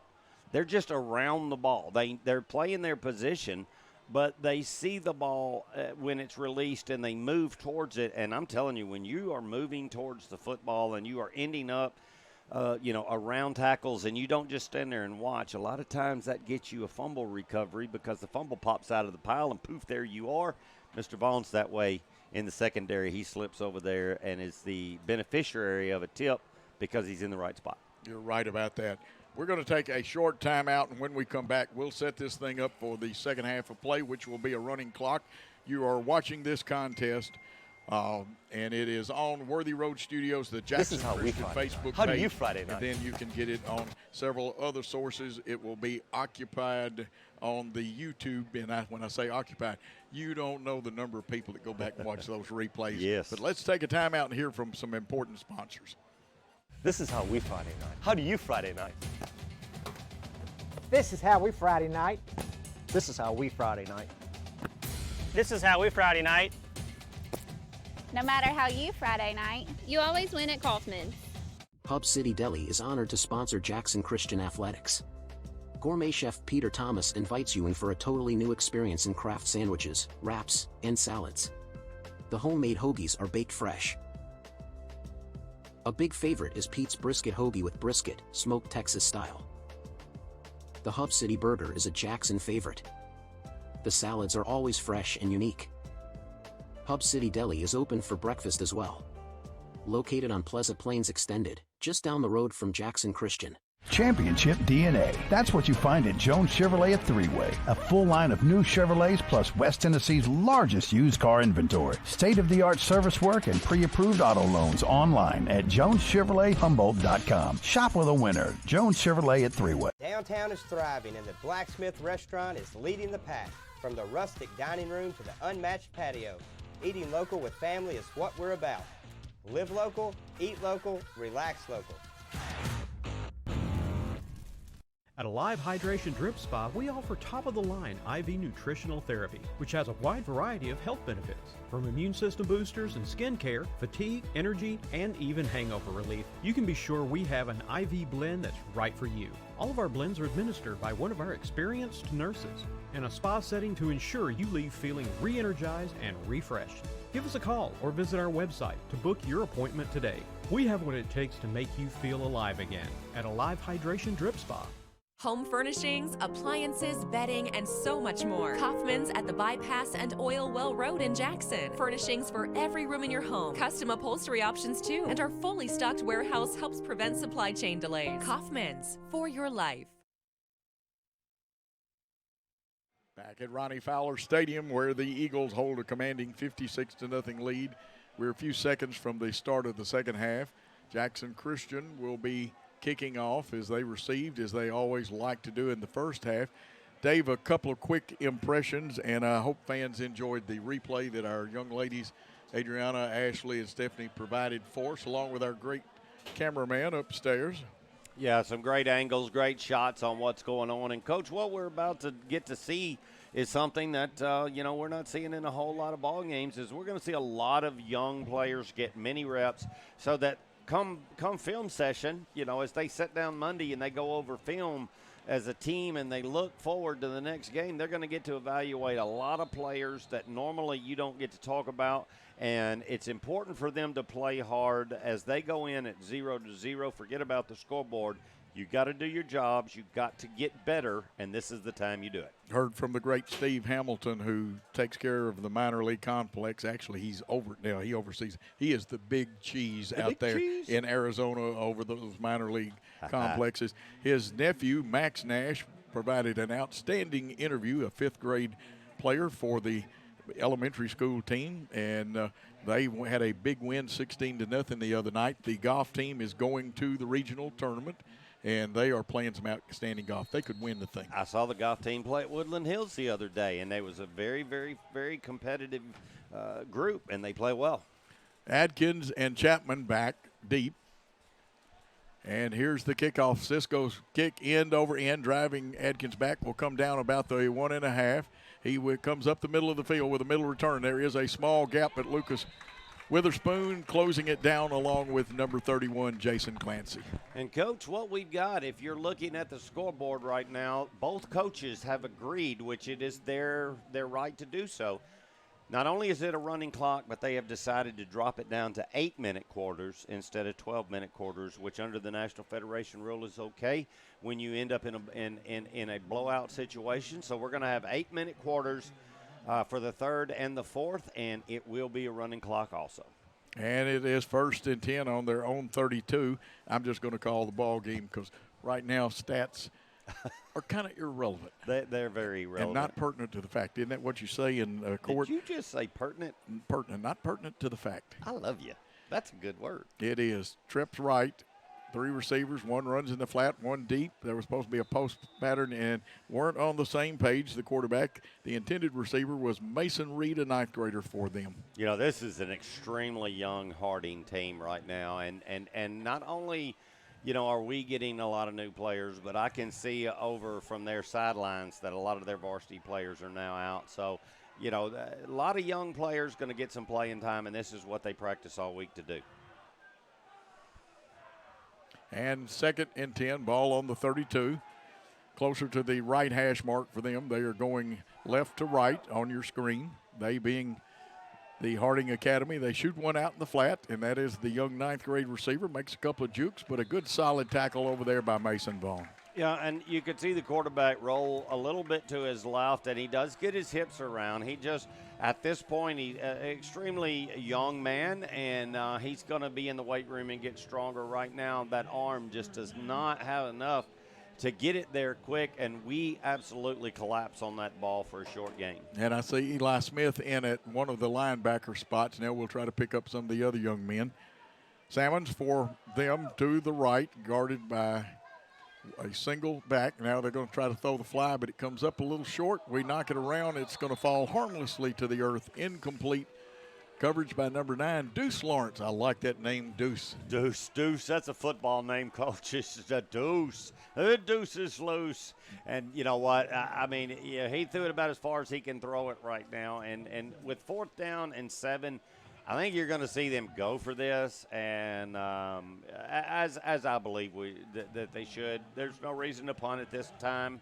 They're just around the ball. They're playing their position, but they see the ball when it's released and they move towards it. And I'm telling you, when you are moving towards the football and you are ending up, around tackles and you don't just stand there and watch, a lot of times that gets you a fumble recovery because the fumble pops out of the pile and poof, there you are. Mr. Vaughn's that way in the secondary. He slips over there and is the beneficiary of a tip because he's in the right spot. You're right about that. We're going to take a short timeout, and when we come back, we'll set this thing up for the second half of play, which will be a running clock. You are watching this contest, and it is on Worthy Road Studios, the Jackson Christian Facebook page. How do you Friday night? And then you can get it on several other sources. It will be occupied on the YouTube, and when I say occupied, you don't know the number of people that go back and watch those replays. Yes. But let's take a timeout and hear from some important sponsors. This is how we Friday night. How do you Friday night? This is how we Friday night. This is how we Friday night. This is how we Friday night. No matter how you Friday night, you always win at Kaufman's. Hub City Deli is honored to sponsor Jackson Christian Athletics. Gourmet chef Peter Thomas invites you in for a totally new experience in craft sandwiches, wraps, and salads. The homemade hoagies are baked fresh. A big favorite is Pete's Brisket Hoagie with brisket, smoked Texas style. The Hub City Burger is a Jackson favorite. The salads are always fresh and unique. Hub City Deli is open for breakfast as well. Located on Pleasant Plains Extended, just down the road from Jackson Christian. Championship DNA. That's what you find at Jones Chevrolet at Three-Way. A full line of new Chevrolets plus West Tennessee's largest used car inventory. State-of-the-art service work and pre-approved auto loans online at JonesChevroletHumboldt.com. Shop with a winner. Jones Chevrolet at Three-Way. Downtown is thriving and the Blacksmith Restaurant is leading the pack. From the rustic dining room to the unmatched patio, eating local with family is what we're about. Live local, eat local, relax local. At Alive Hydration Drip Spa, we offer top-of-the-line IV nutritional therapy, which has a wide variety of health benefits. From immune system boosters and skin care, fatigue, energy, and even hangover relief, you can be sure we have an IV blend that's right for you. All of our blends are administered by one of our experienced nurses in a spa setting to ensure you leave feeling re-energized and refreshed. Give us a call or visit our website to book your appointment today. We have what it takes to make you feel alive again at Alive Hydration Drip Spa. Home furnishings, appliances, bedding, and so much more. Kaufman's at the Bypass and Oil Well Road in Jackson. Furnishings for every room in your home. Custom upholstery options too. And our fully stocked warehouse helps prevent supply chain delays. Kaufman's, for your life. Back at Ronnie Fowler Stadium, where the Eagles hold a commanding 56-0 lead. We're a few seconds from the start of the second half. Jackson Christian will be kicking off as they received, as they always like to do in the first half. Dave, a couple of quick impressions, and I hope fans enjoyed the replay that our young ladies, Adriana, Ashley, and Stephanie provided for us, along with our great cameraman upstairs. Yeah, some great angles, great shots on what's going on. And, Coach, what we're about to get to see is something that, we're not seeing in a whole lot of ball games, is we're going to see a lot of young players get many reps so that come film session, as they sit down Monday and they go over film as a team and they look forward to the next game, they're going to get to evaluate a lot of players that normally you don't get to talk about. And it's important for them to play hard as they go in at 0-0. Forget about the scoreboard. You got to do your jobs. You got to get better, and this is the time you do it. Heard from the great Steve Hamilton, who takes care of the minor league complex. Actually, he's over now. He oversees. He is the big cheese out there in Arizona over those minor league complexes. His nephew, Max Nash, provided an outstanding interview, a fifth-grade player for the elementary school team, and they had a big win, 16-0 the other night. The golf team is going to the regional tournament, and they are playing some outstanding golf. They could win the thing. I saw the golf team play at Woodland Hills the other day, and it was a very, very, very competitive group, and they play well. Adkins and Chapman back deep. And here's the kickoff. Cisco's kick end over end, driving Adkins back, will come down about the 1.5. He comes up the middle of the field with a middle return. There is a small gap, but Lucas Witherspoon closing it down along with number 31, Jason Clancy. And, Coach, what we've got, if you're looking at the scoreboard right now, both coaches have agreed, which it is their right to do so. Not only is it a running clock, but they have decided to drop it down to 8-minute quarters instead of 12-minute quarters, which under the National Federation rule is okay when you end up in a blowout situation. So we're going to have 8-minute quarters for the third and the fourth, and it will be a running clock also. And it is 1st and 10 on their own 32. I'm just going to call the ball game because right now stats are kind of irrelevant. They're very irrelevant. And not pertinent to the fact. Isn't that what you say in court? Did you just say pertinent? Pertinent, not pertinent to the fact. I love you. That's a good word. It is. Trips right. 3 receivers, 1 runs in the flat, 1 deep. There was supposed to be a post pattern and weren't on the same page. The quarterback, the intended receiver, was Mason Reed, a 9th grader for them. This is an extremely young Harding team right now. And not only, are we getting a lot of new players, but I can see over from their sidelines that a lot of their varsity players are now out. So, a lot of young players going to get some playing time, and this is what they practice all week to do. And 2nd and 10, ball on the 32. Closer to the right hash mark for them. They are going left to right on your screen. They being the Harding Academy. They shoot one out in the flat, and that is the young 9th grade receiver. Makes a couple of jukes, but a good solid tackle over there by Mason Vaughn. Yeah, and you could see the quarterback roll a little bit to his left, and he does get his hips around. He just, at this point, he's an extremely young man, and he's going to be in the weight room and get stronger right now. That arm just does not have enough to get it there quick, and we absolutely collapse on that ball for a short gain. And I see Eli Smith in at one of the linebacker spots. Now we'll try to pick up some of the other young men. Salmons for them to the right, guarded by a single back. Now they're going to try to throw the fly, but it comes up a little short. We knock it around. It's going to fall harmlessly to the earth. Incomplete. Coverage by number 9, Deuce Lawrence. I like that name, Deuce. Deuce. That's a football name, Coach. It's a Deuce. The Deuce is loose. And you know what? I mean, he threw it about as far as he can throw it right now. And with 4th down and 7, I think you're going to see them go for this, and as I believe that they should. There's no reason to punt at this time.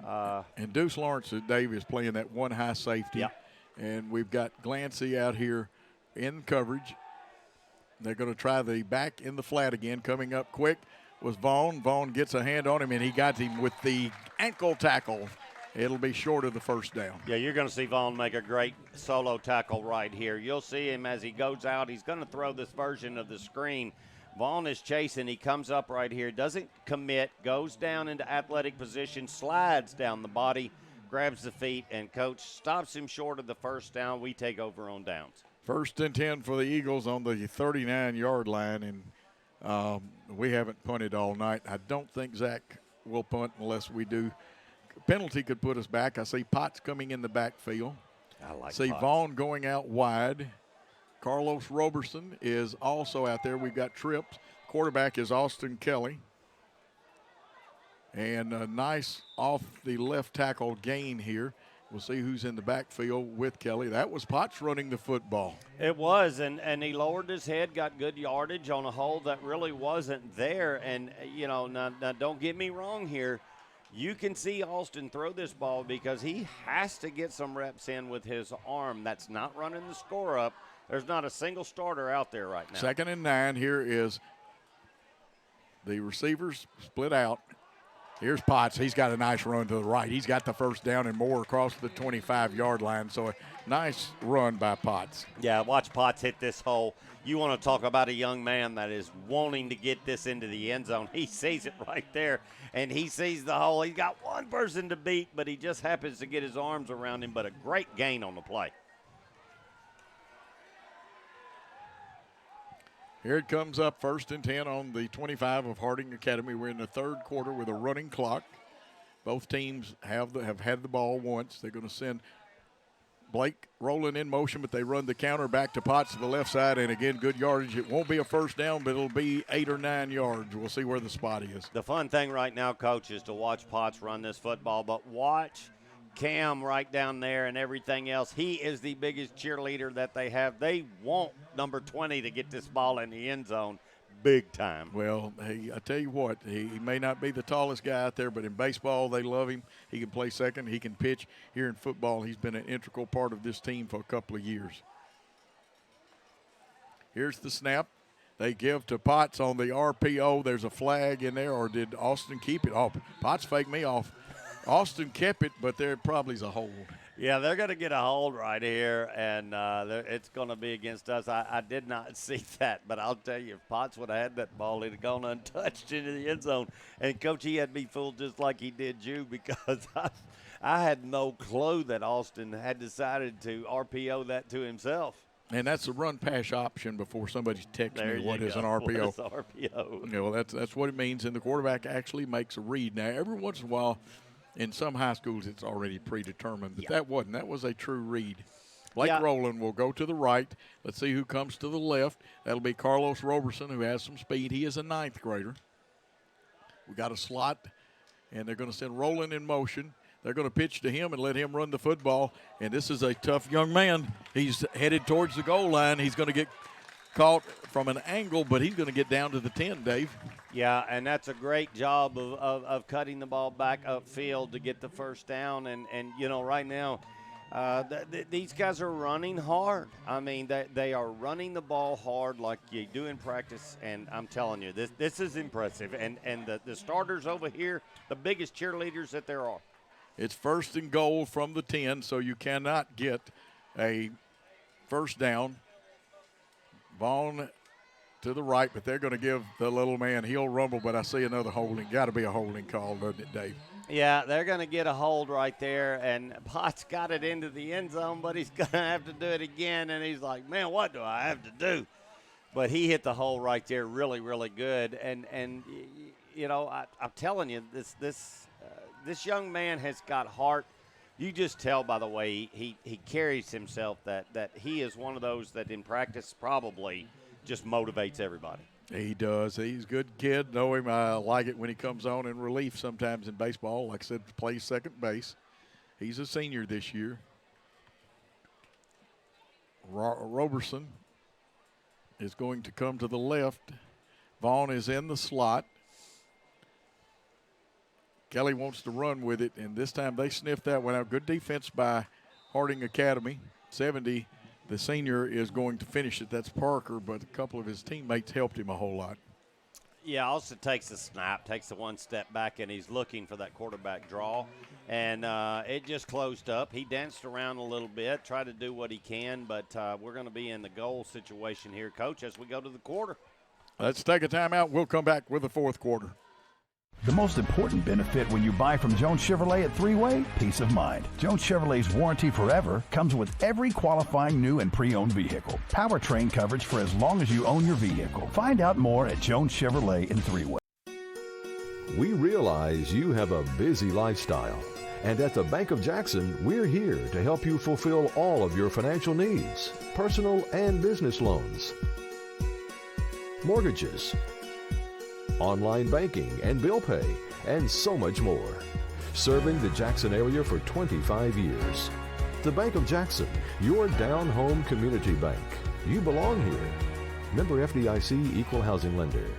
And Deuce Lawrence, Dave, is playing that one high safety. Yeah. And we've got Glancy out here in coverage. They're going to try the back in the flat again. Coming up quick was Vaughn. Vaughn gets a hand on him, and he got him with the ankle tackle. It'll be short of the 1st down. Yeah, you're going to see Vaughn make a great solo tackle right here. You'll see him as he goes out. He's going to throw this version of the screen. Vaughn is chasing. He comes up right here, doesn't commit, goes down into athletic position, slides down the body, grabs the feet, and Coach stops him short of the 1st down. We take over on downs. 1st and 10 for the Eagles on the 39-yard line, and we haven't punted all night. I don't think Zach will punt unless we do penalty could put us back. I see Potts coming in the backfield. I like See Potts. Vaughn going out wide. Carlos Roberson is also out there. We've got trips. Quarterback is Austin Kelly. And a nice off the left tackle gain here. We'll see who's in the backfield with Kelly. That was Potts running the football. It was, and he lowered his head, got good yardage on a hole that really wasn't there. And, you know, now don't get me wrong here. You can see Austin throw this ball because he has to get some reps in with his arm. That's not running the score up. There's not a single starter out there right now. 2nd and 9. Here is the receivers split out. Here's Potts. He's got a nice run to the right. He's got the first down and more across the 25-yard line. So a nice run by Potts. Yeah, watch Potts hit this hole. You want to talk about a young man that is wanting to get this into the end zone. He sees it right there, and he sees the hole. He's got one person to beat, but he just happens to get his arms around him. But a great gain on the play. Here it comes up, 1st and 10 on the 25 of Harding Academy. We're in the 3rd quarter with a running clock. Both teams have had the ball once. They're going to send Blake rolling in motion, but they run the counter back to Potts to the left side, and again, good yardage. It won't be a first down, but it'll be 8 or 9 yards. We'll see where the spot is. The fun thing right now, Coach, is to watch Potts run this football, but watch Cam right down there and everything else. He is the biggest cheerleader that they have. They want number 20 to get this ball in the end zone big time. Well, hey, I tell you what, he may not be the tallest guy out there, but in baseball they love him. He can play second. He can pitch. Here in football, he's been an integral part of this team for a couple of years. Here's the snap. They give to Potts on the RPO. There's a flag in there, or did Austin keep it? Oh, Potts faked me off. Austin kept it, but there probably is a hold. Yeah, they're going to get a hold right here, and it's going to be against us. I did not see that, but I'll tell you, if Potts would have had that ball, he'd have gone untouched into the end zone. And, Coach, he had me fooled just like he did you, because I had no clue that Austin had decided to RPO that to himself. And that's a run-pass option before somebody texts me what is an RPO. What is RPO? Yeah, well, that's what it means, and the quarterback actually makes a read. Now, every once in a while, in some high schools, it's already predetermined, but that wasn't. That was a true read. Blake Rowland will go to the right. Let's see who comes to the left. That'll be Carlos Roberson, who has some speed. He is a 9th grader. We got a slot, and they're going to send Rowland in motion. They're going to pitch to him and let him run the football, and this is a tough young man. He's headed towards the goal line. He's going to get caught from an angle, but he's going to get down to the 10, Dave. Yeah, and that's a great job of cutting the ball back upfield to get the first down. And you know, right now, these guys are running hard. I mean, they are running the ball hard like you do in practice, and I'm telling you, this is impressive. And the starters over here, the biggest cheerleaders that there are. It's 1st and goal from the 10, so you cannot get a first down. Vaughn to the right, but they're going to give the little man, he'll rumble, but I see another holding. Got to be a holding call, doesn't it, Dave? Yeah, they're going to get a hold right there, and Potts got it into the end zone, but he's going to have to do it again, and he's like, man, what do I have to do? But he hit the hole right there really, really good, and you know, I'm telling you, this young man has got heart. You just tell by the way he carries himself that he is one of those that in practice probably just motivates everybody. He does. He's a good kid. Know him. I like it when he comes on in relief sometimes in baseball. Like I said, plays second base. He's a senior this year. Roberson is going to come to the left. Vaughn is in the slot. Kelly wants to run with it, and this time they sniffed that one out. Good defense by Harding Academy. 70, the senior, is going to finish it. That's Parker, but a couple of his teammates helped him a whole lot. Yeah, also takes the snap, takes the one step back, and he's looking for that quarterback draw. And it just closed up. He danced around a little bit, tried to do what he can, but we're going to be in the goal situation here, Coach, as we go to the quarter. Let's take a timeout. We'll come back with the 4th quarter. The most important benefit when you buy from Jones Chevrolet at Three-Way, peace of mind. Jones Chevrolet's warranty forever comes with every qualifying new and pre-owned vehicle. Powertrain coverage for as long as you own your vehicle. Find out more at Jones Chevrolet in Three-Way. We realize you have a busy lifestyle, and at the Bank of Jackson, we're here to help you fulfill all of your financial needs, personal and business loans, mortgages, online banking and bill pay, and so much more. Serving the Jackson area for 25 years. The Bank of Jackson, your down-home community bank. You belong here. Member FDIC, Equal Housing Lender.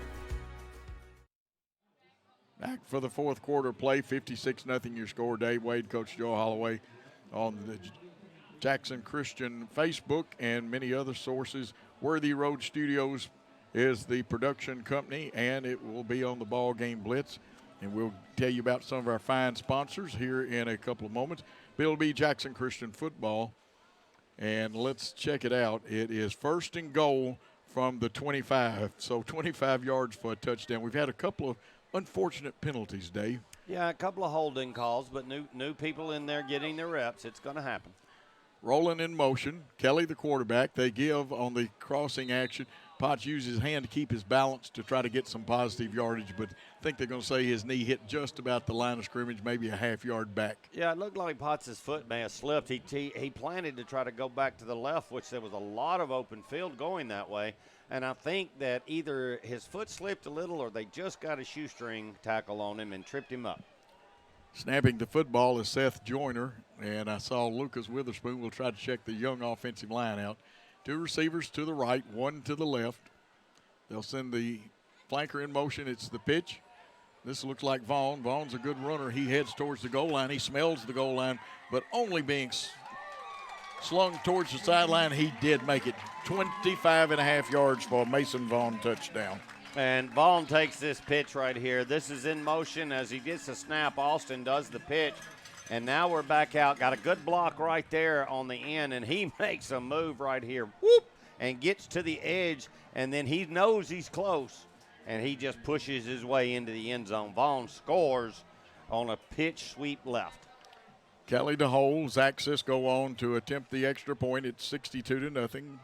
Back for the fourth quarter play, 56-0 your score. Dave Wade, Coach Joe Holloway on the Jackson Christian Facebook and many other sources. Worthy Road Studios is the production company, and it will be on the BallGame Blitz. And we'll tell you about some of our fine sponsors here in a couple of moments. Bill B. Jackson Christian Football. And let's check it out. It is 1st and goal from the 25. So 25 yards for a touchdown. We've had a couple of unfortunate penalties, Dave. Yeah, a couple of holding calls, but new people in there getting their reps. It's going to happen. Rolling in motion. Kelly, the quarterback. They give on the crossing action. Potts used his hand to keep his balance to try to get some positive yardage, but I think they're going to say his knee hit just about the line of scrimmage, maybe a half yard back. Yeah, it looked like Potts' foot may have slipped. He planted to try to go back to the left, which there was a lot of open field going that way. And I think that either his foot slipped a little or they just got a shoestring tackle on him and tripped him up. Snapping the football is Seth Joyner, and I saw Lucas Witherspoon will try to check the young offensive line out. 2 receivers to the right, 1 to the left. They'll send the flanker in motion. It's the pitch. This looks like Vaughn. Vaughn's a good runner. He heads towards the goal line. He smells the goal line, but only being slung towards the sideline. He did make it 25.5 yards for a Mason Vaughn touchdown. And Vaughn takes this pitch right here. This is in motion as he gets the snap. Austin does the pitch. And now we're back out. Got a good block right there on the end, and he makes a move right here. Whoop! And gets to the edge, and then he knows he's close, and he just pushes his way into the end zone. Vaughn scores on a pitch sweep left. Kelly to hold. Zach Cisco on to attempt the extra point. It's 62-0.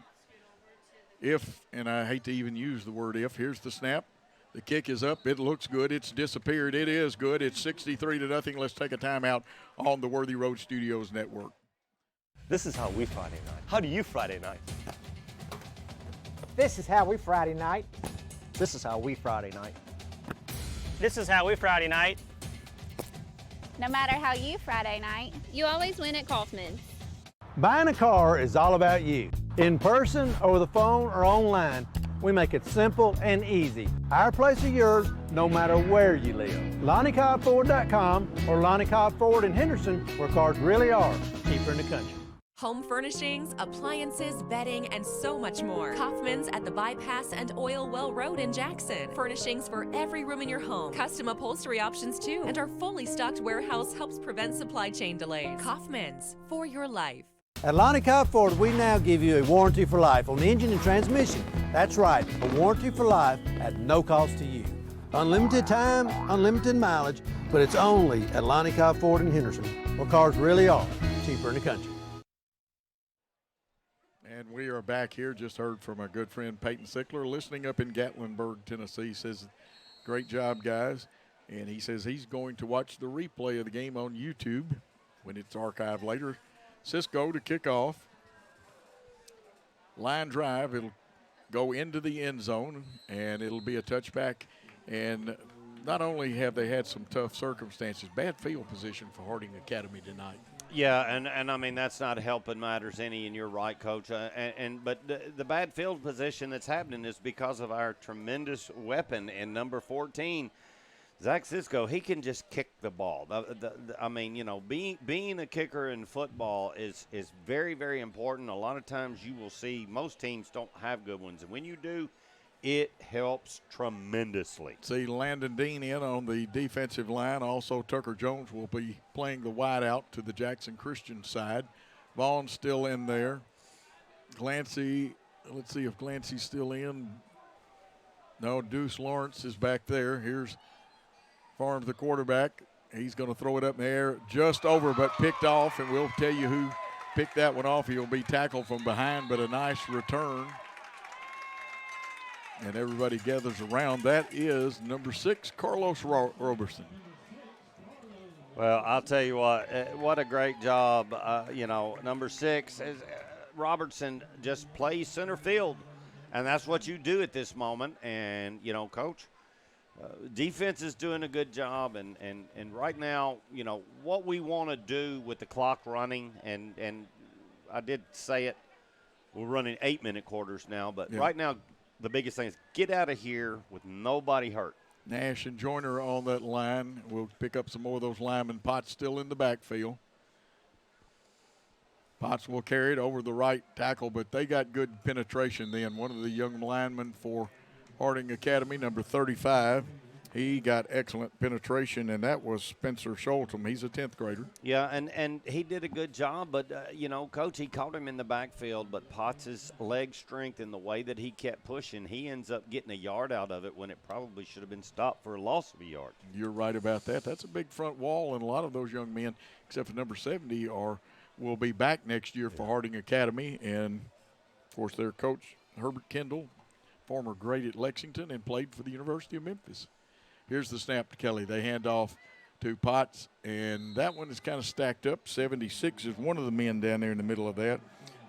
If, and I hate to even use the word if, here's the snap. The kick is up. It looks good. It's disappeared. It is good. It's 63-0. Let's take a timeout on the Worthy Road Studios network. This is how we Friday night. How do you Friday night? This is how we Friday night. This is how we Friday night. This is how we Friday night. No matter how you Friday night, you always win at Kaufman's. Buying a car is all about you. In person, over the phone, or online, we make it simple and easy. Our place or yours, no matter where you live. LonnieCobbFord.com or Lonnie Cobb Ford in Henderson, where cars really are cheaper in the country. Home furnishings, appliances, bedding, and so much more. Kaufman's at the Bypass and Oil Well Road in Jackson. Furnishings for every room in your home. Custom upholstery options too. And our fully stocked warehouse helps prevent supply chain delays. Kaufman's, for your life. At Lonnie Cobb Ford, we now give you a warranty for life on the engine and transmission. That's right, a warranty for life at no cost to you. Unlimited time, unlimited mileage, but it's only at Lonnie Cobb Ford in Henderson, where cars really are cheaper in the country. And we are back here. Just heard from our good friend Peyton Sickler, listening up in Gatlinburg, Tennessee. He says, great job, guys. And he says he's going to watch the replay of the game on YouTube when it's archived later. Cisco to kick off. Line drive. It'll go into the end zone, and it'll be a touchback. And not only have they had some tough circumstances, bad field position for Harding Academy tonight. Yeah, and I mean, that's not helping matters any, and you're right, Coach. But the bad field position that's happening is because of our tremendous weapon in number 14, Zach Cisco. He can just kick the ball. I mean, you know, being a kicker in football is very, very important. A lot of times you will see most teams don't have good ones, and when you do, it helps tremendously. See Landon Dean in on the defensive line. Also, Tucker Jones will be playing the wide out to the Jackson Christian side. Vaughn's still in there. Glancy, let's see if Glancy's still in. No, Deuce Lawrence is back there. Here's Farms, the quarterback. He's going to throw it up in the air just over, but picked off, and we'll tell you who picked that one off. He'll be tackled from behind, but a nice return. And everybody gathers around. That is number 6, Carlos Roberson. Well, I'll tell you what a great job. Number 6 is Robertson just plays center field, and that's what you do at this moment. And, Coach, defense is doing a good job. And right now, what we want to do with the clock running, and I did say it, we're running 8-minute quarters now, but right now the biggest thing is get out of here with nobody hurt. Nash and Joyner on that line. We'll pick up some more of those linemen. Potts still in the backfield. Potts will carry it over the right tackle, but they got good penetration then. One of the young linemen for Harding Academy, number 35, he got excellent penetration, and that was Spencer Scholtum. He's a 10th grader. Yeah, and he did a good job, but, Coach, he caught him in the backfield, but Potts' leg strength and the way that he kept pushing, he ends up getting a yard out of it when it probably should have been stopped for a loss of a yard. You're right about that. That's a big front wall, and a lot of those young men, except for number 70, will be back next year for Harding Academy. And, of course, their coach, Herbert Kendall, former great at Lexington and played for the University of Memphis. Here's the snap to Kelly. They hand off to Potts, and that one is kind of stacked up. 76 is one of the men down there in the middle of that.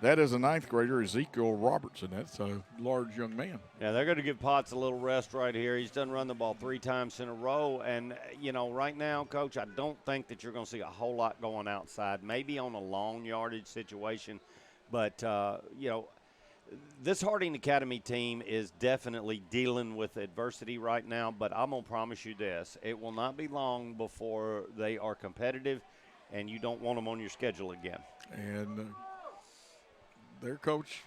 That is a 9th grader, Ezekiel Robertson. That's a large young man. Yeah, they're going to give Potts a little rest right here. He's done run the ball 3 times in a row. And, right now, Coach, I don't think that you're going to see a whole lot going outside, maybe on a long yardage situation. But, this Harding Academy team is definitely dealing with adversity right now, but I'm going to promise you this. It will not be long before they are competitive, and you don't want them on your schedule again. And their coach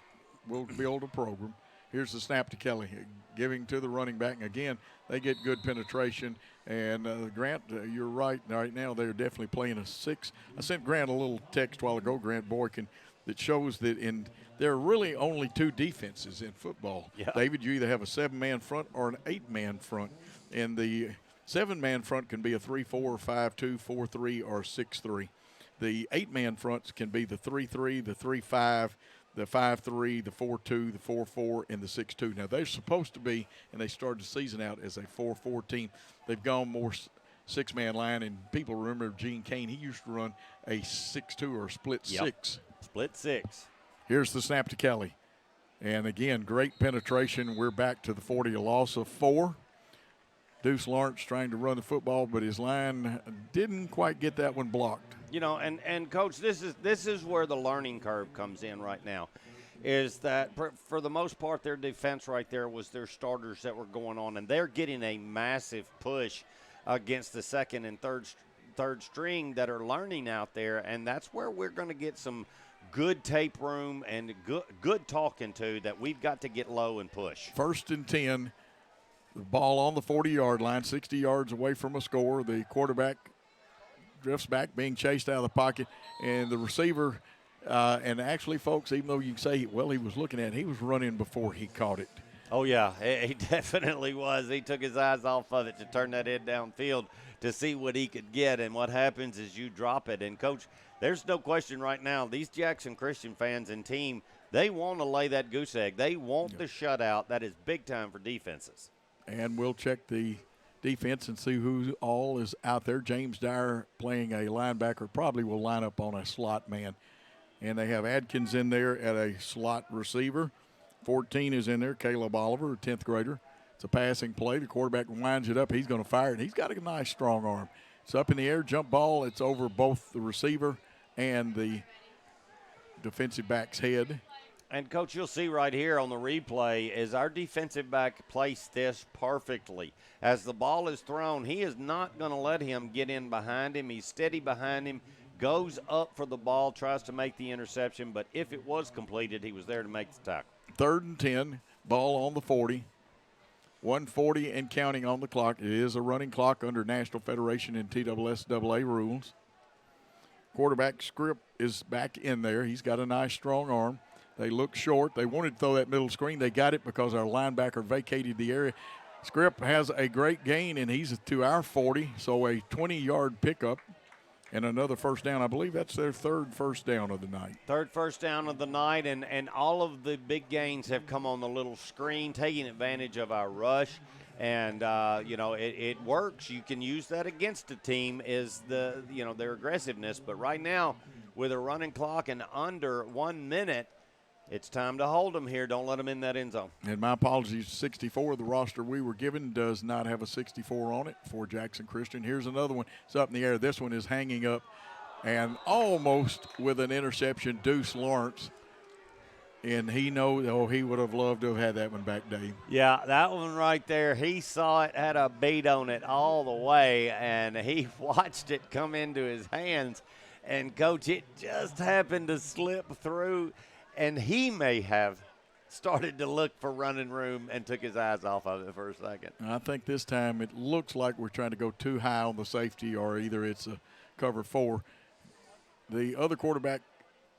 will build a program. Here's the snap to Kelly, giving to the running back. And again, they get good penetration. And Grant, you're right. Right now they're definitely playing a 6. I sent Grant a little text a while ago, Grant Boykin, that shows that there are really only 2 defenses in football. Yeah. David, you either have a 7-man front or an 8-man front. And the 7-man front can be a 3-4, 5-2, 4-3, or 6-3. The 8-man fronts can be the 3-3, the 3-5, the 5-3, the 4-2, the 4-4, and the 6-2. Now, they're supposed to be, and they started the season out as a 4-4 team. They've gone more 6-man line, and people remember Gene Kane. He used to run a 6-2 or split 6. Split 6. Here's the snap to Kelly. And, again, great penetration. We're back to the 40, a loss of 4. Deuce Lawrence trying to run the football, but his line didn't quite get that one blocked. And Coach, this is where the learning curve comes in right now, is that for the most part their defense right there was their starters that were going on, and they're getting a massive push against the second and third string that are learning out there, and that's where we're going to get some good tape room and good talking to that we've got to get low and push. 1st and 10. The ball on the 40-yard line, 60 yards away from a score. The quarterback drifts back, being chased out of the pocket, and the receiver, and actually, folks, even though you can say, well, he was looking at it, he was running before he caught it. Oh, yeah, he definitely was. He took his eyes off of it to turn that head downfield to see what he could get, and what happens is you drop it. And, Coach, there's no question right now, these Jackson Christian fans and team, they want to lay that goose egg. They want the shutout. That is big time for defenses. And we'll check the defense and see who all is out there. James Dyer playing a linebacker probably will line up on a slot man. And they have Adkins in there at a slot receiver. 14 is in there, Caleb Oliver, a 10th grader. It's a passing play. The quarterback winds it up. He's going to fire it. He's got a nice, strong arm. It's up in the air, jump ball. It's over both the receiver and the defensive back's head. And, Coach, you'll see right here on the replay is our defensive back placed this perfectly. As the ball is thrown, he is not going to let him get in behind him. He's steady behind him, goes up for the ball, tries to make the interception. But if it was completed, he was there to make the tackle. 3rd and 10, ball on the 40. 1:40 and counting on the clock. It is a running clock under National Federation and TSSAA rules. Quarterback Script is back in there. He's got a nice, strong arm. They look short. They wanted to throw that middle screen. They got it because our linebacker vacated the area. Script has a great gain, and he's to our 40, so a 20-yard pickup. and another first down. I believe that's their third first down of the night. Third first down of the night, and all of the big gains have come on the little screen, taking advantage of our rush. And, it works. You can use that against a team is their aggressiveness. But right now, with a running clock and under 1 minute, it's time to hold them here. Don't let them in that end zone. And my apologies, 64, the roster we were given does not have a 64 on it for Jackson Christian. Here's another one. It's up in the air. This one is hanging up, and almost with an interception, Deuce Lawrence. And he knows, he would have loved to have had that one back, Dave. Yeah, that one right there, he saw it, had a beat on it all the way, and he watched it come into his hands. And, Coach, it just happened to slip through, and he may have started to look for running room and took his eyes off of it for a second. I think this time it looks like we're trying to go too high on the safety, or either it's a cover 4. The other quarterback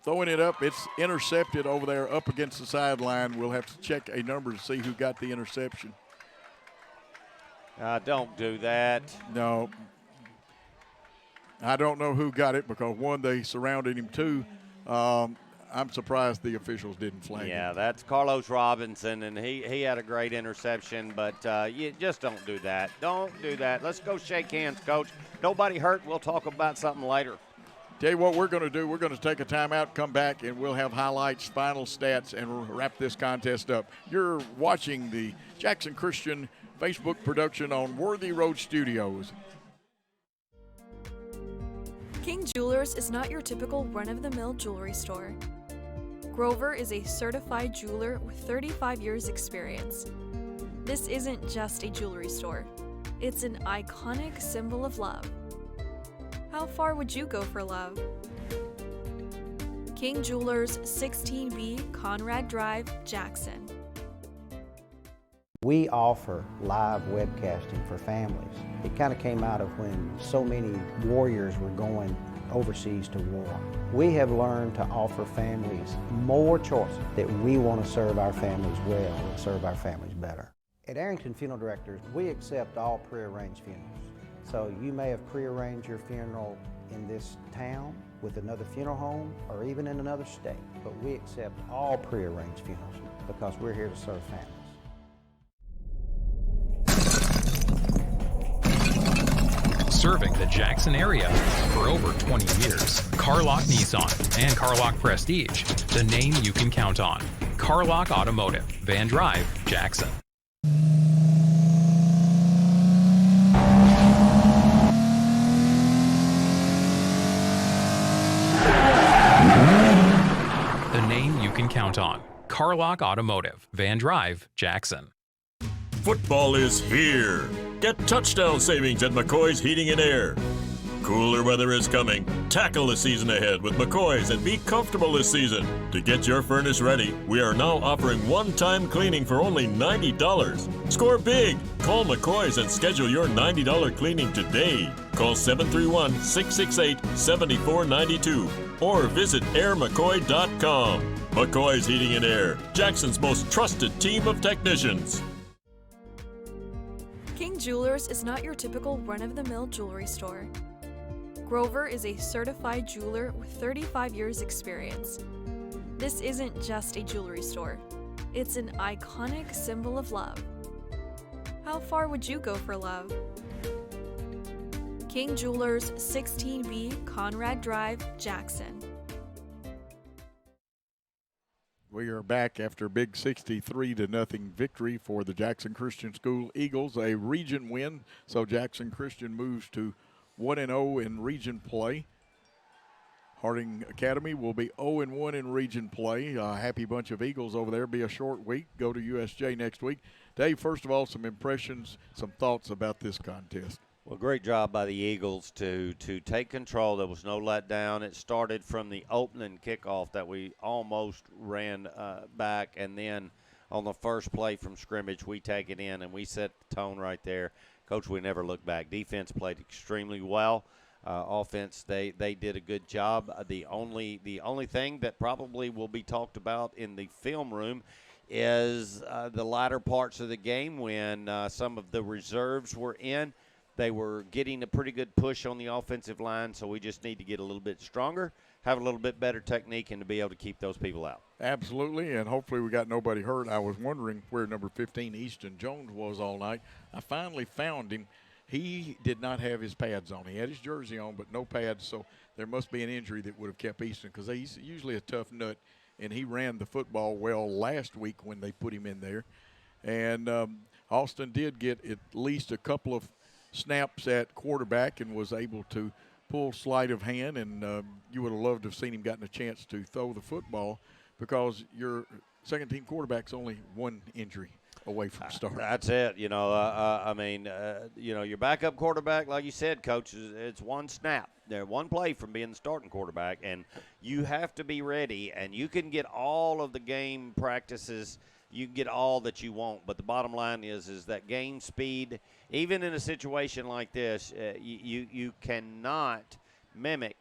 throwing it up, it's intercepted over there up against the sideline. We'll have to check a number to see who got the interception. Don't do that. No. I don't know who got it because, one, they surrounded him. 2, I'm surprised the officials didn't flag Yeah, him. that's Carlos Robinson, and he had a great interception, but you just don't do that. Don't do that. Let's go shake hands, Coach. Nobody hurt. We'll talk about something later. Tell you what we're going to do. We're going to take a timeout, come back, and we'll have highlights, final stats, and wrap this contest up. You're watching the Jackson Christian Facebook production on Worthy Road Studios. King Jewelers is not your typical run-of-the-mill jewelry store. Grover is a certified jeweler with 35 years experience. This isn't just a jewelry store. It's an iconic symbol of love. How far would you go for love? King Jewelers, 16B Conrad Drive, Jackson. We offer live webcasting for families. It kind of came out of when so many warriors were going overseas to war. We have learned to offer families more choice, that we want to serve our families well and serve our families better. At Arrington Funeral Directors, we accept all pre-arranged funerals. So you may have pre-arranged your funeral in this town with another funeral home or even in another state, but we accept all pre-arranged funerals because we're here to serve families. Serving the Jackson area for over 20 years. Carlock Nissan and Carlock Prestige, the name you can count on. Carlock Automotive, Van Drive, Jackson. The name you can count on. Carlock Automotive, Van Drive, Jackson. Football is here. Get touchdown savings at McCoy's Heating and Air. Cooler weather is coming. Tackle the season ahead with McCoy's and be comfortable this season. To get your furnace ready, we are now offering one-time cleaning for only $90. Score big. Call McCoy's and schedule your $90 cleaning today. Call 731-668-7492 or visit airmccoy.com. McCoy's Heating and Air, Jackson's most trusted team of technicians. King Jewelers is not your typical run-of-the-mill jewelry store. Grover is a certified jeweler with 35 years experience. This isn't just a jewelry store. It's an iconic symbol of love. How far would you go for love? King Jewelers, 16B Conrad Drive, Jackson. We are back after a big 63-0 victory for the Jackson Christian School Eagles, a region win. So Jackson Christian moves to 1-0 in region play. Harding Academy will be 0-1 in region play. Happy bunch of Eagles over there. Be a short week. Go to USJ next week. Dave, first of all, some impressions, some thoughts about this contest. Well, great job by the Eagles to take control. There was no letdown. It started from the opening kickoff that we almost ran back, and then on the first play from scrimmage, we take it in, and we set the tone right there. Coach, we never looked back. Defense played extremely well. Offense, they did a good job. The only thing that probably will be talked about in the film room is the latter parts of the game when some of the reserves were in. They were getting a pretty good push on the offensive line, so we just need to get a little bit stronger, have a little bit better technique, and to be able to keep those people out. Absolutely, and hopefully we got nobody hurt. I was wondering where number 15, Easton Jones, was all night. I finally found him. He did not have his pads on. He had his jersey on, but no pads, so there must be an injury that would have kept Easton, because he's usually a tough nut, and he ran the football well last week when they put him in there. And Austin did get at least a couple of snaps at quarterback and was able to pull sleight of hand, and you would have loved to have seen him gotten a chance to throw the football, because your second-team quarterback's only one injury away from starting. That's it. You know, your backup quarterback, like you said, Coach, it's one snap. They're one play from being the starting quarterback, and you have to be ready, and you can get all of the game practices. You can get all that you want, but the bottom line is that game speed, even in a situation like this, you cannot mimic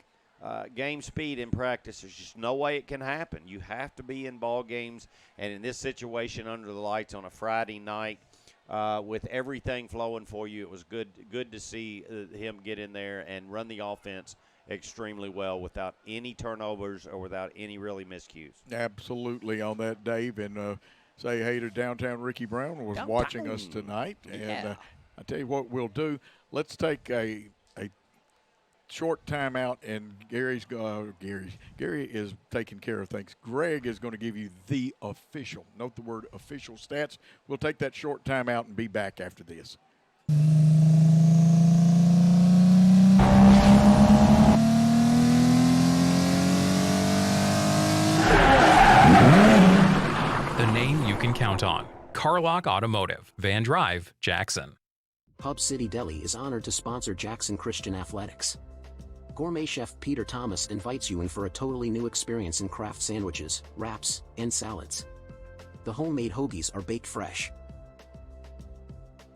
game speed in practice. There's just no way it can happen. You have to be in ball games, and in this situation under the lights on a Friday night with everything flowing for you, it was good to see him get in there and run the offense extremely well without any turnovers or without any really miscues. Absolutely on that, Dave, and say hey to downtown Ricky Brown was watching us tonight. And I tell you what we'll do. Let's take a short timeout, and Gary is taking care of things. Greg is going to give you the official, note the word official stats. We'll take that short timeout and be back after this. The name you can count on. Carlock Automotive, Van Drive, Jackson. Hub City Deli is honored to sponsor Jackson Christian Athletics. Gourmet chef Peter Thomas invites you in for a totally new experience in craft sandwiches, wraps, and salads. The homemade hoagies are baked fresh.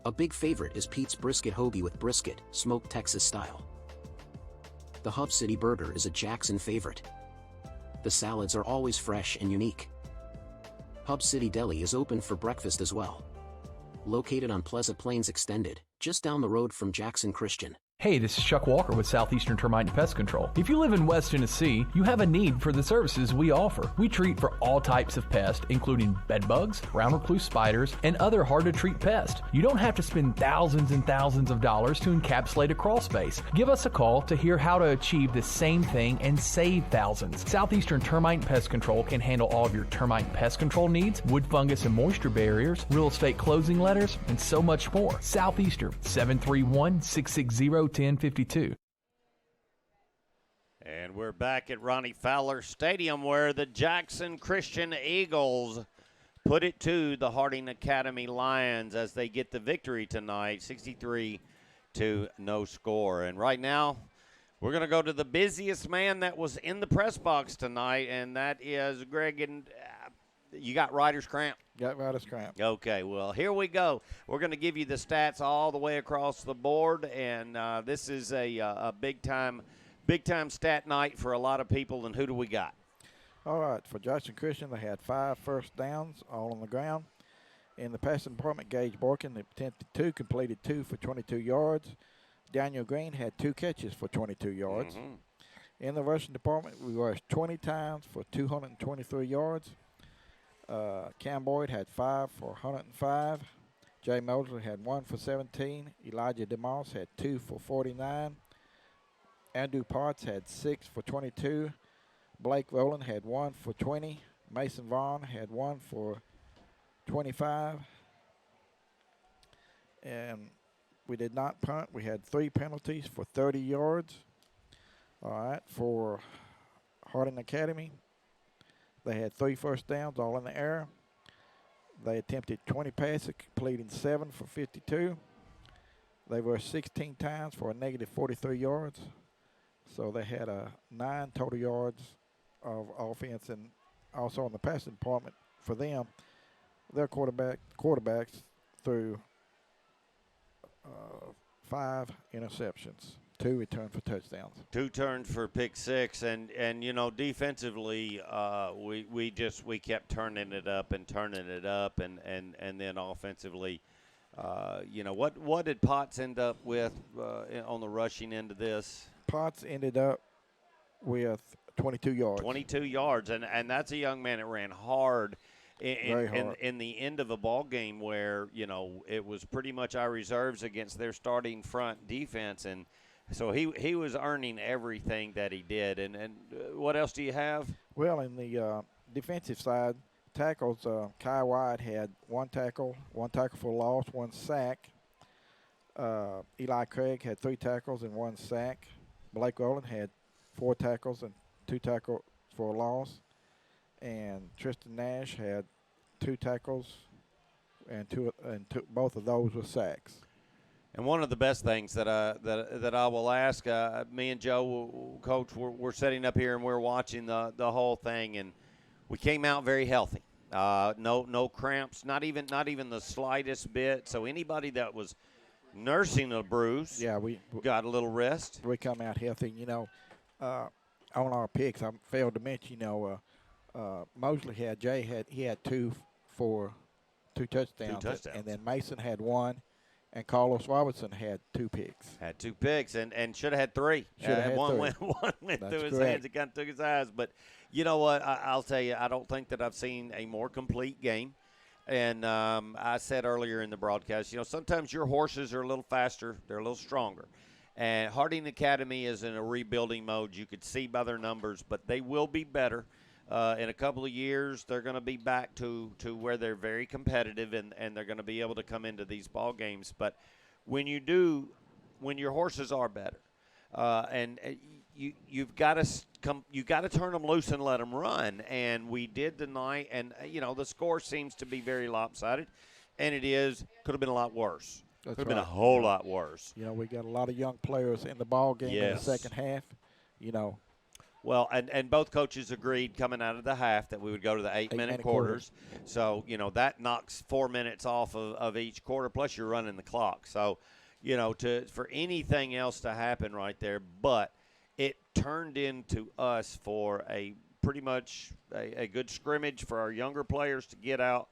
A big favorite is Pete's Brisket Hoagie with brisket, smoked Texas style. The Hub City Burger is a Jackson favorite. The salads are always fresh and unique. Hub City Deli is open for breakfast as well. Located on Pleasant Plains Extended, just down the road from Jackson Christian. Hey, this is Chuck Walker with Southeastern Termite and Pest Control. If you live in West Tennessee, you have a need for the services we offer. We treat for all types of pests, including bed bugs, brown recluse spiders, and other hard-to-treat pests. You don't have to spend thousands and thousands of dollars to encapsulate a crawl space. Give us a call to hear how to achieve the same thing and save thousands. Southeastern Termite and Pest Control can handle all of your termite and pest control needs, wood fungus and moisture barriers, real estate closing letters, and so much more. Southeastern, 731-660-1052. And we're back at Ronnie Fowler Stadium, where the Jackson Christian Eagles put it to the Harding Academy Lions as they get the victory tonight, 63 to no score. And right now, we're going to go to the busiest man that was in the press box tonight, and that is Greg. And you got writer's cramp? Got writer's cramp. Okay, well, here we go. We're going to give you the stats all the way across the board, and this is a big-time stat night for a lot of people. And who do we got? All right, for Jackson Christian, they had 5 first downs, all on the ground. In the passing department, Gage Borkin attempted 2, completed 2 for 22 yards. Daniel Green had 2 catches for 22 yards. In the rushing department, we rushed 20 times for 223 yards. Cam Boyd had 5 for 105. Jay Mosley had 1 for 17. Elijah DeMoss had 2 for 49. Andrew Potts had 6 for 22. Blake Rowland had 1 for 20. Mason Vaughn had 1 for 25. And we did not punt. We had 3 penalties for 30 yards. All right, for Harding Academy, they had 3 first downs, all in the air. They attempted 20 passes, completing 7 for 52. They were 16 times for a negative 43 yards. So they had 9 total yards of offense. And also in the passing department for them, their quarterbacks threw 5 interceptions. 2 returned for touchdowns. 2 turned for pick 6, and you know, defensively, we kept turning it up, and then offensively, What did Potts end up with on the rushing end of this? Potts ended up with 22 yards. 22 yards, and that's a young man that ran hard. Very hard. In the end of a ball game where, it was pretty much our reserves against their starting front defense. And so he was earning everything that he did. And what else do you have? Well, in the defensive side, tackles, Kai White had one tackle for loss, one sack. Eli Craig had 3 tackles and 1 sack. Blake Rowland had 4 tackles and 2 tackles for a loss. And Tristan Nash had 2 tackles, and both of those were sacks. And one of the best things that I will ask, me and Joe, Coach, we're sitting up here and we're watching the whole thing, and we came out very healthy. No cramps, not even the slightest bit. So anybody that was nursing a bruise, we got a little rest. We come out healthy. On our picks, I failed to mention, Mosley had 2 for 2 touchdowns. And then Mason had 1, and Carlos Robertson had 2 picks. Had 2 picks and should have had 3. Should have had one 3. Went That's through his correct. hands. It kind of took his eyes. But you know what? I'll tell you, I don't think that I've seen a more complete game. And I said earlier in the broadcast, sometimes your horses are a little faster. They're a little stronger. And Harding Academy is in a rebuilding mode. You could see by their numbers, but they will be better. In a couple of years, they're going to be back to where they're very competitive, and they're going to be able to come into these ball games. But when your horses are better, and you've got to turn them loose and let them run. And we did tonight, and the score seems to be very lopsided, and it is. Could have been a lot worse. That's Could have been a right. whole lot worse. We got a lot of young players in the ball game in the second half. Well, and both coaches agreed coming out of the half that we would go to the 8-minute quarters. So, that knocks 4 minutes off of each quarter, plus you're running the clock. So, for anything else to happen right there, but it turned into us for a pretty much a good scrimmage for our younger players to get out,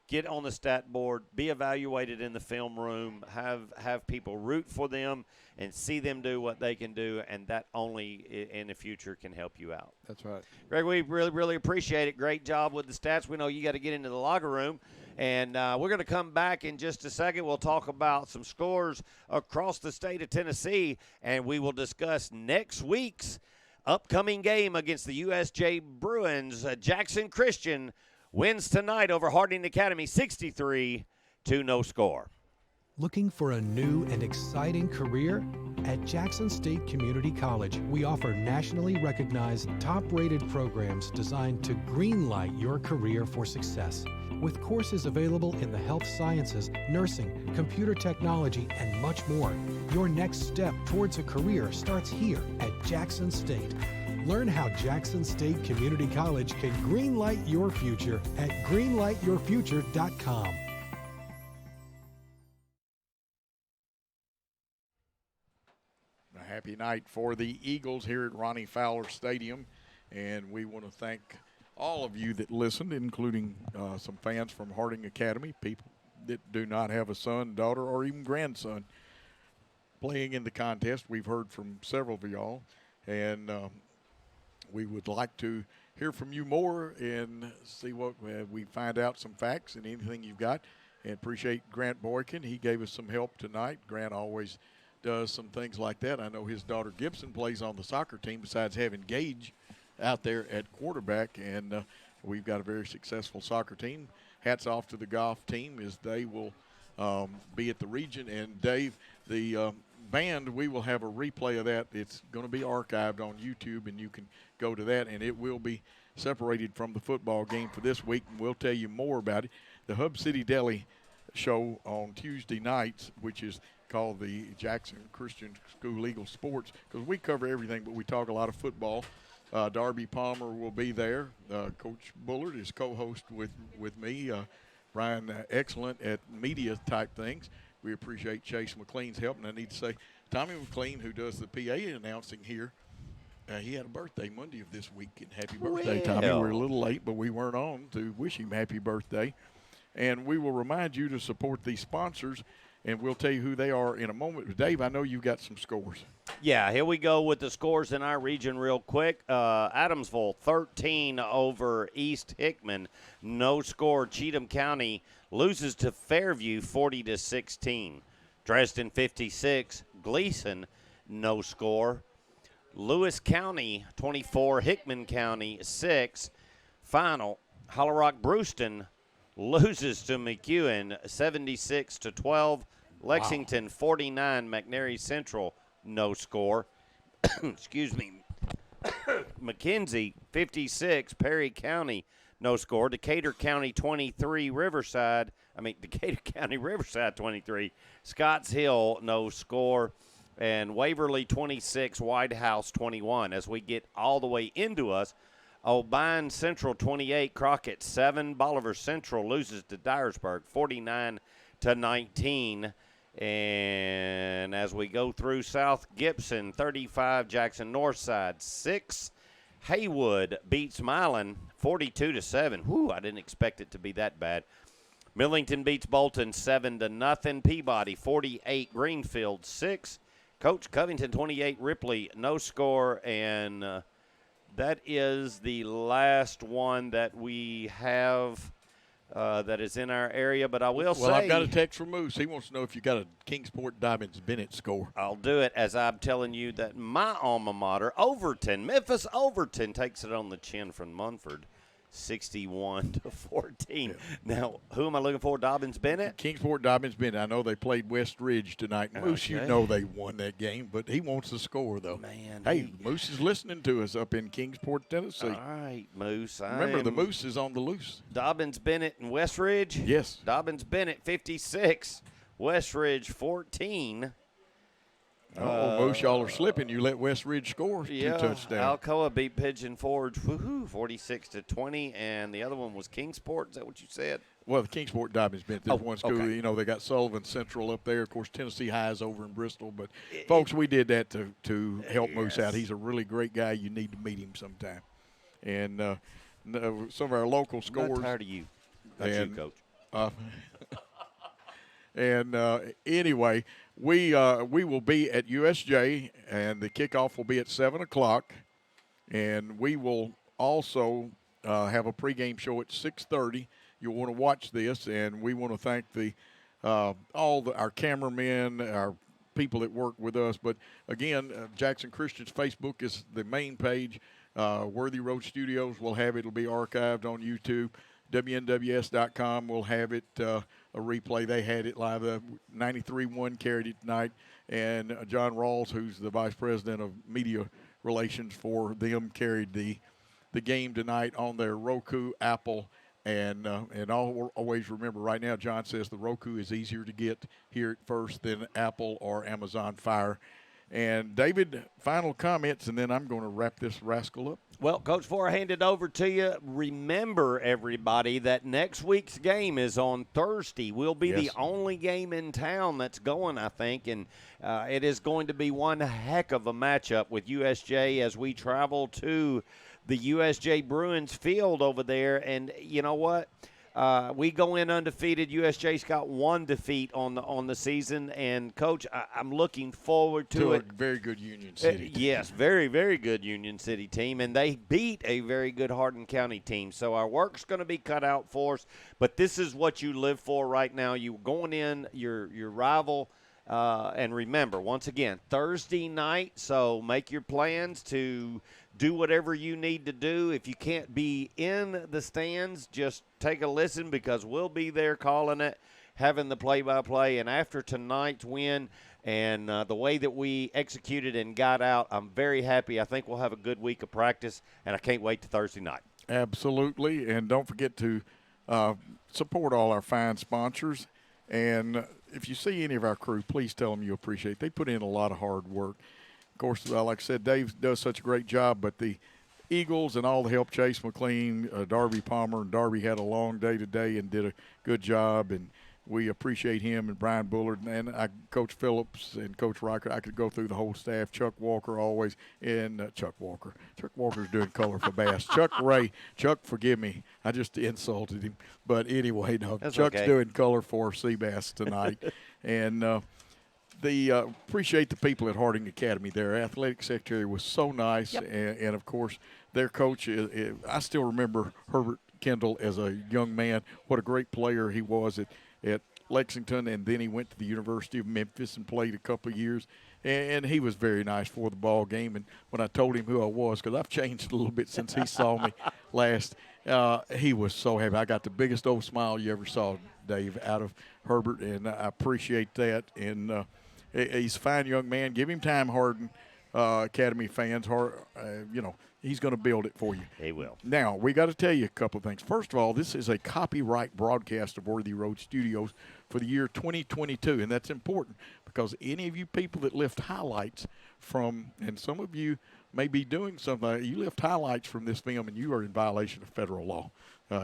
get on the stat board, be evaluated in the film room, have people root for them and see them do what they can do, and that only in the future can help you out. That's right. Greg, we really, really appreciate it. Great job with the stats. We know you got to get into the locker room, and we're going to come back in just a second. We'll talk about some scores across the state of Tennessee, and we will discuss next week's upcoming game against the USJ Bruins. Jackson Christian wins tonight over Harding Academy 63 to no score. Looking for a new and exciting career? At Jackson State Community College, we offer nationally recognized, top-rated programs designed to greenlight your career for success. With courses available in the health sciences, nursing, computer technology, and much more. Your next step towards a career starts here at Jackson State. Learn how Jackson State Community College can greenlight your future at greenlightyourfuture.com. A happy night for the Eagles here at Ronnie Fowler Stadium, and we want to thank all of you that listened, including some fans from Harding Academy, people that do not have a son, daughter, or even grandson playing in the contest. We've heard from several of y'all, and we would like to hear from you more and see what we find out, some facts and anything you've got. And appreciate Grant Boykin. He gave us some help tonight. Grant always does some things like that. I know his daughter Gibson plays on the soccer team besides having Gage out there at quarterback, and we've got a very successful soccer team. Hats off to the golf team as they will be at the region. And Dave, the band, we will have a replay of that. It's going to be archived on YouTube, and you can go to that, and it will be separated from the football game for this week, and we'll tell you more about it. The Hub City Deli show on Tuesday nights, which is called the Jackson Christian School Eagle Sports, because we cover everything, but we talk a lot of football. Darby Palmer will be there. Coach Bullard is co-host with me. Brian, excellent at media type things. We appreciate Chase McLean's help. And I need to say, Tommy McLean, who does the PA announcing here, he had a birthday Monday of this week. And happy birthday, Tommy. We're a little late, but we weren't on to wish him happy birthday. And we will remind you to support these sponsors, and we'll tell you who they are in a moment. Dave, I know you've got some scores. Yeah, here we go with the scores in our region real quick. Adamsville 13 over East Hickman. No score. Cheatham County loses to Fairview 40-16. Dresden 56. Gleason, no score. Lewis County 24. Hickman County 6. Final, Hollow Rock Brewston loses to McEwen 76-12. Lexington 49. McNary Central, no score. Excuse me. McKenzie 56. Perry County, no score. Decatur County 23. Decatur County Riverside 23. Scotts Hill, no score. And Waverly 26. White House 21. As we get all the way into us, O'Bine Central 28. Crockett 7. Bolivar Central loses to Dyersburg 49-19. And as we go through South Gibson 35. Jackson Northside 6. Haywood beats Milan 42-7. Whew, I didn't expect it to be that bad. Millington beats Bolton 7-0. Peabody 48. Greenfield 6. Coach Covington 28. Ripley, no score. And that is the last one that we have that is in our area. But I will say. Well, I've got a text from Moose. He wants to know if you got a Kingsport Diamonds Bennett score. I'll do it, as I'm telling you that my alma mater, Overton, Memphis Overton, takes it on the chin from Munford. 61-14. Yeah. Now, who am I looking for? Dobbins Bennett? Kingsport Dobbins Bennett. I know they played West Ridge tonight. Moose, you know they won that game, but he wants the score, though. Man. Hey, Moose is listening to us up in Kingsport, Tennessee. All right, Moose. Remember, the Moose is on the loose. Dobbins Bennett and West Ridge? Yes. Dobbins Bennett 56. West Ridge 14. Moose, y'all are slipping. You let West Ridge score 2 touchdowns. Alcoa beat Pigeon Forge 46-20, and the other one was Kingsport. Is that what you said? Well, the Kingsport Diamonds Bennett. There's one school. Okay. You know, they got Sullivan Central up there. Of course, Tennessee High is over in Bristol. But, folks, we did that to help Moose out. He's a really great guy. You need to meet him sometime. And some of our local scores. I'm not tired of you. That's you, Coach. Anyway, we will be at USJ, and the kickoff will be at 7 o'clock. And we will also have a pregame show at 6:30. You'll want to watch this, and we want to thank our cameramen, our people that work with us. But, again, Jackson Christian's Facebook is the main page. Worthy Road Studios will have it. It'll be archived on YouTube. WNWS.com will have it, a replay. They had it live. 93.1 carried it tonight. And John Rawls, who's the Vice President of Media Relations for them, carried the game tonight on their Roku, Apple, and always remember right now, John says the Roku is easier to get here at first than Apple or Amazon Fire. And, David, final comments, and then I'm going to wrap this rascal up. Well, Coach, before I hand it over to you, remember, everybody, that next week's game is on Thursday. We'll be the only game in town that's going, I think, and it is going to be one heck of a matchup with USJ as we travel to the USJ Bruins field over there. And you know what? We go in undefeated. USJ's got one defeat on the season, and Coach, I'm looking forward to it. A very good Union City team. Yes, very, very good Union City team, and they beat a very good Hardin County team. So our work's going to be cut out for us, but this is what you live for right now. You going in your rival. And remember, once again, Thursday night, so make your plans to do whatever you need to do. If you can't be in the stands, just take a listen because we'll be there calling it, having the play-by-play. And after tonight's win and the way that we executed and got out, I'm very happy. I think we'll have a good week of practice, and I can't wait to Thursday night. Absolutely, and don't forget to support all our fine sponsors. And if you see any of our crew, please tell them you appreciate it. They put in a lot of hard work. Of course, like I said, Dave does such a great job, but the Eagles and all the help, Chase McLean, Darby Palmer, and Darby had a long day today and did a good job. And we appreciate him and Brian Bullard and Coach Phillips and Coach Riker. I could go through the whole staff. Chuck Walker always, and Chuck Walker. Chuck Walker's doing color for Bass. Chuck Ray. Chuck, forgive me. I just insulted him. But anyway, no, That's Chuck's okay. doing color for Seabass tonight. And appreciate the people at Harding Academy. Their athletic secretary was so nice. Yep. And of course, their coach, I still remember Herbert Kendall as a young man. What a great player he was at Lexington, and then he went to the University of Memphis and played a couple of years. And he was very nice for the ball game. And when I told him who I was, because I've changed a little bit since he saw me last, he was so happy. I got the biggest old smile you ever saw, Dave, out of Herbert, and I appreciate that. And he's a fine young man. Give him time, Hardin Academy fans. He's going to build it for you. He will. Now, we got to tell you a couple of things. First of all, this is a copyright broadcast of Worthy Road Studios for the year 2022, and that's important because any of you people that lift highlights from, and some of you may be doing something, you lift highlights from this film and you are in violation of federal law.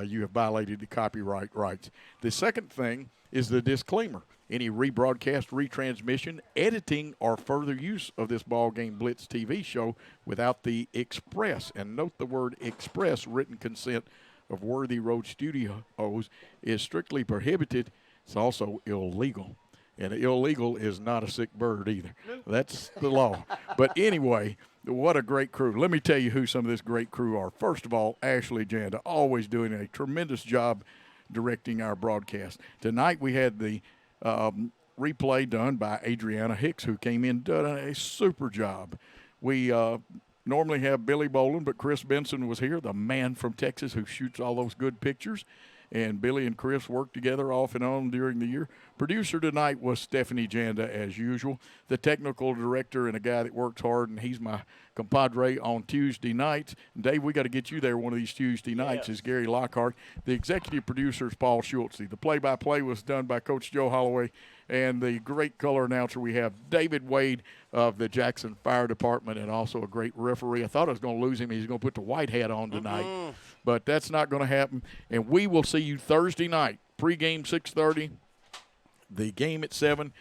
You have violated the copyright rights. The second thing is the disclaimer. Any rebroadcast, retransmission, editing, or further use of this BallGame Blitz TV show without the express, and note the word express, written consent of Worthy Road Studios is strictly prohibited. It's also illegal. And illegal is not a sick bird either. That's the law. But anyway, what a great crew. Let me tell you who some of this great crew are. First of all, Ashley Janda, always doing a tremendous job directing our broadcast. Tonight we had the replay done by Adriana Hicks, who came in and done a super job. We normally have Billy Boland, but Chris Benson was here, the man from Texas who shoots all those good pictures. And Billy and Chris worked together off and on during the year. Producer tonight was Stephanie Janda, as usual. The technical director and a guy that works hard, and he's my compadre on Tuesday nights. And Dave, we got to get you there one of these Tuesday nights, is Gary Lockhart. The executive producer is Paul Schultze. The play-by-play was done by Coach Joe Holloway. And the great color announcer, we have David Wade of the Jackson Fire Department, and also a great referee. I thought I was going to lose him. He's going to put the white hat on tonight. But that's not going to happen. And we will see you Thursday night, pregame 6:30, the game at 7.